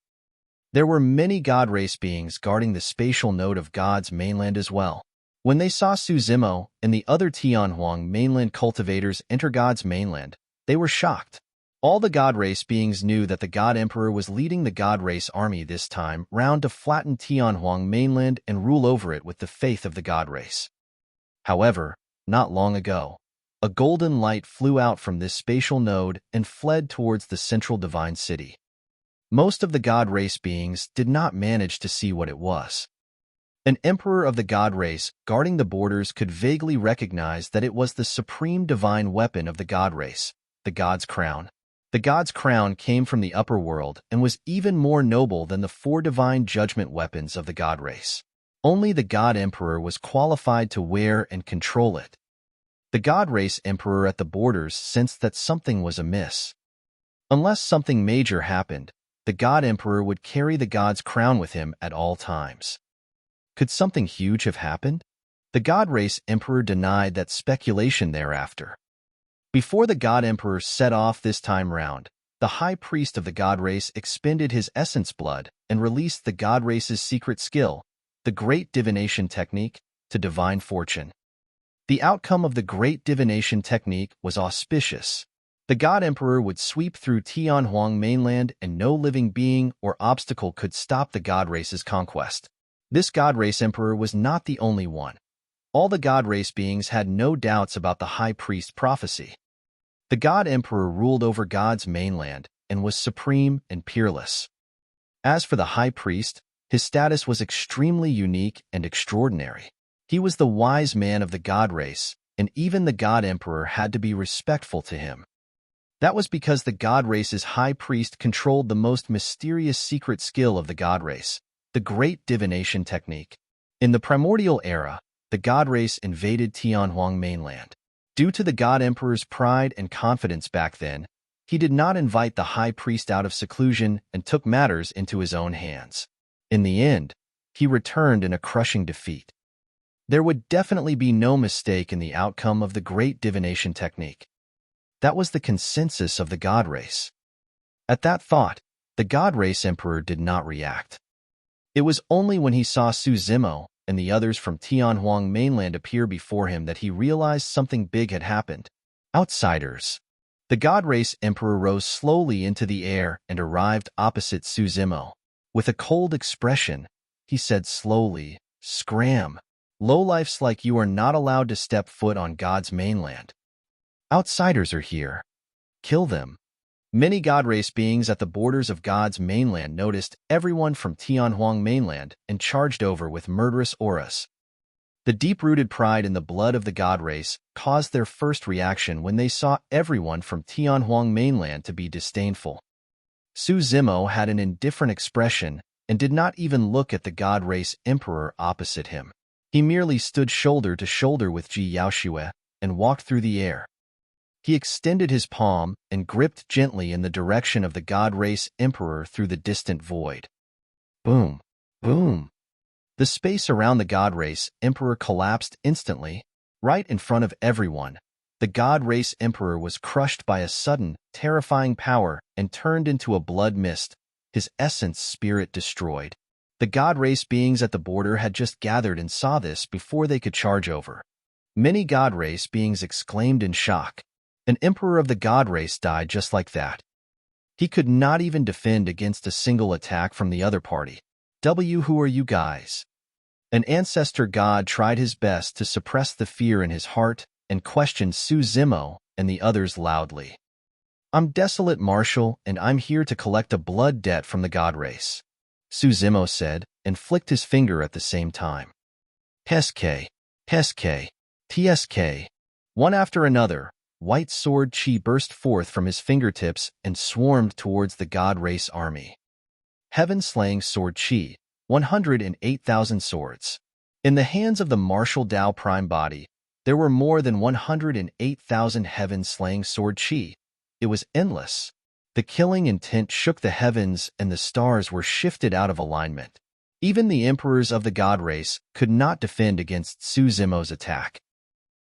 There were many God race beings guarding the spatial node of God's mainland as well. When they saw Su Zimo and the other Tianhuang Mainland cultivators enter God's mainland, they were shocked. All the God race beings knew that the God Emperor was leading the God race army this time round to flatten Tianhuang Mainland and rule over it with the faith of the God race. However, not long ago, a golden light flew out from this spatial node and fled towards the central divine city. Most of the God race beings did not manage to see what it was. An emperor of the God race guarding the borders could vaguely recognize that it was the supreme divine weapon of the God race, the God's crown. The god's crown came from the upper world and was even more noble than the 4 divine judgment weapons of the god race. Only the god emperor was qualified to wear and control it. The god race emperor at the borders sensed that something was amiss. Unless something major happened, the god emperor would carry the god's crown with him at all times. Could something huge have happened? The god race emperor denied that speculation thereafter. Before the god emperor set off this time round, the high priest of the god race expended his essence blood and released the god race's secret skill, the great divination technique, to divine fortune. The outcome of the great divination technique was auspicious. The god emperor would sweep through Tianhuang mainland and no living being or obstacle could stop the god race's conquest. This god race emperor was not the only one. All the god race beings had no doubts about the high priest's prophecy. The god emperor ruled over God's mainland and was supreme and peerless. As for the high priest, his status was extremely unique and extraordinary. He was the wise man of the god race, and even the god emperor had to be respectful to him. That was because the god race's high priest controlled the most mysterious secret skill of the god race, the great divination technique. In the primordial era, the god race invaded Tianhuang mainland. Due to the god emperor's pride and confidence back then, he did not invite the high priest out of seclusion and took matters into his own hands. In the end, he returned in a crushing defeat. There would definitely be no mistake in the outcome of the great divination technique. That was the consensus of the god race. At that thought, the god race emperor did not react. It was only when he saw Su Zimo and the others from Tianhuang mainland appear before him that he realized something big had happened. Outsiders. The god race emperor rose slowly into the air and arrived opposite Su Zimo. With a cold expression, he said slowly, "Scram. Lowlifes like you are not allowed to step foot on God's mainland. Outsiders are here. Kill them." Many god race beings at the borders of God's mainland noticed everyone from Tianhuang mainland and charged over with murderous auras. The deep-rooted pride in the blood of the god race caused their first reaction when they saw everyone from Tianhuang mainland to be disdainful. Su Zimo had an indifferent expression and did not even look at the god race emperor opposite him. He merely stood shoulder to shoulder with Ji Yaoxue and walked through the air. He extended his palm and gripped gently in the direction of the god race emperor through the distant void. Boom! Boom! The space around the god race emperor collapsed instantly, right in front of everyone. The god race emperor was crushed by a sudden, terrifying power and turned into a blood mist, his essence spirit destroyed. The god race beings at the border had just gathered and saw this before they could charge over. Many god race beings exclaimed in shock. An emperor of the god race died just like that. He could not even defend against a single attack from the other party. Who are you guys? An ancestor god tried his best to suppress the fear in his heart and questioned Su Zimo and the others loudly. I'm Desolate Marshal, and I'm here to collect a blood debt from the god race, Su Zimo said, and flicked his finger at the same time. SK, SK, TSK. One after another, white sword chi burst forth from his fingertips and swarmed towards the god race army. Heaven-slaying sword chi, 108,000 swords. In the hands of the martial Tao prime body, there were more than 108,000 heaven-slaying sword chi. It was endless. The killing intent shook the heavens and the stars were shifted out of alignment. Even the emperors of the god race could not defend against Su Zimo's attack.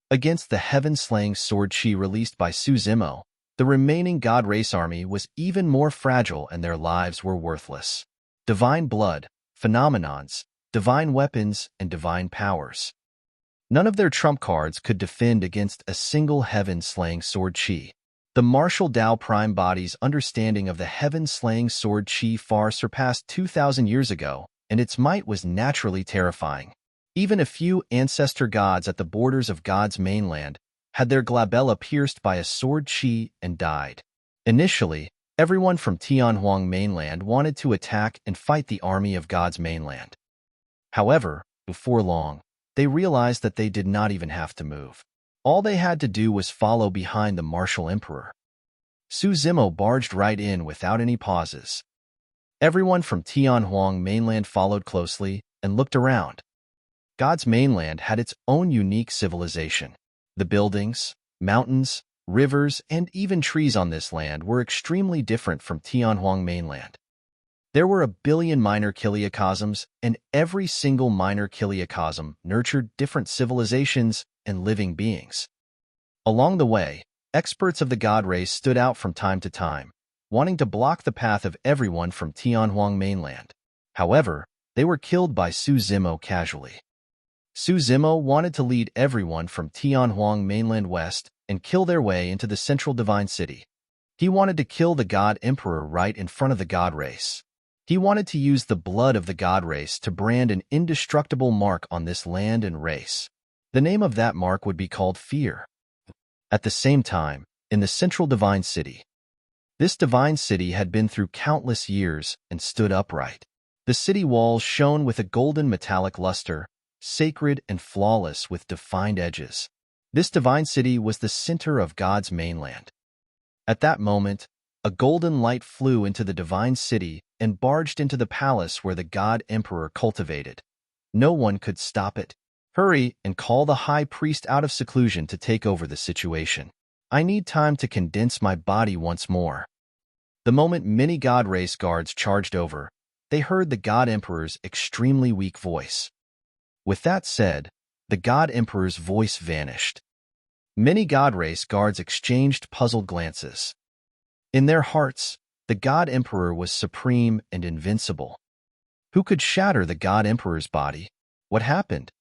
Against the heaven-slaying sword chi released by Su Zimo, the remaining god race army was even more fragile and their lives were worthless. Divine blood, phenomenons, divine weapons, and divine powers. None of their trump cards could defend against a single heaven-slaying sword chi. The martial Tao prime body's understanding of the heaven-slaying sword chi far surpassed 2,000 years ago, and its might was naturally terrifying. Even a few ancestor gods at the borders of God's mainland had their glabella pierced by a sword chi and died. Initially, everyone from Tianhuang mainland wanted to attack and fight the army of God's mainland. However, before long, they realized that they did not even have to move. All they had to do was follow behind the martial emperor. Su Zimo barged right in without any pauses. Everyone from Tianhuang Mainland followed closely and looked around. God's mainland had its own unique civilization. The buildings, mountains, rivers, and even trees on this land were extremely different from Tianhuang Mainland. There were a billion minor kiliocosms, and every single minor kiliocosm nurtured different civilizations and living beings. Along the way, experts of the god race stood out from time to time, wanting to block the path of everyone from Tianhuang Mainland. However, they were killed by Su Zimo casually. Su Zimo wanted to lead everyone from Tianhuang Mainland west and kill their way into the central divine city. He wanted to kill the god emperor right in front of the god race. He wanted to use the blood of the god race to brand an indestructible mark on this land and race. The name of that mark would be called fear. At the same time, in the central divine city, this divine city had been through countless years and stood upright. The city walls shone with a golden metallic luster, sacred and flawless with defined edges. This divine city was the center of God's mainland. At that moment, a golden light flew into the divine city and barged into the palace where the god emperor cultivated. No one could stop it. Hurry and call the high priest out of seclusion to take over the situation. I need time to condense my body once more. The moment many god race guards charged over, they heard the god emperor's extremely weak voice. With that said, the god emperor's voice vanished. Many god race guards exchanged puzzled glances. In their hearts, the god emperor was supreme and invincible. Who could shatter the god emperor's body? What happened?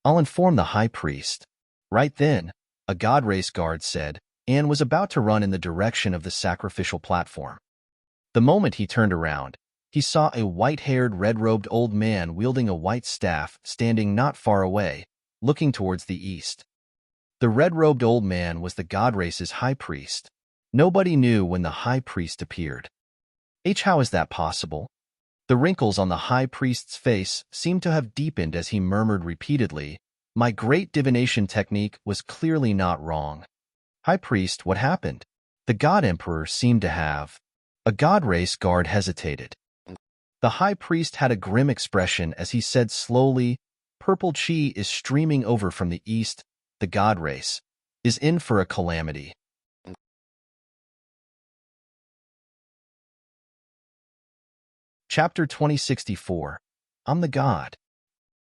I'll inform the high priest. Right then, a god race guard said, and was about to run in the direction of the sacrificial platform. The moment he turned around, he saw a white-haired, red-robed old man wielding a white staff standing not far away, looking towards the east. The red-robed old man was the god race's high priest. Nobody knew when the high priest appeared. How is that possible? The wrinkles on the high priest's face seemed to have deepened as he murmured repeatedly, "My great divination technique was clearly not wrong." High priest, what happened? The god emperor seemed to have. A god race guard hesitated. The high priest had a grim expression as he said slowly, "Purple chi is streaming over from the east. The god race is in for a calamity." Chapter 2064. I'm the God.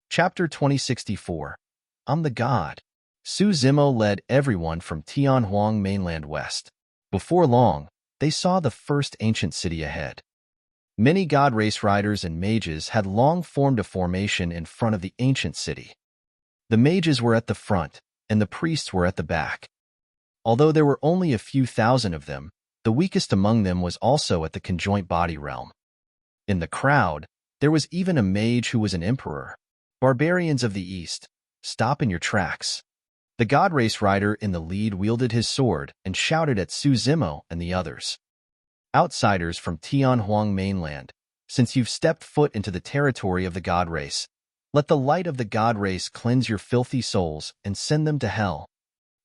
Chapter 2064. I'm the God. Su Zimo led everyone from Tianhuang Mainland west. Before long, they saw the first ancient city ahead. Many god race riders and mages had long formed a formation in front of the ancient city. The mages were at the front, and the priests were at the back. Although there were only a few thousand of them, the weakest among them was also at the conjoint body realm. In the crowd, there was even a mage who was an emperor. Barbarians of the East, stop in your tracks. The god race rider in the lead wielded his sword and shouted at Su Zimo and the others. Outsiders from Tianhuang Mainland, since you've stepped foot into the territory of the god race, let the light of the god race cleanse your filthy souls and send them to hell.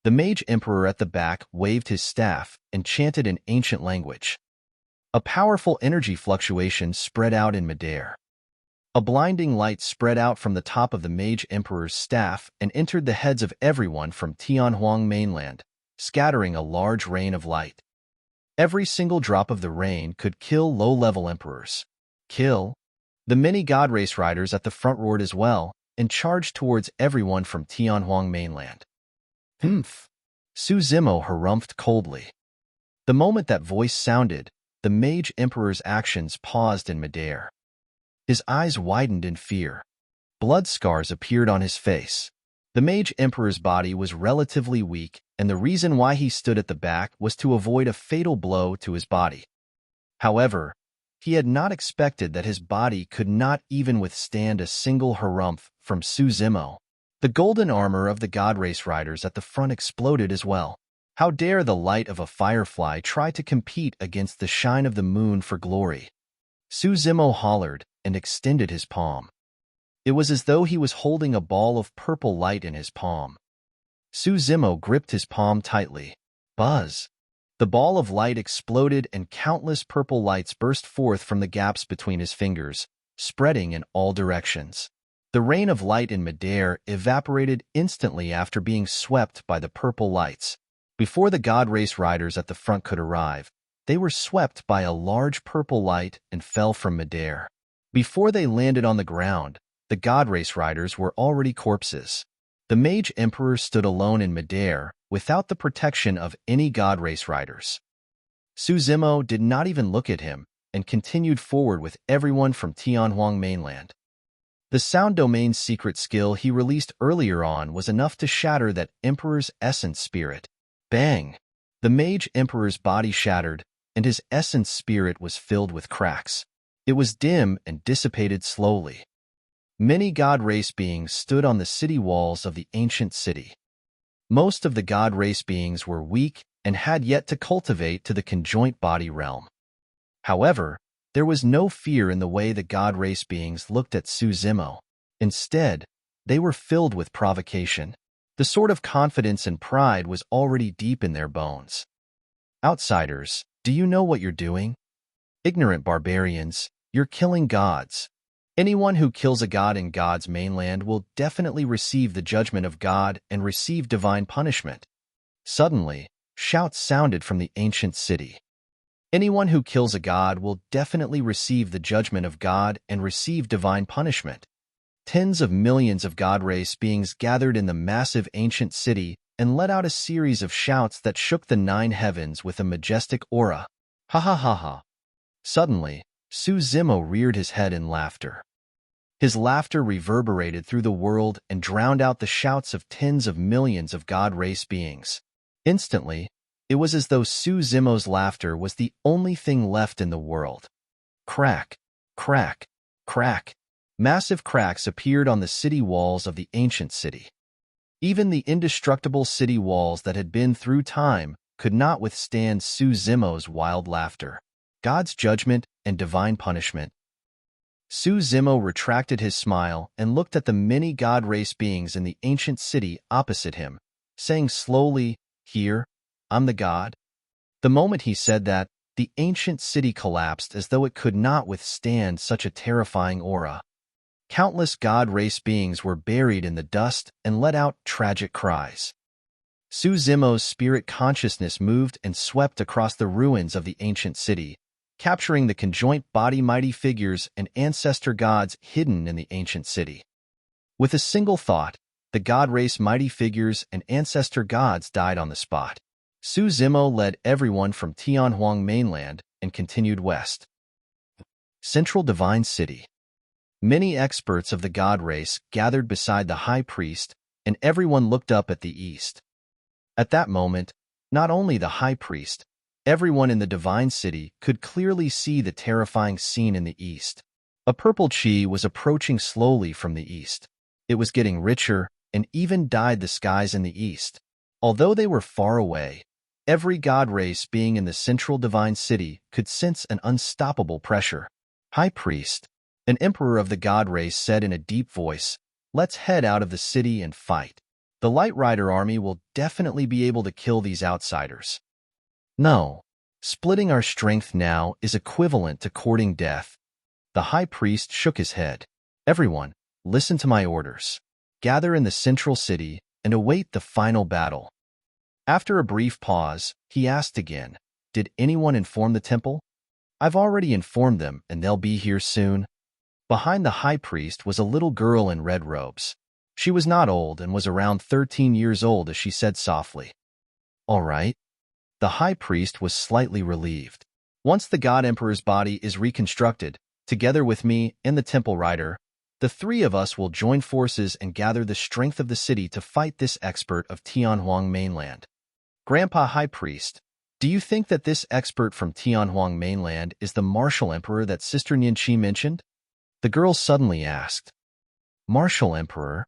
The mage emperor at the back waved his staff and chanted in ancient language. A powerful energy fluctuation spread out in midair. A blinding light spread out from the top of the mage emperor's staff and entered the heads of everyone from Tianhuang Mainland, scattering a large rain of light. Every single drop of the rain could kill low-level emperors. Kill? The many god race riders at the front roared as well and charged towards everyone from Tianhuang Mainland. Humph! Su Zimo harumphed coldly. The moment that voice sounded, the mage emperor's actions paused in midair. His eyes widened in fear. Blood scars appeared on his face. The mage emperor's body was relatively weak, and the reason why he stood at the back was to avoid a fatal blow to his body. However, he had not expected that his body could not even withstand a single harumph from Su Zimo. The golden armor of the god race riders at the front exploded as well. How dare the light of a firefly try to compete against the shine of the moon for glory? Su Zimo hollered and extended his palm. It was as though he was holding a ball of purple light in his palm. Su Zimo gripped his palm tightly. Buzz! The ball of light exploded and countless purple lights burst forth from the gaps between his fingers, spreading in all directions. The rain of light in midair evaporated instantly after being swept by the purple lights. Before the God Race riders at the front could arrive, they were swept by a large purple light and fell from midair. Before they landed on the ground, the God Race riders were already corpses. The Mage Emperor stood alone in midair, without the protection of any God Race riders. Su Zimo did not even look at him, and continued forward with everyone from Tianhuang Mainland. The sound domain's secret skill he released earlier on was enough to shatter that Emperor's essence spirit. Bang! The Mage Emperor's body shattered, and his essence spirit was filled with cracks. It was dim and dissipated slowly. Many God Race beings stood on the city walls of the ancient city. Most of the God Race beings were weak and had yet to cultivate to the conjoint body realm. However, there was no fear in the way the God Race beings looked at Su Zimo. Instead, they were filled with provocation. The sort of confidence and pride was already deep in their bones. Outsiders, do you know what you're doing? Ignorant barbarians, you're killing gods. Anyone who kills a god in God's mainland will definitely receive the judgment of God and receive divine punishment. Suddenly, shouts sounded from the ancient city. Anyone who kills a god will definitely receive the judgment of God and receive divine punishment. Tens of millions of God Race beings gathered in the massive ancient city and let out a series of shouts that shook the 9 heavens with a majestic aura. Ha ha ha ha. Suddenly, Su Zimo reared his head in laughter. His laughter reverberated through the world and drowned out the shouts of tens of millions of God Race beings. Instantly, it was as though Su Zimo's laughter was the only thing left in the world. Crack, crack, crack. Massive cracks appeared on the city walls of the ancient city. Even the indestructible city walls that had been through time could not withstand Su Zimo's wild laughter. God's judgment and divine punishment. Su Zimo retracted his smile and looked at the many God Race beings in the ancient city opposite him, saying slowly, "Here, I'm the god." The moment he said that, the ancient city collapsed as though it could not withstand such a terrifying aura. Countless God Race beings were buried in the dust and let out tragic cries. Su Zimo's spirit consciousness moved and swept across the ruins of the ancient city, capturing the conjoint body mighty figures and ancestor gods hidden in the ancient city. With a single thought, the God Race mighty figures and ancestor gods died on the spot. Su Zimo led everyone from Tianhuang Mainland and continued west. Central Divine City. Many experts of the God Race gathered beside the High Priest, and everyone looked up at the east. At that moment, not only the High Priest, everyone in the Divine City could clearly see the terrifying scene in the east. A purple chi was approaching slowly from the east. It was getting richer and even dyed the skies in the east. Although they were far away, every God Race being in the central Divine City could sense an unstoppable pressure. High Priest, an emperor of the God Race, said in a deep voice, "Let's head out of the city and fight. The Light Rider army will definitely be able to kill these outsiders." No, splitting our strength now is equivalent to courting death. The High Priest shook his head. "Everyone, listen to my orders. Gather in the central city and await the final battle." After a brief pause, he asked again, "Did anyone inform the temple?" "I've already informed them, and they'll be here soon." Behind the High Priest was a little girl in red robes. She was not old and was around 13 years old as she said softly, "All right." The High Priest was slightly relieved. "Once the God Emperor's body is reconstructed, together with me and the Temple Rider, the 3 of us will join forces and gather the strength of the city to fight this expert of Tianhuang Mainland." "Grandpa High Priest, do you think that this expert from Tianhuang Mainland is the Martial Emperor that Sister Nianqi mentioned?" the girl suddenly asked. "Martial Emperor?"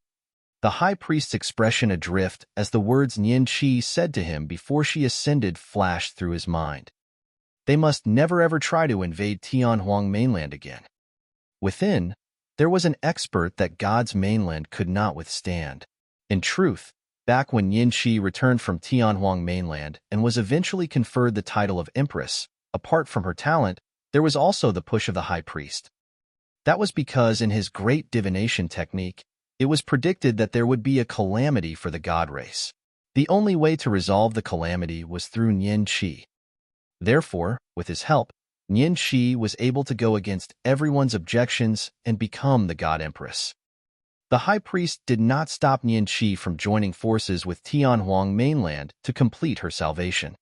The High Priest's expression adrift as the words Nianqi said to him before she ascended flashed through his mind. They must never ever try to invade Tianhuang Mainland again. Within, there was an expert that God's mainland could not withstand. In truth, Back when Yin Shi returned from Tianhuang Mainland and was eventually conferred the title of Empress, apart from her talent, there was also the push of the High Priest. That was because in his great divination technique, it was predicted that there would be a calamity for the god race. The only way to resolve the calamity was through Yin Shi. Therefore, with his help, Yin Shi was able to go against everyone's objections and become the god empress. The high priest did not stop Yin Shi from joining forces with Tianhuang Mainland to complete her salvation.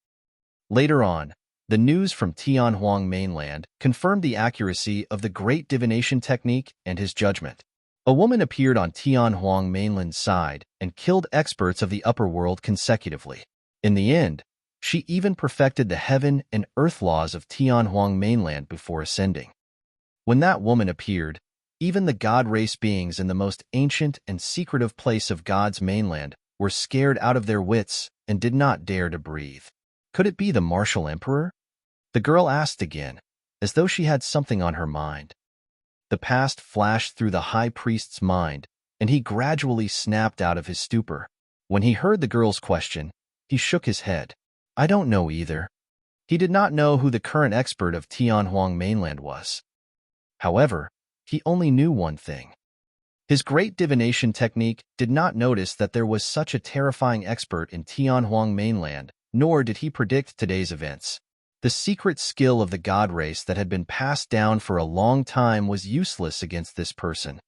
Later on, the news from Tianhuang Mainland confirmed the accuracy of the great divination technique and his judgment. A woman appeared on Tianhuang Mainland's side and killed experts of the upper world consecutively. In the end, she even perfected the heaven and earth laws of Tianhuang Mainland before ascending. When that woman appeared, even the god race beings in the most ancient and secretive place of God's mainland were scared out of their wits and did not dare to breathe. Could it be the martial emperor? The girl asked again, as though she had something on her mind. The past flashed through the high priest's mind, and he gradually snapped out of his stupor. When he heard the girl's question, he shook his head. I don't know either. He did not know who the current expert of Tianhuang Mainland was. However, he only knew one thing. His great divination technique did not notice that there was such a terrifying expert in Tianhuang Mainland, nor did he predict today's events. The secret skill of the god race that had been passed down for a long time was useless against this person.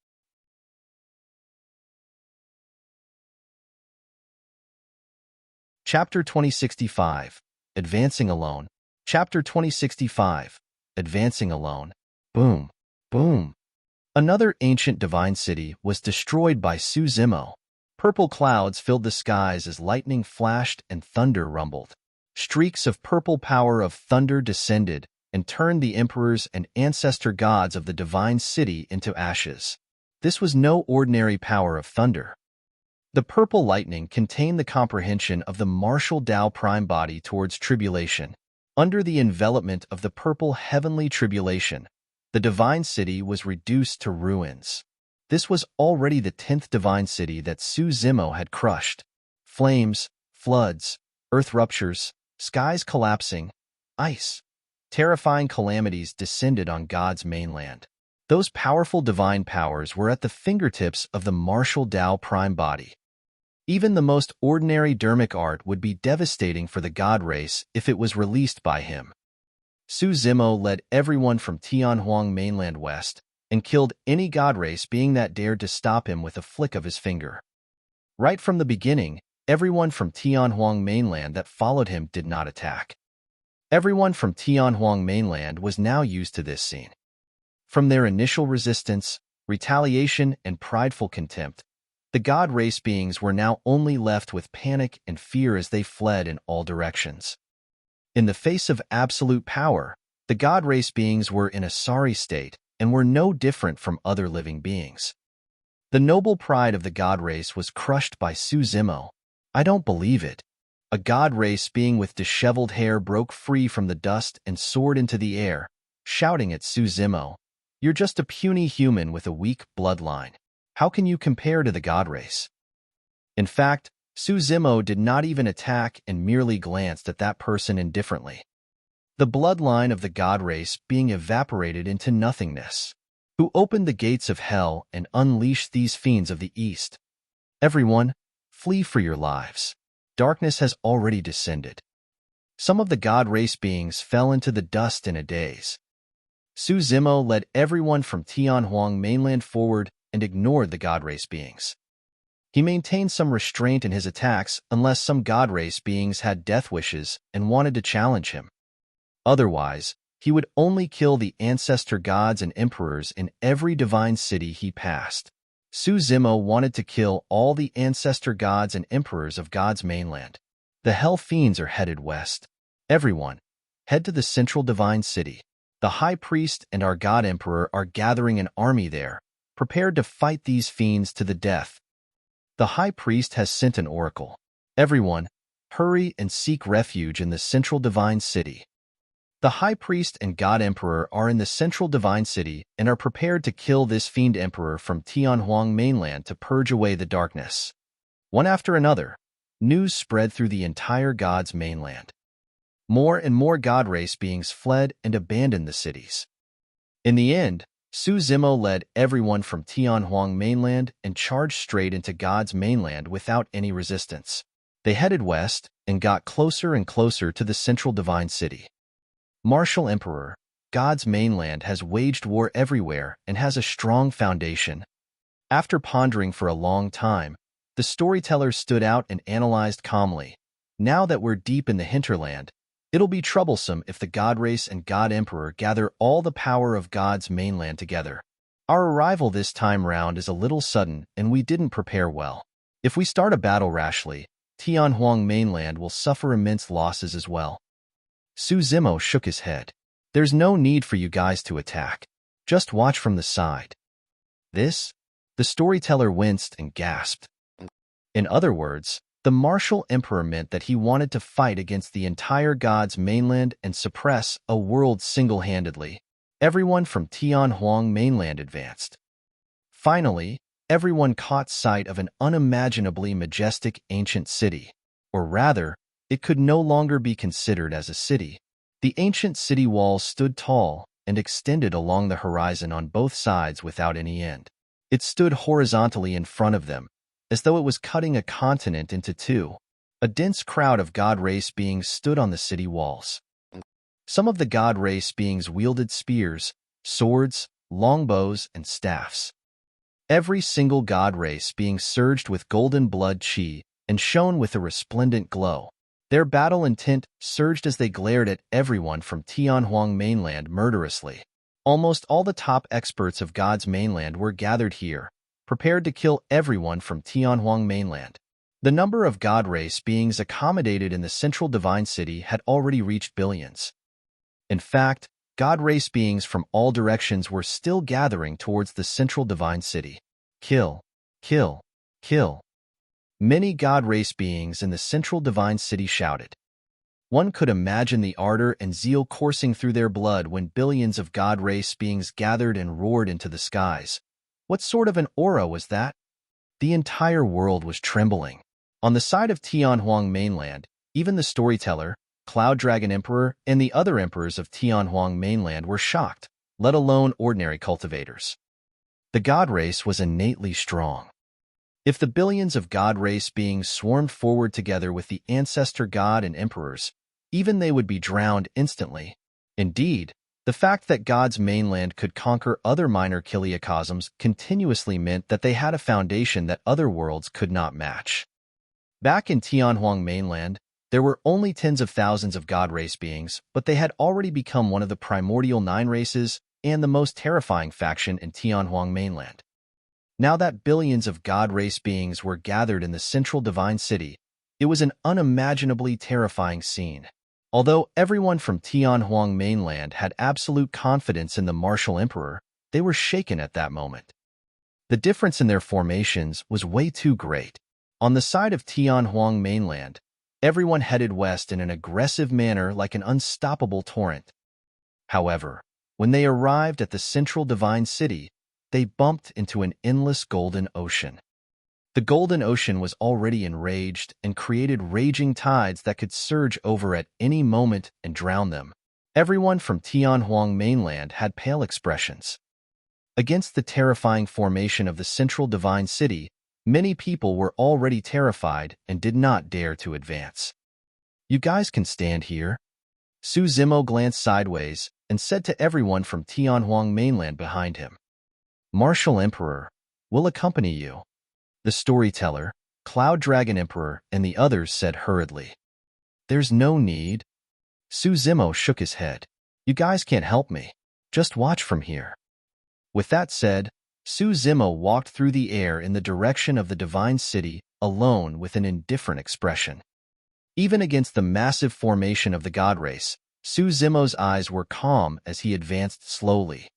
Chapter 2065, Advancing Alone. Chapter 2065, Advancing Alone. Boom, boom. Another ancient divine city was destroyed by Su Zimo. Purple clouds filled the skies as lightning flashed and thunder rumbled. Streaks of purple power of thunder descended and turned the emperors and ancestor gods of the divine city into ashes. This was no ordinary power of thunder. The purple lightning contained the comprehension of the martial Tao prime body towards tribulation. Under the envelopment of the purple heavenly tribulation, the divine city was reduced to ruins. This was already the 10th divine city that Su Zimo had crushed. Flames, floods, earth ruptures, skies collapsing, ice. Terrifying calamities descended on God's mainland. Those powerful divine powers were at the fingertips of the martial Tao prime body. Even the most ordinary dermic art would be devastating for the god race if it was released by him. Su Zimo led everyone from Tianhuang Mainland west and killed any god race being that dared to stop him with a flick of his finger. Right from the beginning, everyone from Tianhuang Mainland that followed him did not attack. Everyone from Tianhuang Mainland was now used to this scene. From their initial resistance, retaliation, and prideful contempt, the god race beings were now only left with panic and fear as they fled in all directions. In the face of absolute power, the god race beings were in a sorry state and were no different from other living beings. The noble pride of the god race was crushed by Su Zimo. I don't believe it. A god race being with disheveled hair broke free from the dust and soared into the air, shouting at Su Zimo, "You're just a puny human with a weak bloodline. How can you compare to the god race?" In fact, Su Zimo did not even attack and merely glanced at that person indifferently. The bloodline of the god race being evaporated into nothingness. Who opened the gates of hell and unleashed these fiends of the east? Everyone, flee for your lives. Darkness has already descended. Some of the god race beings fell into the dust in a daze. Su Zimo led everyone from Tianhuang Mainland forward and ignored the god race beings. He maintained some restraint in his attacks unless some god race beings had death wishes and wanted to challenge him. Otherwise, he would only kill the ancestor gods and emperors in every divine city he passed. Su Zimo wanted to kill all the ancestor gods and emperors of God's mainland. The hell fiends are headed west. Everyone, head to the central divine city. The high priest and our god emperor are gathering an army there, prepared to fight these fiends to the death. The high priest has sent an oracle. Everyone, hurry and seek refuge in the central divine city. The high priest and god emperor are in the central divine city and are prepared to kill this fiend emperor from Tianhuang Mainland to purge away the darkness. One after another, news spread through the entire God's mainland. More and more God race beings fled and abandoned the cities. In the end, Su Zimo led everyone from Tianhuang mainland and charged straight into God's mainland without any resistance. They headed west and got closer and closer to the central divine city. Martial Emperor, God's mainland has waged war everywhere and has a strong foundation. After pondering for a long time, the storyteller stood out and analyzed calmly. Now that we're deep in the hinterland, it'll be troublesome if the God race and God Emperor gather all the power of God's mainland together. Our arrival this time round is a little sudden and we didn't prepare well. If we start a battle rashly, Tianhuang mainland will suffer immense losses as well. Su Zimo shook his head. There's no need for you guys to attack. Just watch from the side. This? The storyteller winced and gasped. In other words, the martial emperor meant that he wanted to fight against the entire God's mainland and suppress a world single-handedly. Everyone from Tianhuang mainland advanced. Finally, everyone caught sight of an unimaginably majestic ancient city. Or rather, it could no longer be considered as a city. The ancient city walls stood tall and extended along the horizon on both sides without any end. It stood horizontally in front of them, as though it was cutting a continent into two. A dense crowd of God race beings stood on the city walls. Some of the God race beings wielded spears, swords, longbows, and staffs. Every single God race being surged with golden blood chi and shone with a resplendent glow. Their battle intent surged as they glared at everyone from Tianhuang mainland murderously. Almost all the top experts of God's mainland were gathered here, prepared to kill everyone from Tianhuang mainland. The number of God race beings accommodated in the central divine city had already reached billions. In fact, God race beings from all directions were still gathering towards the central divine city. Kill, kill, kill. Many God race beings in the central divine city shouted. One could imagine the ardor and zeal coursing through their blood when billions of God race beings gathered and roared into the skies. What sort of an aura was that? The entire world was trembling. On the side of Tianhuang mainland, even the storyteller, Cloud Dragon Emperor, and the other emperors of Tianhuang mainland were shocked, let alone ordinary cultivators. The God race was innately strong. If the billions of God race beings swarmed forward together with the ancestor god and emperors, even they would be drowned instantly. Indeed, the fact that God's mainland could conquer other minor kiliacosms continuously meant that they had a foundation that other worlds could not match. Back in Tianhuang mainland, there were only tens of thousands of God race beings, but they had already become one of the primordial 9 races and the most terrifying faction in Tianhuang mainland. Now that billions of God race beings were gathered in the central divine city, it was an unimaginably terrifying scene. Although everyone from Tianhuang mainland had absolute confidence in the martial emperor, they were shaken at that moment. The difference in their formations was way too great. On the side of Tianhuang mainland, everyone headed west in an aggressive manner like an unstoppable torrent. However, when they arrived at the central divine city, they bumped into an endless golden ocean. The golden ocean was already enraged and created raging tides that could surge over at any moment and drown them. Everyone from Tianhuang mainland had pale expressions. Against the terrifying formation of the central divine city, many people were already terrified and did not dare to advance. You guys can stand here. Su Zimo glanced sideways and said to everyone from Tianhuang mainland behind him. Martial Emperor, will accompany you. The storyteller, Cloud Dragon Emperor, and the others said hurriedly. There's no need. Su Zimo shook his head. You guys can't help me. Just watch from here. With that said, Su Zimo walked through the air in the direction of the divine city, alone with an indifferent expression. Even against the massive formation of the God race, Su Zimo's eyes were calm as he advanced slowly.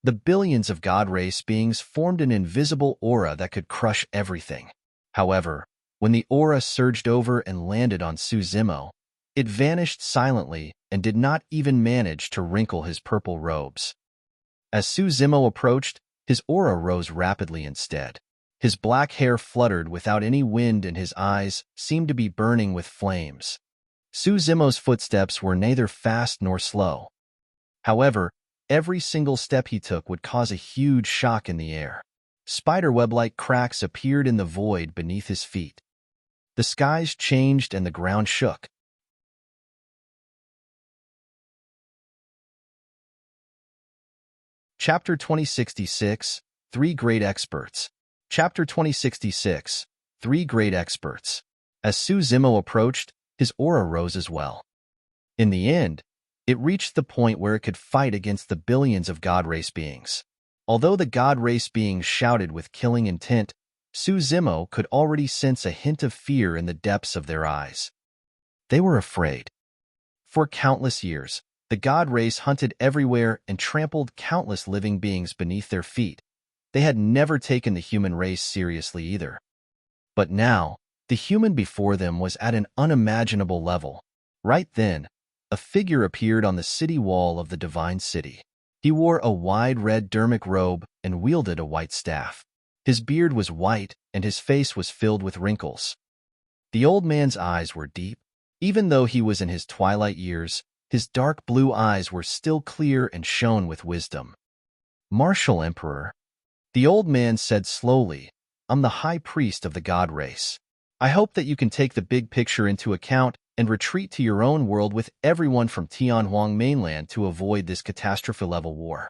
The billions of God race beings formed an invisible aura that could crush everything. However, when the aura surged over and landed on Su Zimo, it vanished silently and did not even manage to wrinkle his purple robes. As Su Zimo approached, his aura rose rapidly instead. His black hair fluttered without any wind and his eyes seemed to be burning with flames. Su Zimo's footsteps were neither fast nor slow. However, every single step he took would cause a huge shock in the air. Spiderweb-like cracks appeared in the void beneath his feet. The skies changed and the ground shook. Chapter 2066, Three Great Experts. Chapter 2066, Three Great Experts. As Su Zimo approached, his aura rose as well. In the end, it reached the point where it could fight against the billions of God race beings. Although the God race beings shouted with killing intent, Su Zimo could already sense a hint of fear in the depths of their eyes. They were afraid. For countless years, the God race hunted everywhere and trampled countless living beings beneath their feet. They had never taken the human race seriously either. But now, the human before them was at an unimaginable level. Right then, a figure appeared on the city wall of the divine city. He wore a wide red dermic robe and wielded a white staff. His beard was white and his face was filled with wrinkles. The old man's eyes were deep. Even though he was in his twilight years, his dark blue eyes were still clear and shone with wisdom. "Martial Emperor," the old man said slowly, "I'm the high priest of the God race. I hope that you can take the big picture into account and retreat to your own world with everyone from Tianhuang Mainland to avoid this catastrophe-level war.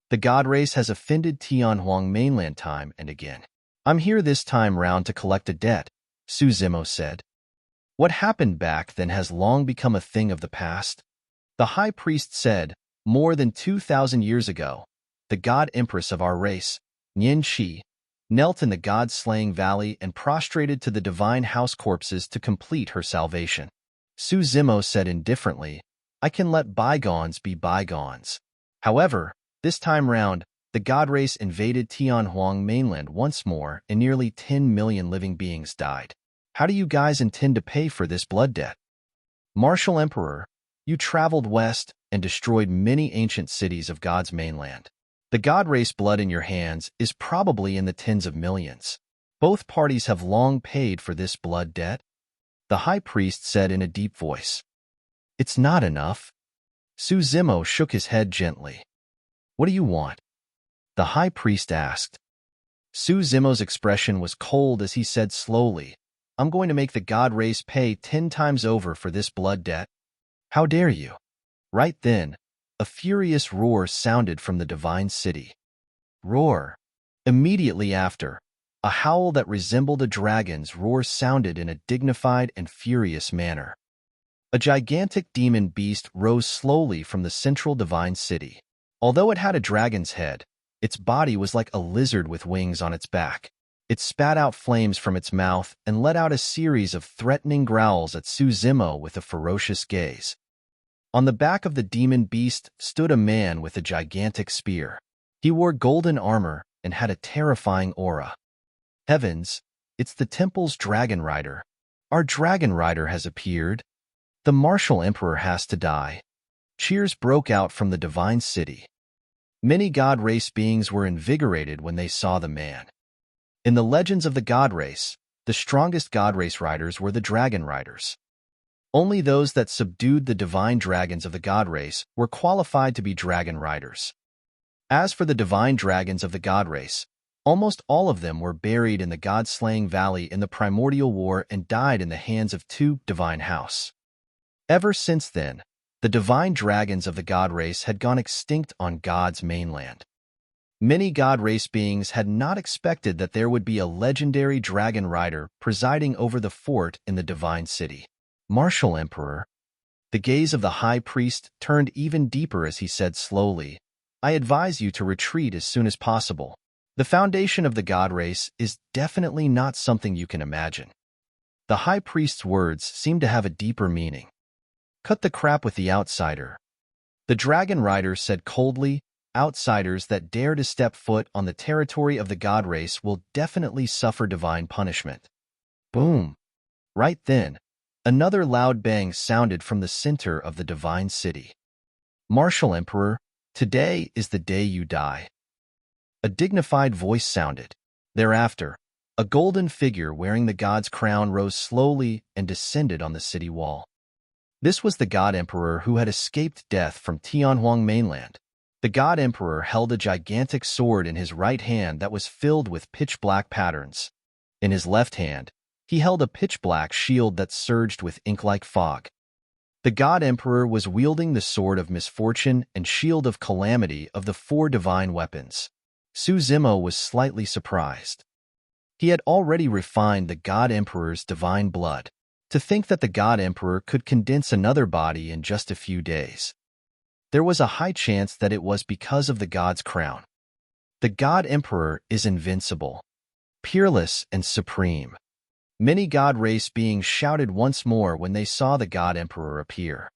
The God race has offended Tianhuang Mainland time and again. I'm here this time round to collect a debt," Su Zimo said. "What happened back then has long become a thing of the past." The high priest said, "More than 2,000 years ago, the God Empress of our race, Nian Shi, knelt in the God-slaying valley and prostrated to the divine house corpses to complete her salvation." Su Zimo said indifferently, "I can let bygones be bygones." However, this time round, the God race invaded Tianhuang Mainland once more and nearly 10 million living beings died. How do you guys intend to pay for this blood debt? Martial Emperor, you traveled west and destroyed many ancient cities of God's mainland. The God race blood in your hands is probably in the tens of millions. Both parties have long paid for this blood debt," the high priest said in a deep voice. "It's not enough." Su Zimo shook his head gently. "What do you want?" the high priest asked. Su Zimo's expression was cold as he said slowly, "I'm going to make the God race pay 10 times over for this blood debt." "How dare you?" Right then, a furious roar sounded from the divine city. Roar. Immediately after, a howl that resembled a dragon's roar sounded in a dignified and furious manner. A gigantic demon beast rose slowly from the central divine city. Although it had a dragon's head, its body was like a lizard with wings on its back. It spat out flames from its mouth and let out a series of threatening growls at Su Zimo with a ferocious gaze. On the back of the demon beast stood a man with a gigantic spear. He wore golden armor and had a terrifying aura. "Heavens, it's the temple's dragon rider. Our dragon rider has appeared. The martial emperor has to die." Cheers broke out from the divine city. Many God race beings were invigorated when they saw the man. In the legends of the God race, the strongest God race riders were the dragon riders. Only those that subdued the divine dragons of the God race were qualified to be dragon riders. As for the divine dragons of the God race, almost all of them were buried in the God-slaying valley in the primordial war and died in the hands of two divine house. Ever since then, the divine dragons of the God race had gone extinct on God's mainland. Many God race beings had not expected that there would be a legendary dragon rider presiding over the fort in the divine city. "Martial Emperor." The gaze of the high priest turned even deeper as he said slowly, "I advise you to retreat as soon as possible. The foundation of the God race is definitely not something you can imagine." The high priest's words seemed to have a deeper meaning. "Cut the crap with the outsider." The dragon rider said coldly, "Outsiders that dare to step foot on the territory of the God race will definitely suffer divine punishment." Boom. Right then, another loud bang sounded from the center of the divine city. "Martial Emperor, today is the day you die." A dignified voice sounded. Thereafter, a golden figure wearing the god's crown rose slowly and descended on the city wall. This was the God Emperor who had escaped death from Tianhuang Mainland. The God Emperor held a gigantic sword in his right hand that was filled with pitch-black patterns. In his left hand, he held a pitch-black shield that surged with ink-like fog. The God Emperor was wielding the Sword of Misfortune and Shield of Calamity of the 4 divine weapons. Su Zimo was slightly surprised. He had already refined the God Emperor's divine blood. To think that the God Emperor could condense another body in just a few days. There was a high chance that it was because of the God's crown. The God Emperor is invincible, peerless, and supreme. Many God race beings shouted once more when they saw the God Emperor appear.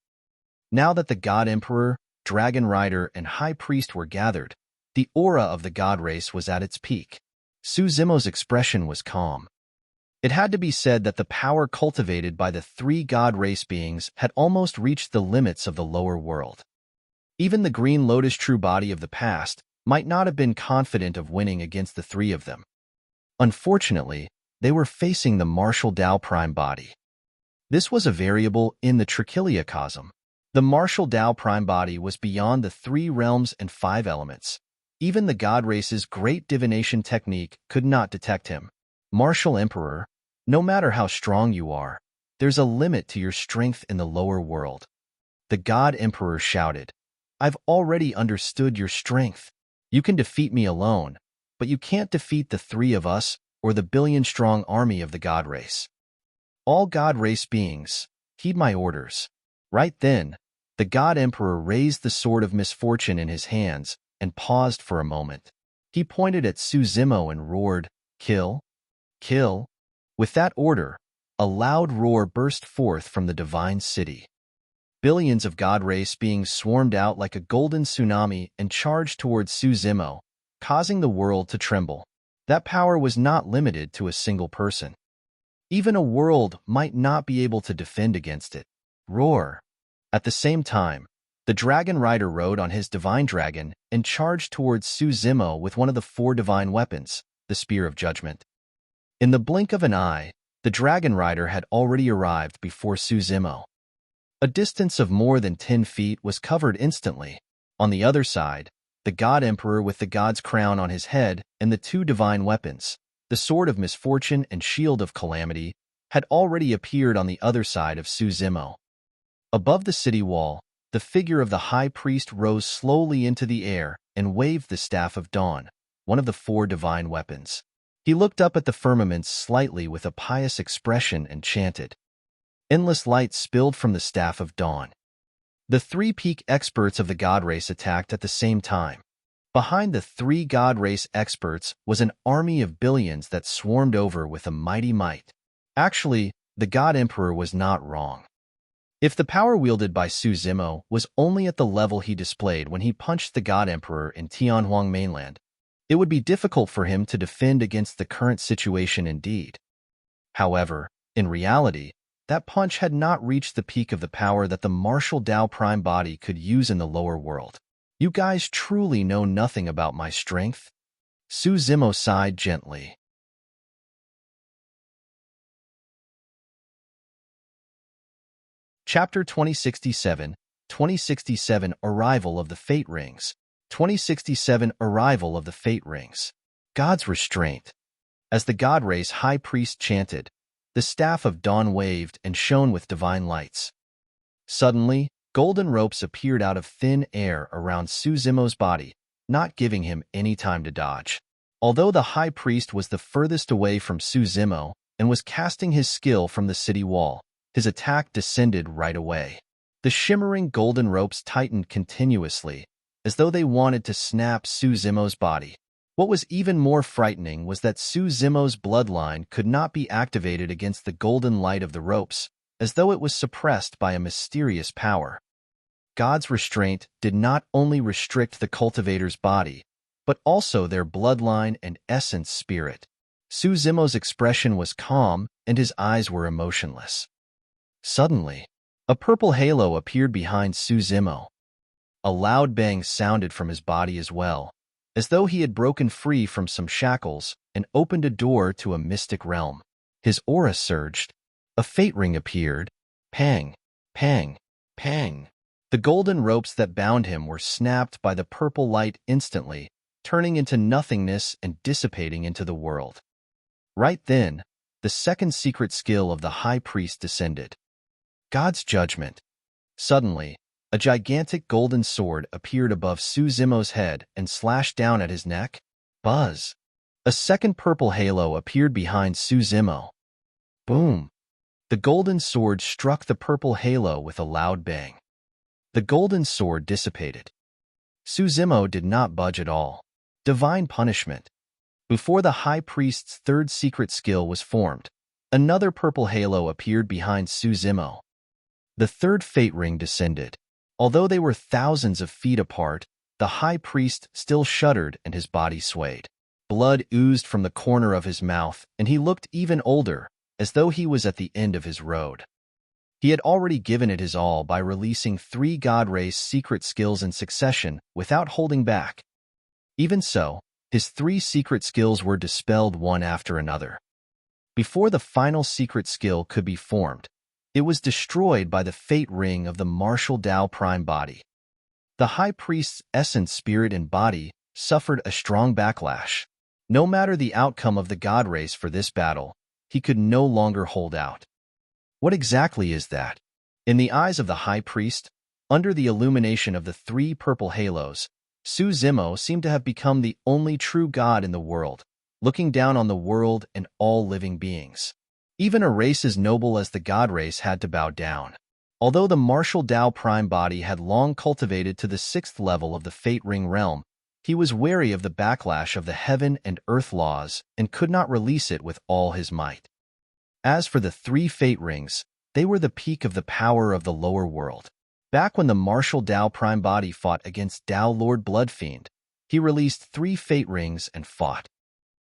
Now that the God Emperor, Dragon Rider, and High Priest were gathered, the aura of the God race was at its peak. Su Zimo's expression was calm. It had to be said that the power cultivated by the 3 God race beings had almost reached the limits of the lower world. Even the Green Lotus true body of the past might not have been confident of winning against the 3 of them. Unfortunately, they were facing the Martial Dao Prime body. This was a variable in the Trichiliacosm. The Martial Dao Prime body was beyond the 3 realms and 5 elements. Even the God race's great divination technique could not detect him. Martial Emperor, no matter how strong you are, there's a limit to your strength in the lower world. The God Emperor shouted, I've already understood your strength. You can defeat me alone, but you can't defeat the 3 of us or the billion-strong army of the God race. All God race beings, heed my orders. Right then, the God Emperor raised the Sword of Misfortune in his hands and paused for a moment. He pointed at Su Zimo and roared, Kill! Kill! With that order, a loud roar burst forth from the divine city. Billions of God race beings swarmed out like a golden tsunami and charged towards Su Zimo, causing the world to tremble. That power was not limited to a single person. Even a world might not be able to defend against it. Roar! At the same time, the Dragon Rider rode on his divine dragon and charged towards Su Zimo with one of the 4 divine weapons, the Spear of Judgment. In the blink of an eye, the Dragon Rider had already arrived before Su Zimo. A distance of more than 10 feet was covered instantly. On the other side, the God Emperor with the God's crown on his head and the 2 divine weapons, the Sword of Misfortune and Shield of Calamity, had already appeared on the other side of Su Zimo. Above the city wall, the figure of the High Priest rose slowly into the air and waved the Staff of Dawn, one of the 4 divine weapons. He looked up at the firmament slightly with a pious expression and chanted. Endless light spilled from the Staff of Dawn. The 3 peak experts of the God race attacked at the same time. Behind the 3 God race experts was an army of billions that swarmed over with a mighty might. Actually, the God Emperor was not wrong. If the power wielded by Su Zimo was only at the level he displayed when he punched the God Emperor in Tianhuang Mainland, it would be difficult for him to defend against the current situation indeed. However, in reality, that punch had not reached the peak of the power that the Martial Dao Prime body could use in the lower world. You guys truly know nothing about my strength? Su Zimo sighed gently. Chapter 2067, 2067 Arrival of the Fate Rings. 2067 Arrival of the Fate Rings. God's Restraint. As the God Race High Priest chanted, the Staff of Dawn waved and shone with divine lights. Suddenly, golden ropes appeared out of thin air around Su Zimo's body, not giving him any time to dodge. Although the High Priest was the furthest away from Su Zimo and was casting his skill from the city wall, his attack descended right away. The shimmering golden ropes tightened continuously, as though they wanted to snap Su Zimo's body. What was even more frightening was that Su Zimo's bloodline could not be activated against the golden light of the ropes, as though it was suppressed by a mysterious power. God's restraint did not only restrict the cultivator's body, but also their bloodline and essence spirit. Su Zimo's expression was calm, and his eyes were emotionless. Suddenly, a purple halo appeared behind Su Zimo. A loud bang sounded from his body as well, as though he had broken free from some shackles and opened a door to a mystic realm. His aura surged. A fate ring appeared. Pang, pang, pang. The golden ropes that bound him were snapped by the purple light instantly, turning into nothingness and dissipating into the world. Right then, the second secret skill of the high priest descended. God's judgment. Suddenly, a gigantic golden sword appeared above Su Zimo's head and slashed down at his neck. Buzz. A second purple halo appeared behind Su Zimo. Boom. The golden sword struck the purple halo with a loud bang. The golden sword dissipated. Su Zimo did not budge at all. Divine punishment. Before the high priest's third secret skill was formed, another purple halo appeared behind Su Zimo. The third fate ring descended. Although they were thousands of feet apart, the high priest still shuddered and his body swayed. Blood oozed from the corner of his mouth, and he looked even older, as though he was at the end of his road. He had already given it his all by releasing 3 God Race secret skills in succession without holding back. Even so, his 3 secret skills were dispelled one after another. Before the final secret skill could be formed, it was destroyed by the fate ring of the martial Tao prime body. The high priest's essence, spirit, and body suffered a strong backlash. No matter the outcome of the God Race for this battle, he could no longer hold out. What exactly is that? In the eyes of the high priest, under the illumination of the 3 purple halos, Su Zimo seemed to have become the only true god in the world, looking down on the world and all living beings. Even a race as noble as the God Race had to bow down. Although the martial Tao prime body had long cultivated to the 6th level of the Fate Ring realm, he was wary of the backlash of the heaven and earth laws and could not release it with all his might. As for the 3 fate rings, they were the peak of the power of the lower world. Back when the martial Tao prime body fought against Tao Lord Bloodfiend, he released 3 fate rings and fought.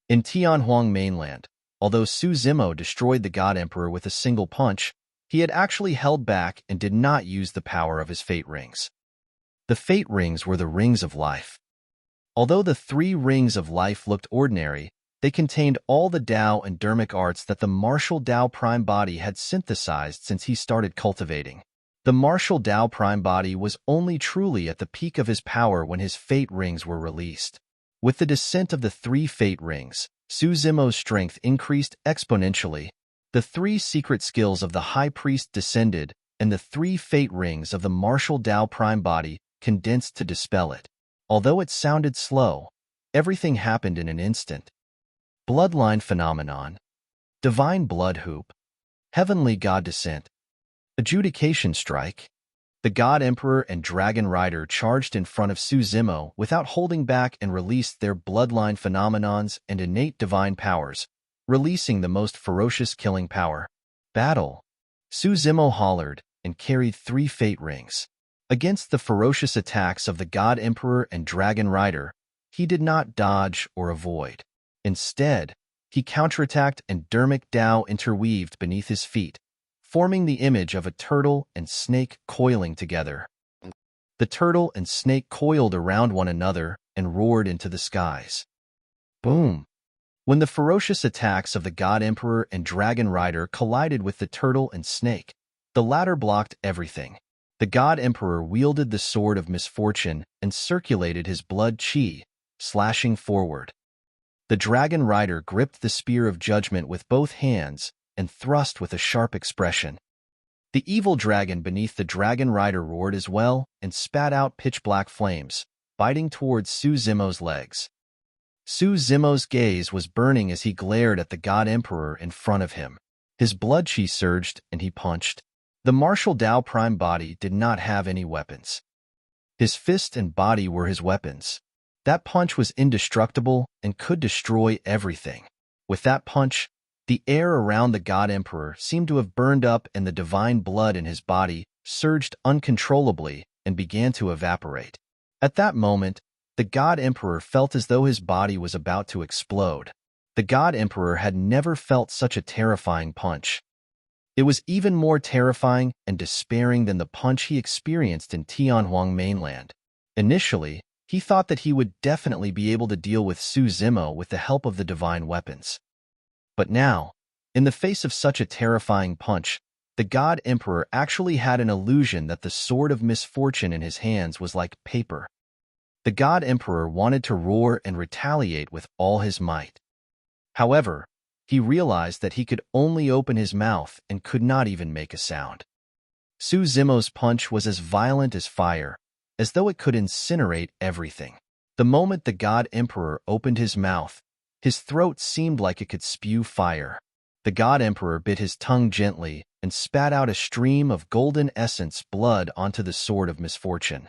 In Tianhuang Mainland, although Su Zimo destroyed the God Emperor with a single punch, he had actually held back and did not use the power of his fate rings. The fate rings were the rings of life. Although the 3 rings of life looked ordinary, they contained all the Tao and Dermic arts that the martial Tao prime body had synthesized since he started cultivating. The martial Tao prime body was only truly at the peak of his power when his fate rings were released. With the descent of the 3 fate rings, Su Zimo's strength increased exponentially. The 3 secret skills of the high priest descended, and the 3 fate rings of the martial Tao prime body condensed to dispel it. Although it sounded slow, everything happened in an instant. Bloodline phenomenon. Divine blood hoop. Heavenly god descent. Adjudication strike. The God Emperor and Dragon Rider charged in front of Su Zimo without holding back and released their bloodline phenomenons and innate divine powers, releasing the most ferocious killing power. Battle. Su Zimo hollered and carried 3 fate rings. Against the ferocious attacks of the God Emperor and Dragon Rider, he did not dodge or avoid. Instead, he counterattacked and Dermic Tao interweaved beneath his feet, forming the image of a turtle and snake coiling together. The turtle and snake coiled around one another and roared into the skies. Boom! When the ferocious attacks of the God Emperor and Dragon Rider collided with the turtle and snake, the latter blocked everything. The God Emperor wielded the sword of misfortune and circulated his blood chi, slashing forward. The Dragon Rider gripped the spear of judgment with both hands and thrust with a sharp expression. The evil dragon beneath the Dragon Rider roared as well and spat out pitch-black flames, biting towards Su Zimo's legs. Su Zimo's gaze was burning as he glared at the God Emperor in front of him. His blood chi surged and he punched. The martial Tao prime body did not have any weapons. His fist and body were his weapons. That punch was indestructible and could destroy everything. With that punch, the air around the God Emperor seemed to have burned up and the divine blood in his body surged uncontrollably and began to evaporate. At that moment, the God Emperor felt as though his body was about to explode. The God Emperor had never felt such a terrifying punch. It was even more terrifying and despairing than the punch he experienced in Tianhuang Mainland. Initially, He thought that he would definitely be able to deal with Su Zimo with the help of the divine weapons. But now, in the face of such a terrifying punch, the God Emperor actually had an illusion that the sword of misfortune in his hands was like paper. The God Emperor wanted to roar and retaliate with all his might. However, he realized that he could only open his mouth and could not even make a sound. Su Zimo's punch was as violent as fire, as though it could incinerate everything. The moment the God Emperor opened his mouth, his throat seemed like it could spew fire. The God Emperor bit his tongue gently and spat out a stream of golden essence blood onto the sword of misfortune.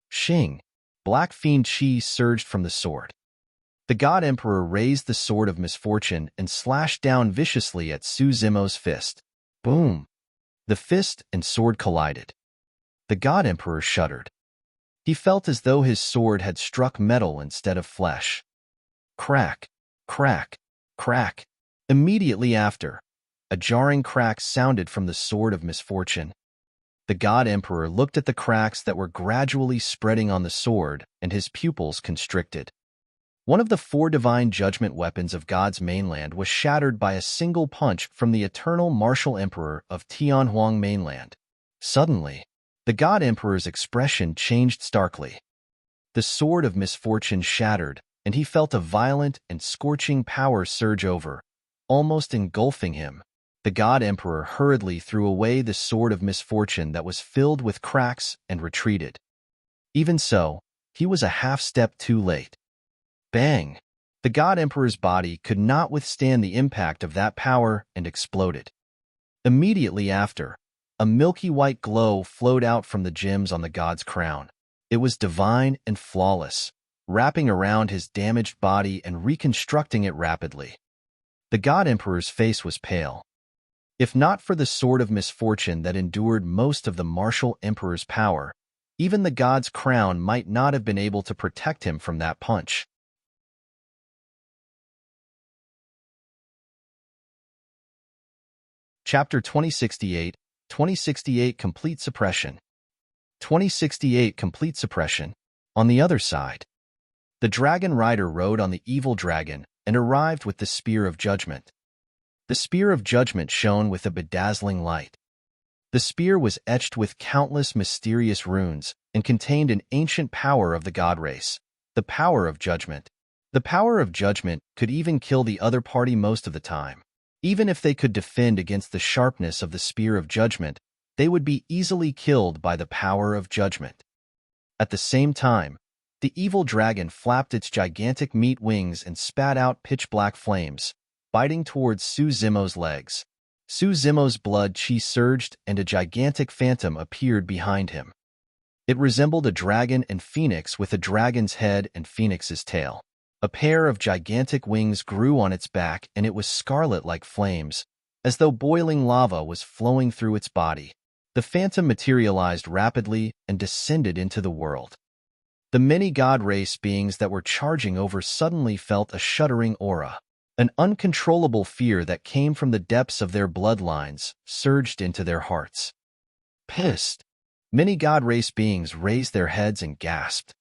Shing! Black fiend chi surged from the sword. The God Emperor raised the sword of misfortune and slashed down viciously at Su Zimo's fist. Boom! The fist and sword collided. The God Emperor shuddered. He felt as though his sword had struck metal instead of flesh. Crack! Crack! Crack! Immediately after, a jarring crack sounded from the sword of misfortune. The God Emperor looked at the cracks that were gradually spreading on the sword, and his pupils constricted. One of the 4 divine judgment weapons of God's mainland was shattered by a single punch from the eternal martial emperor of Tianhuang mainland. Suddenly, the God Emperor's expression changed starkly. The sword of misfortune shattered, and he felt a violent and scorching power surge over, almost engulfing him. The God Emperor hurriedly threw away the sword of misfortune that was filled with cracks and retreated. Even so, he was a half-step too late. Bang! The God Emperor's body could not withstand the impact of that power and exploded. Immediately after, a milky white glow flowed out from the gems on the god's crown. It was divine and flawless, wrapping around his damaged body and reconstructing it rapidly. The God Emperor's face was pale. If not for the sword of misfortune that endured most of the martial emperor's power, even the god's crown might not have been able to protect him from that punch. Chapter 2068, 2068 Complete Suppression. 2068 Complete Suppression. On the other side, the dragon rider rode on the evil dragon and arrived with the Spear of Judgment. The Spear of Judgment shone with a bedazzling light. The spear was etched with countless mysterious runes and contained an ancient power of the god race, the power of judgment. The power of judgment could even kill the other party most of the time. Even if they could defend against the sharpness of the Spear of Judgment, they would be easily killed by the power of judgment. At the same time, the evil dragon flapped its gigantic meat wings and spat out pitch-black flames, biting towards Su Zimo's legs. Su Zimo's blood chi surged and a gigantic phantom appeared behind him. It resembled a dragon and phoenix with a dragon's head and phoenix's tail. A pair of gigantic wings grew on its back and it was scarlet like flames, as though boiling lava was flowing through its body. The phantom materialized rapidly and descended into the world. The many god race beings that were charging over suddenly felt a shuddering aura. An uncontrollable fear that came from the depths of their bloodlines surged into their hearts. Pissed, many god race beings raised their heads and gasped.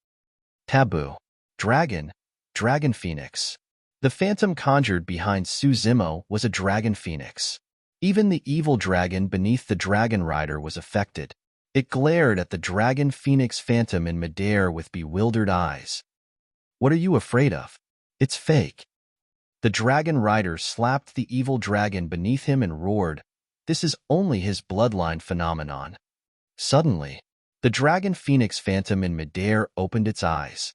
Taboo. Dragon phoenix. The phantom conjured behind Su Zimo was a dragon phoenix. Even the evil dragon beneath the dragon rider was affected. It glared at the dragon phoenix phantom in midair with bewildered eyes. What are you afraid of? It's fake. The dragon rider slapped the evil dragon beneath him and roared, "This is only his bloodline phenomenon." Suddenly, the dragon phoenix phantom in midair opened its eyes.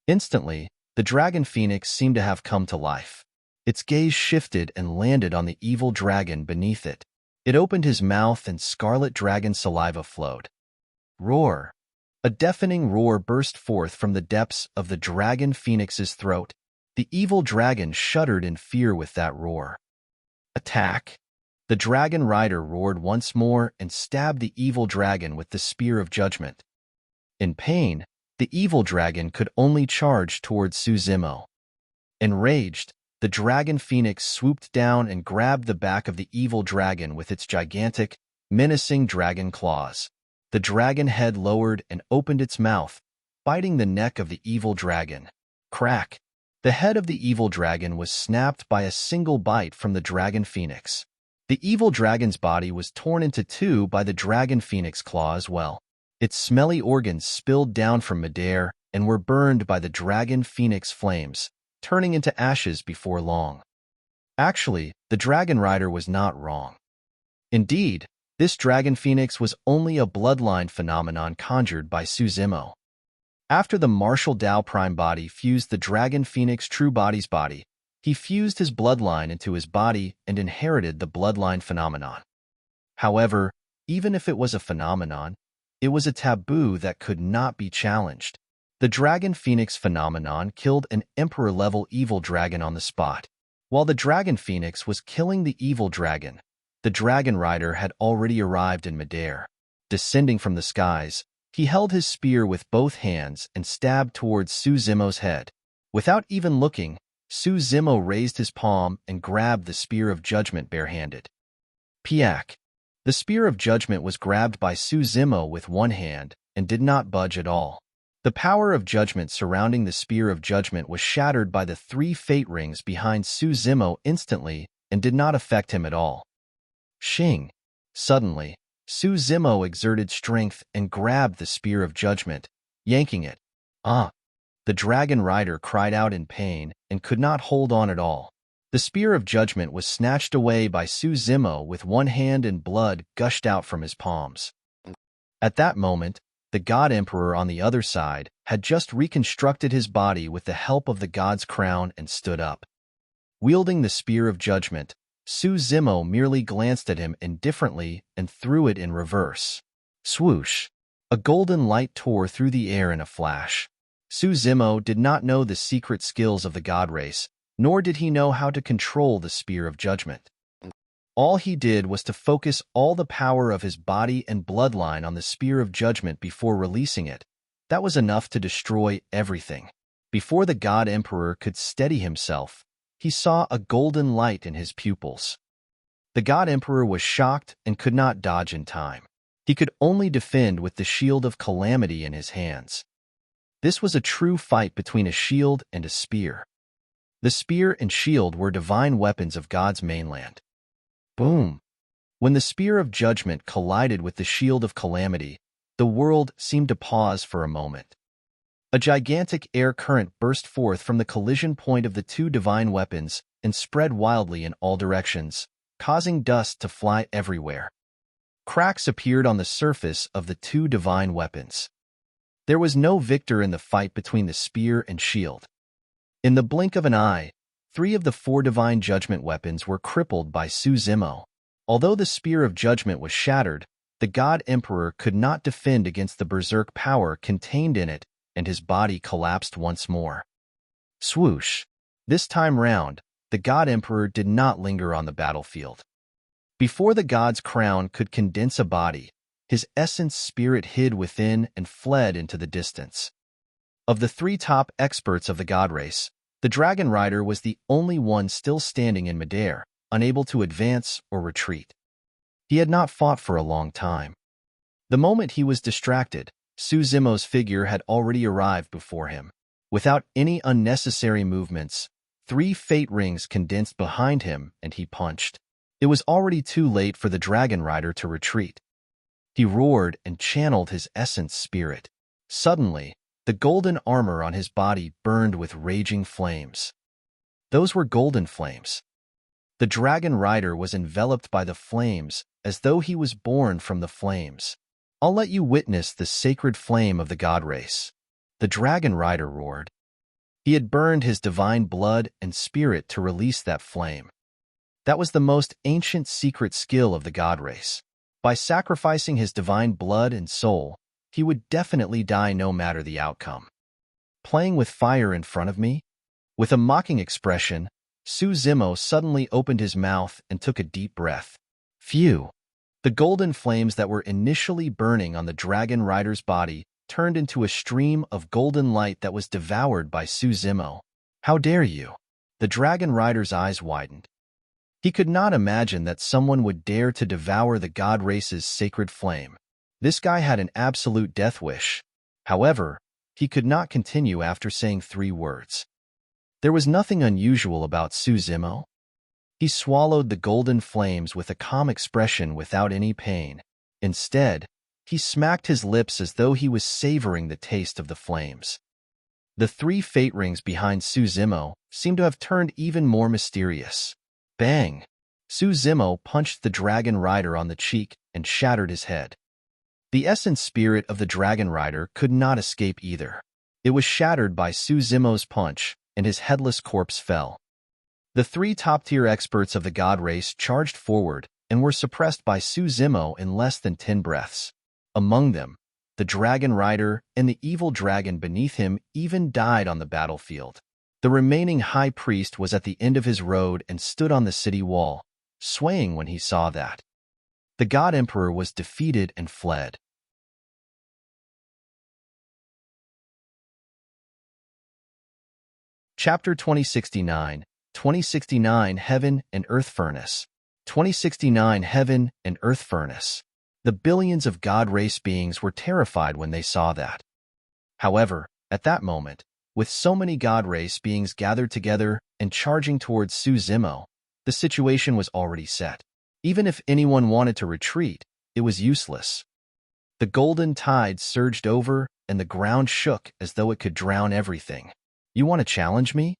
Instantly, the dragon phoenix seemed to have come to life. Its gaze shifted and landed on the evil dragon beneath it. It opened his mouth and scarlet dragon saliva flowed. Roar! A deafening roar burst forth from the depths of the dragon phoenix's throat. The evil dragon shuddered in fear with that roar. Attack! The dragon rider roared once more and stabbed the evil dragon with the Spear of Judgment. In pain, the evil dragon could only charge towards Su Zimo. Enraged, the dragon phoenix swooped down and grabbed the back of the evil dragon with its gigantic, menacing dragon claws. The dragon head lowered and opened its mouth, biting the neck of the evil dragon. Crack! The head of the evil dragon was snapped by a single bite from the dragon phoenix. The evil dragon's body was torn into two by the dragon phoenix claw as well. Its smelly organs spilled down from midair and were burned by the dragon phoenix flames, turning into ashes before long. Actually, the dragon rider was not wrong. Indeed, this dragon phoenix was only a bloodline phenomenon conjured by Su Zimo. After the martial Dao prime body fused the dragon phoenix true body's body, he fused his bloodline into his body and inherited the bloodline phenomenon. However, even if it was a phenomenon, it was a taboo that could not be challenged. The dragon phoenix phenomenon killed an emperor-level evil dragon on the spot. While the dragon phoenix was killing the evil dragon, the dragon rider had already arrived in midair. Descending from the skies, he held his spear with both hands and stabbed towards Su Zimo's head. Without even looking, Su Zimo raised his palm and grabbed the Spear of Judgment barehanded. Piak! The Spear of Judgment was grabbed by Su Zimo with one hand and did not budge at all. The power of judgment surrounding the Spear of Judgment was shattered by the 3 fate rings behind Su Zimo instantly and did not affect him at all. Shing! Suddenly, Su Zimo exerted strength and grabbed the Spear of Judgment, yanking it. Ah! The dragon rider cried out in pain and could not hold on at all. The Spear of Judgment was snatched away by Su Zimo with one hand and blood gushed out from his palms. At that moment, the God Emperor on the other side had just reconstructed his body with the help of the God's crown and stood up. Wielding the Spear of Judgment, Su Zimo merely glanced at him indifferently and threw it in reverse. Swoosh! A golden light tore through the air in a flash. Su Zimo did not know the secret skills of the God race, nor did he know how to control the Spear of Judgment. All he did was to focus all the power of his body and bloodline on the Spear of Judgment before releasing it. That was enough to destroy everything. Before the God Emperor could steady himself, he saw a golden light in his pupils. The God Emperor was shocked and could not dodge in time. He could only defend with the Shield of Calamity in his hands. This was a true fight between a shield and a spear. The spear and shield were divine weapons of God's mainland. Boom! When the Spear of Judgment collided with the Shield of Calamity, the world seemed to pause for a moment. A gigantic air current burst forth from the collision point of the two divine weapons and spread wildly in all directions, causing dust to fly everywhere. Cracks appeared on the surface of the two divine weapons. There was no victor in the fight between the spear and shield. In the blink of an eye, 3 of the 4 divine judgment weapons were crippled by Su Zimo. Although the Spear of Judgment was shattered, the God Emperor could not defend against the berserk power contained in it, and his body collapsed once more. Swoosh! This time round, the God Emperor did not linger on the battlefield. Before the God's crown could condense a body, his essence spirit hid within and fled into the distance. Of the 3 top experts of the God race, the Dragon Rider was the only one still standing in midair, unable to advance or retreat. He had not fought for a long time. The moment he was distracted, Su Zimo's figure had already arrived before him. Without any unnecessary movements, 3 fate rings condensed behind him, and he punched. It was already too late for the Dragon Rider to retreat. He roared and channeled his essence spirit. Suddenly, the golden armor on his body burned with raging flames. Those were golden flames. The Dragon Rider was enveloped by the flames as though he was born from the flames. I'll let you witness the sacred flame of the God race. The Dragon Rider roared. He had burned his divine blood and spirit to release that flame. That was the most ancient secret skill of the God race. By sacrificing his divine blood and soul, he would definitely die no matter the outcome. Playing with fire in front of me? With a mocking expression, Su Zimo suddenly opened his mouth and took a deep breath. Phew! The golden flames that were initially burning on the Dragon Rider's body turned into a stream of golden light that was devoured by Su Zimo. How dare you? The Dragon Rider's eyes widened. He could not imagine that someone would dare to devour the God race's sacred flame. This guy had an absolute death wish. However, he could not continue after saying 3 words. There was nothing unusual about Su Zimo. He swallowed the golden flames with a calm expression without any pain. Instead, he smacked his lips as though he was savoring the taste of the flames. The 3 fate rings behind Su Zimo seemed to have turned even more mysterious. Bang! Su Zimo punched the dragon rider on the cheek and shattered his head. The essence spirit of the dragon rider could not escape either. It was shattered by Su Zimo's punch, and his headless corpse fell. The 3 top-tier experts of the god race charged forward and were suppressed by Su Zimo in less than 10 breaths. Among them, the dragon rider and the evil dragon beneath him even died on the battlefield. The remaining high priest was at the end of his road and stood on the city wall, swaying when he saw that. The god emperor was defeated and fled. Chapter 2069, 2069 Heaven and Earth Furnace. 2069 Heaven and Earth Furnace. The billions of god race beings were terrified when they saw that. However, at that moment, with so many god race beings gathered together and charging towards Su Zimo, the situation was already set. Even if anyone wanted to retreat, it was useless. The golden tide surged over, and the ground shook as though it could drown everything. You want to challenge me?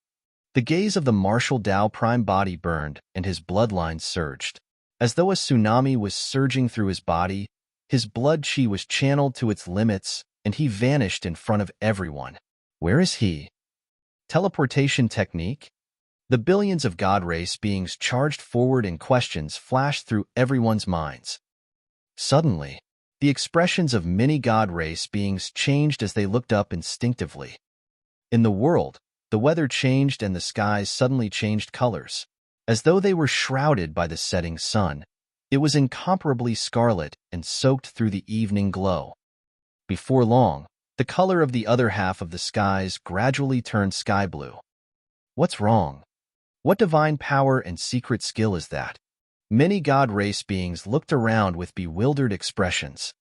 The gaze of the martial Tao prime body burned, and his bloodlines surged. As though a tsunami was surging through his body, his blood chi was channeled to its limits, and he vanished in front of everyone. Where is he? Teleportation technique? The billions of god race beings charged forward and questions flashed through everyone's minds. Suddenly, the expressions of many god race beings changed as they looked up instinctively. In the world, the weather changed and the skies suddenly changed colors. As though they were shrouded by the setting sun, it was incomparably scarlet and soaked through the evening glow. Before long, the color of the other half of the skies gradually turned sky blue. What's wrong? What divine power and secret skill is that? Many god race beings looked around with bewildered expressions.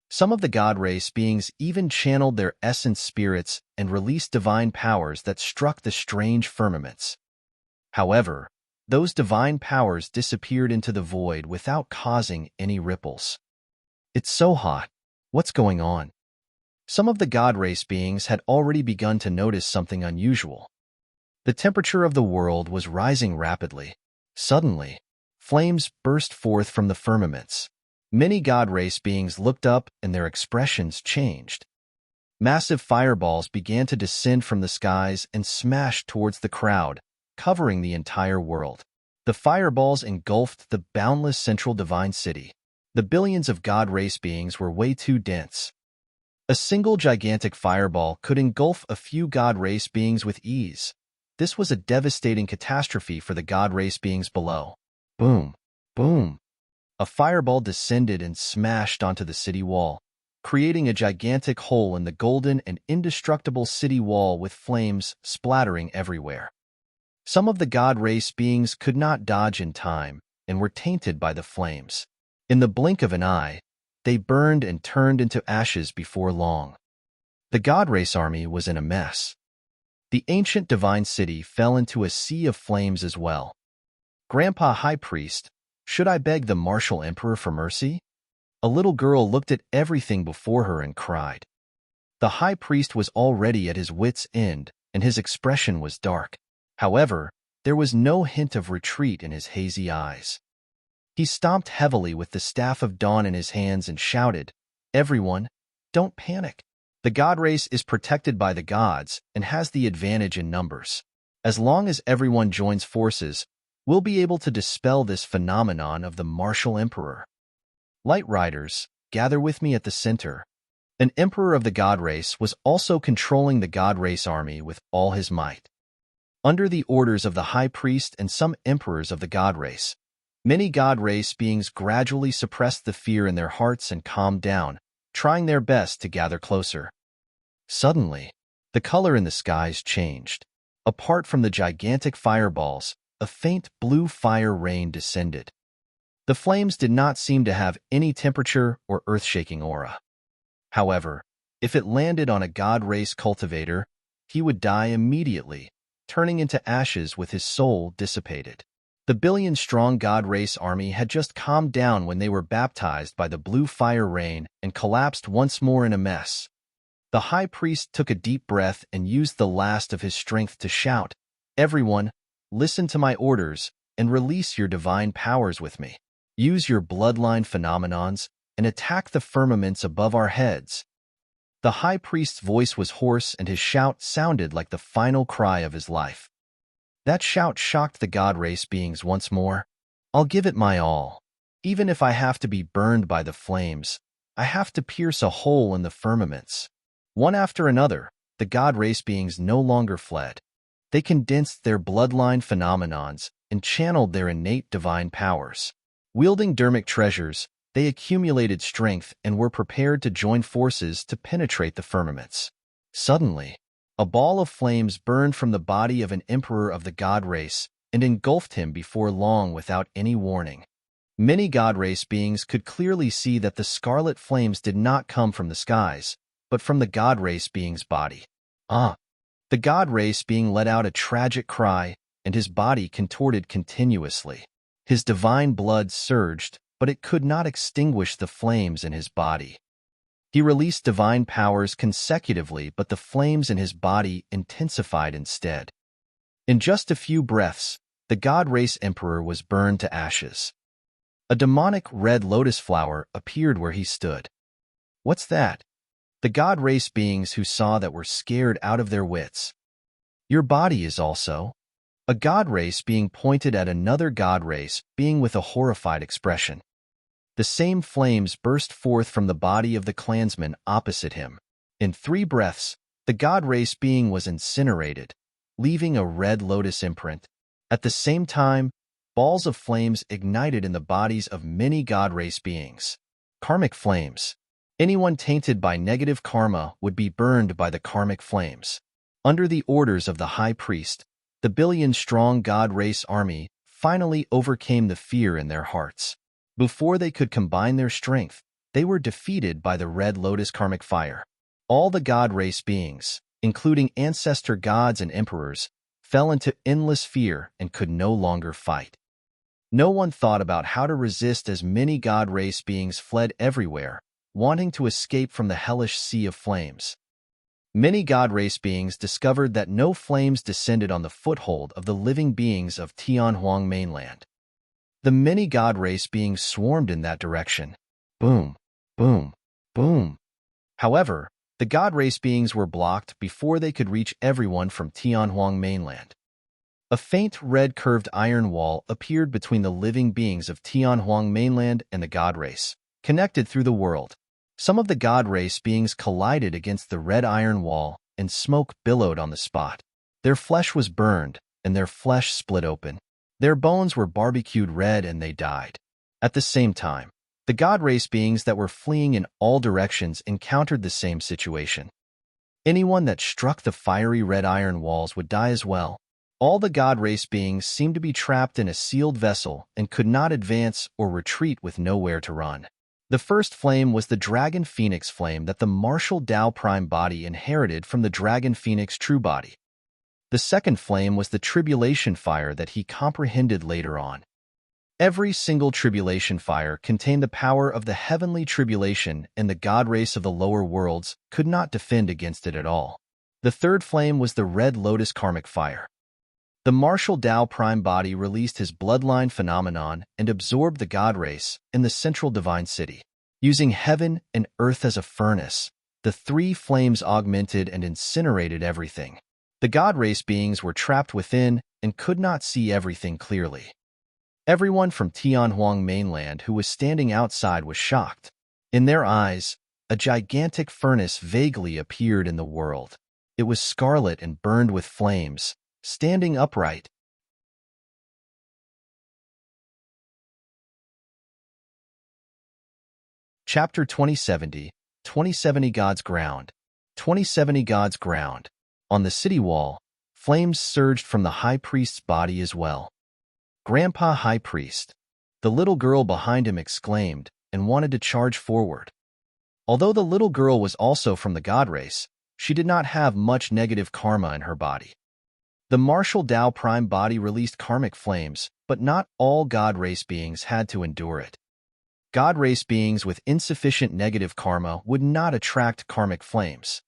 Some of the god race beings even channeled their essence spirits and released divine powers that struck the strange firmaments. However, those divine powers disappeared into the void without causing any ripples. It's so hot. What's going on? Some of the god race beings had already begun to notice something unusual. The temperature of the world was rising rapidly. Suddenly, flames burst forth from the firmaments. Many god race beings looked up and their expressions changed. Massive fireballs began to descend from the skies and smash towards the crowd, covering the entire world. The fireballs engulfed the boundless central divine city. The billions of god race beings were way too dense. A single gigantic fireball could engulf a few god race beings with ease. This was a devastating catastrophe for the god race beings below. Boom! Boom! A fireball descended and smashed onto the city wall, creating a gigantic hole in the golden and indestructible city wall with flames splattering everywhere. Some of the god race beings could not dodge in time and were tainted by the flames. In the blink of an eye, they burned and turned into ashes before long. The god race army was in a mess. The ancient divine city fell into a sea of flames as well. Grandpa High Priest, should I beg the martial emperor for mercy? A little girl looked at everything before her and cried. The high priest was already at his wit's end, and his expression was dark. However, there was no hint of retreat in his hazy eyes. He stomped heavily with the staff of dawn in his hands and shouted, "Everyone, don't panic. The god race is protected by the gods and has the advantage in numbers. As long as everyone joins forces, we'll be able to dispel this phenomenon of the martial emperor. Light riders, gather with me at the center." An emperor of the god race was also controlling the god race army with all his might. Under the orders of the high priest and some emperors of the god race, many god race beings gradually suppressed the fear in their hearts and calmed down, trying their best to gather closer. Suddenly, the color in the skies changed. Apart from the gigantic fireballs, a faint blue fire rain descended. The flames did not seem to have any temperature or earth-shaking aura. However, If it landed on a god race cultivator, he would die immediately, turning into ashes with his soul dissipated. The billion-strong god race army had just calmed down when they were baptized by the blue fire rain and collapsed once more in a mess. The high priest took a deep breath and used the last of his strength to shout, "Everyone, listen to my orders and release your divine powers with me. Use your bloodline phenomenons and attack the firmaments above our heads." The high priest's voice was hoarse and his shout sounded like the final cry of his life. That shout shocked the god race beings once more. "I'll give it my all. Even if I have to be burned by the flames, I have to pierce a hole in the firmaments." One after another, the god race beings no longer fled. They condensed their bloodline phenomenons and channeled their innate divine powers. Wielding dermic treasures, they accumulated strength and were prepared to join forces to penetrate the firmaments. Suddenly, a ball of flames burned from the body of an emperor of the god race and engulfed him before long without any warning. Many god race beings could clearly see that the scarlet flames did not come from the skies, but from the god race being's body. The god race being let out a tragic cry, and his body contorted continuously. His divine blood surged, but it could not extinguish the flames in his body. He released divine powers consecutively, but the flames in his body intensified instead. In just a few breaths, the god race emperor was burned to ashes. A demonic red lotus flower appeared where he stood. "What's that?" The god race beings who saw that were scared out of their wits. "Your body is also." A god race being pointed at another god race being with a horrified expression. The same flames burst forth from the body of the clansman opposite him. In 3 breaths, the god race being was incinerated, leaving a red lotus imprint. At the same time, balls of flames ignited in the bodies of many god race beings. Karmic flames. Anyone tainted by negative karma would be burned by the karmic flames. Under the orders of the high priest, the billion-strong god race army finally overcame the fear in their hearts. Before they could combine their strength, they were defeated by the red lotus karmic fire. All the god race beings, including ancestor gods and emperors, fell into endless fear and could no longer fight. No one thought about how to resist as many god race beings fled everywhere, wanting to escape from the hellish sea of flames. Many god race beings discovered that no flames descended on the foothold of the living beings of Tianhuang Mainland. The many god race beings swarmed in that direction. Boom, boom, boom. However, the god race beings were blocked before they could reach everyone from Tianhuang Mainland. A faint red curved iron wall appeared between the living beings of Tianhuang Mainland and the god race, connected through the world. Some of the god race beings collided against the red iron wall, and smoke billowed on the spot. Their flesh was burned, and their flesh split open. Their bones were barbecued red, and they died. At the same time, the god race beings that were fleeing in all directions encountered the same situation. Anyone that struck the fiery red iron walls would die as well. All the god race beings seemed to be trapped in a sealed vessel and could not advance or retreat with nowhere to run. The first flame was the Dragon Phoenix flame that the martial Tao Prime body inherited from the Dragon Phoenix true body. The second flame was the Tribulation fire that he comprehended later on. Every single Tribulation fire contained the power of the heavenly tribulation, and the god race of the lower worlds could not defend against it at all. The third flame was the Red Lotus Karmic fire. The martial Tao Prime body released his bloodline phenomenon and absorbed the god race in the central divine city. Using heaven and earth as a furnace, the 3 flames augmented and incinerated everything. The god race beings were trapped within and could not see everything clearly. Everyone from Tianhuang Mainland who was standing outside was shocked. In their eyes, a gigantic furnace vaguely appeared in the world. It was scarlet and burned with flames, standing upright. Chapter 2070, 2070 God's Ground. 2070 God's Ground. On the city wall, flames surged from the high priest's body as well. "Grandpa High Priest," the little girl behind him exclaimed and wanted to charge forward. Although the little girl was also from the god race, she did not have much negative karma in her body. The martial Tao Prime body released karmic flames, but not all god race beings had to endure it. God race beings with insufficient negative karma would not attract karmic flames.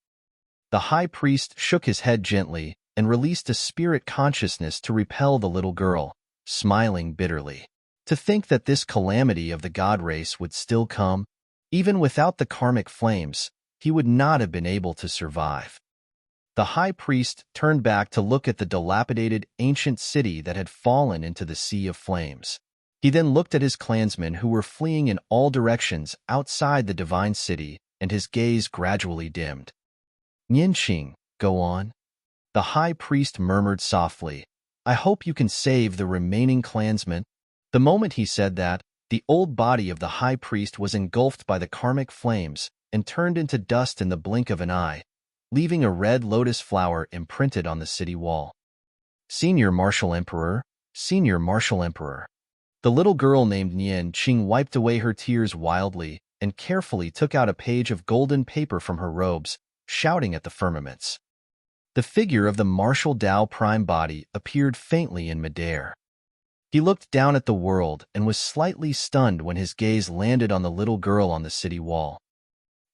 The high priest shook his head gently and released a spirit consciousness to repel the little girl, smiling bitterly. To think that this calamity of the god race would still come, even without the karmic flames, he would not have been able to survive. The high priest turned back to look at the dilapidated ancient city that had fallen into the sea of flames. He then looked at his clansmen who were fleeing in all directions outside the divine city, and his gaze gradually dimmed. "Nianqing, go on." The high priest murmured softly, "I hope you can save the remaining clansmen." The moment he said that, the old body of the high priest was engulfed by the karmic flames and turned into dust in the blink of an eye, leaving a red lotus flower imprinted on the city wall. "Senior Martial Emperor, Senior Martial Emperor." The little girl named Nianqing wiped away her tears wildly and carefully took out a page of golden paper from her robes, shouting at the firmaments. The figure of the martial Tao Prime body appeared faintly in midair. He looked down at the world and was slightly stunned when his gaze landed on the little girl on the city wall.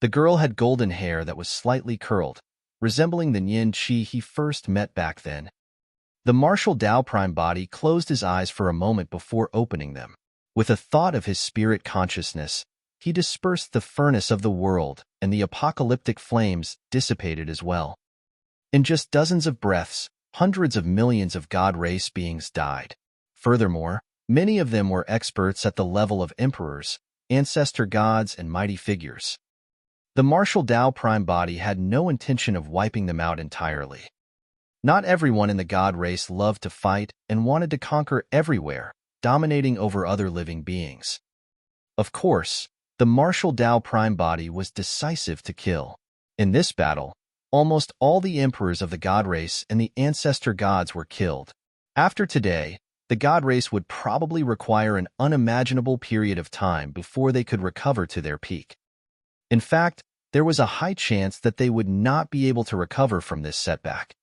The girl had golden hair that was slightly curled, resembling the Nianqi he first met back then. The martial Tao Prime body closed his eyes for a moment before opening them. With a thought of his spirit consciousness, he dispersed the furnace of the world, and the apocalyptic flames dissipated as well. In just dozens of breaths, hundreds of millions of god race beings died. Furthermore, many of them were experts at the level of emperors, ancestor gods, and mighty figures. The martial Tao Prime body had no intention of wiping them out entirely. Not everyone in the god race loved to fight and wanted to conquer everywhere, dominating over other living beings. Of course, the martial Tao Prime body was decisive to kill. In this battle, almost all the emperors of the god race and the ancestor gods were killed. After today, the god race would probably require an unimaginable period of time before they could recover to their peak. In fact, there was a high chance that they would not be able to recover from this setback.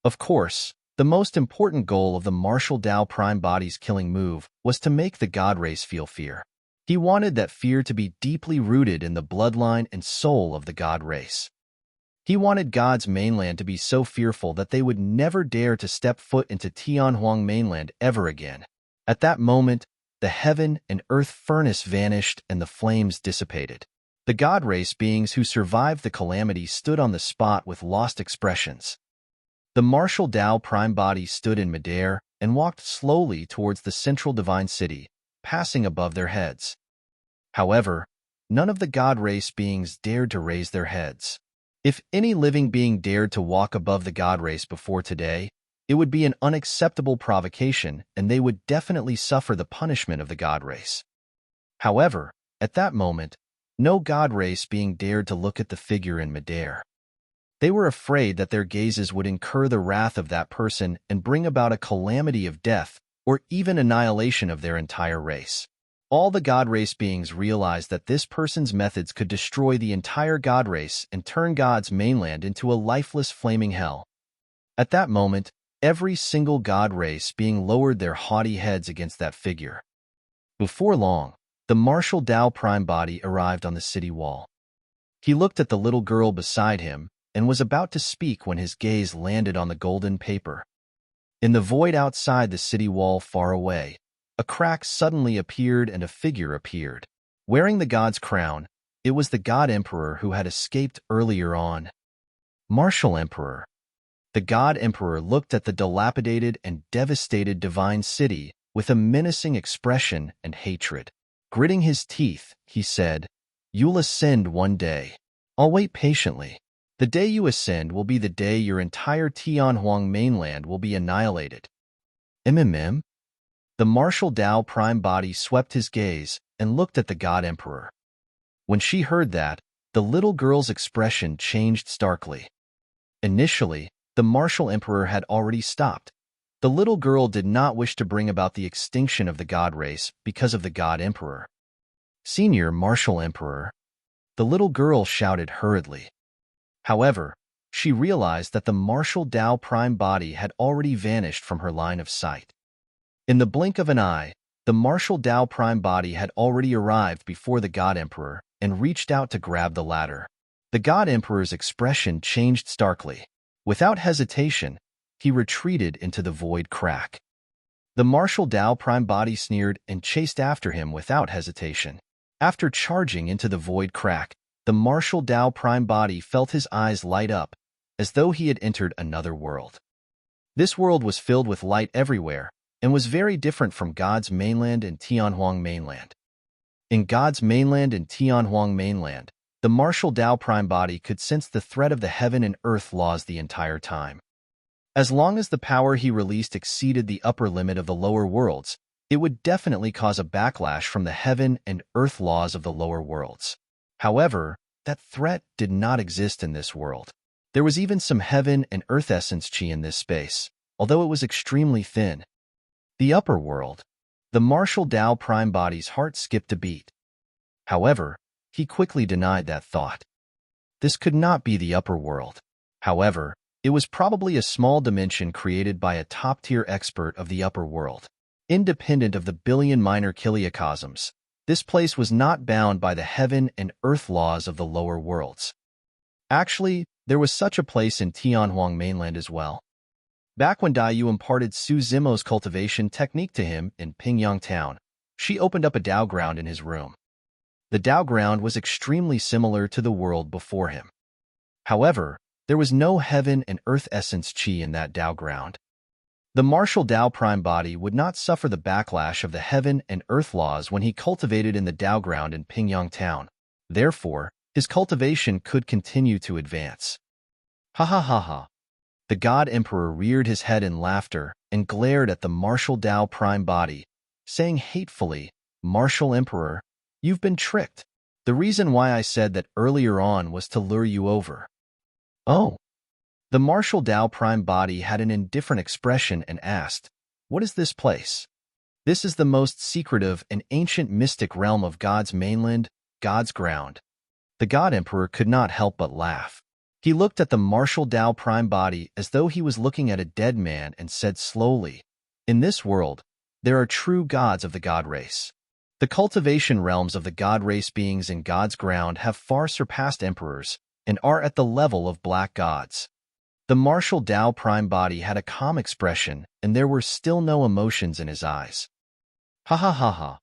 Of course, the most important goal of the martial Tao Prime body's killing move was to make the god race feel fear. He wanted that fear to be deeply rooted in the bloodline and soul of the god race. He wanted God's mainland to be so fearful that they would never dare to step foot into Tianhuang mainland ever again. At that moment, the heaven and earth furnace vanished and the flames dissipated. The god race beings who survived the calamity stood on the spot with lost expressions. The martial Tao Prime body stood in midair and walked slowly towards the central divine city, passing above their heads. However, none of the god race beings dared to raise their heads. If any living being dared to walk above the god race before today, it would be an unacceptable provocation and they would definitely suffer the punishment of the god race. However, at that moment, no god race being dared to look at the figure in midair. They were afraid that their gazes would incur the wrath of that person and bring about a calamity of death or even annihilation of their entire race. All the god race beings realized that this person's methods could destroy the entire god race and turn God's mainland into a lifeless flaming hell. At that moment, every single god race being lowered their haughty heads against that figure. Before long, the martial Tao Prime body arrived on the city wall. He looked at the little girl beside him and was about to speak when his gaze landed on the golden paper. In the void outside the city wall far away, a crack suddenly appeared and a figure appeared. Wearing the god's crown, it was the god emperor who had escaped earlier on. Martial Emperor. The god emperor looked at the dilapidated and devastated divine city with a menacing expression and hatred. Gritting his teeth, he said, "You'll ascend one day. I'll wait patiently. The day you ascend will be the day your entire Tianhuang mainland will be annihilated." The martial Tao Prime body swept his gaze and looked at the god emperor. When she heard that, the little girl's expression changed starkly. Initially, the martial emperor had already stopped. The little girl did not wish to bring about the extinction of the god race because of the god emperor. "Senior martial emperor." the little girl shouted hurriedly. However, she realized that the martial Dao Prime body had already vanished from her line of sight. In the blink of an eye, the martial Dao Prime body had already arrived before the God Emperor and reached out to grab the ladder. The God Emperor's expression changed starkly. Without hesitation, he retreated into the void crack. The martial Dao Prime body sneered and chased after him without hesitation. After charging into the void crack, the martial Dao Prime body felt his eyes light up, as though he had entered another world. This world was filled with light everywhere, and was very different from God's Mainland and Tianhuang Mainland. In God's Mainland and Tianhuang Mainland, the martial Dao Prime body could sense the threat of the heaven and earth laws the entire time. As long as the power he released exceeded the upper limit of the lower worlds, it would definitely cause a backlash from the heaven and earth laws of the lower worlds. However, that threat did not exist in this world. There was even some heaven and earth essence chi in this space, although it was extremely thin. The upper world. The martial Dao Prime body's heart skipped a beat. However, he quickly denied that thought. This could not be the upper world. However, it was probably a small dimension created by a top-tier expert of the upper world. Independent of the billion minor kiliocosms, this place was not bound by the heaven and earth laws of the lower worlds. Actually, there was such a place in Tianhuang Mainland as well. Back when Dai Yu imparted Su Zimo's cultivation technique to him in Pingyang Town, she opened up a Dao ground in his room. The Dao ground was extremely similar to the world before him. However, there was no heaven and earth essence chi in that Dao ground. The martial Dao Prime body would not suffer the backlash of the heaven and earth laws when he cultivated in the Dao ground in Pingyang Town. Therefore, his cultivation could continue to advance. Ha ha ha ha. The God Emperor reared his head in laughter and glared at the martial Dao Prime body, saying hatefully, "Martial Emperor, you've been tricked. The reason why I said that earlier on was to lure you over." Oh. The martial Dao Prime body had an indifferent expression and asked, "What is this place?" "This is the most secretive and ancient mystic realm of God's Mainland, God's ground." The God Emperor could not help but laugh. He looked at the martial Dao Prime body as though he was looking at a dead man and said slowly, "In this world, there are true gods of the God race. The cultivation realms of the God race beings in God's ground have far surpassed emperors and are at the level of black gods." The martial Dao Prime body had a calm expression, and there were still no emotions in his eyes. Ha ha ha ha.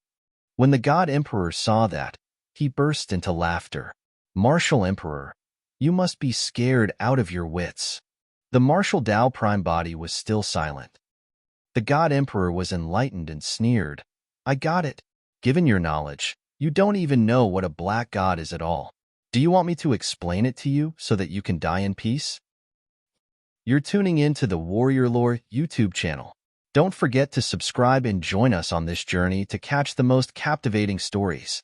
When the God Emperor saw that, he burst into laughter. "Martial Emperor, you must be scared out of your wits." The martial Dao Prime body was still silent. The God Emperor was enlightened and sneered. "I got it. Given your knowledge, you don't even know what a black god is at all. Do you want me to explain it to you so that you can die in peace?" You're tuning in to the Warrior Lore YouTube channel. Don't forget to subscribe and join us on this journey to catch the most captivating stories.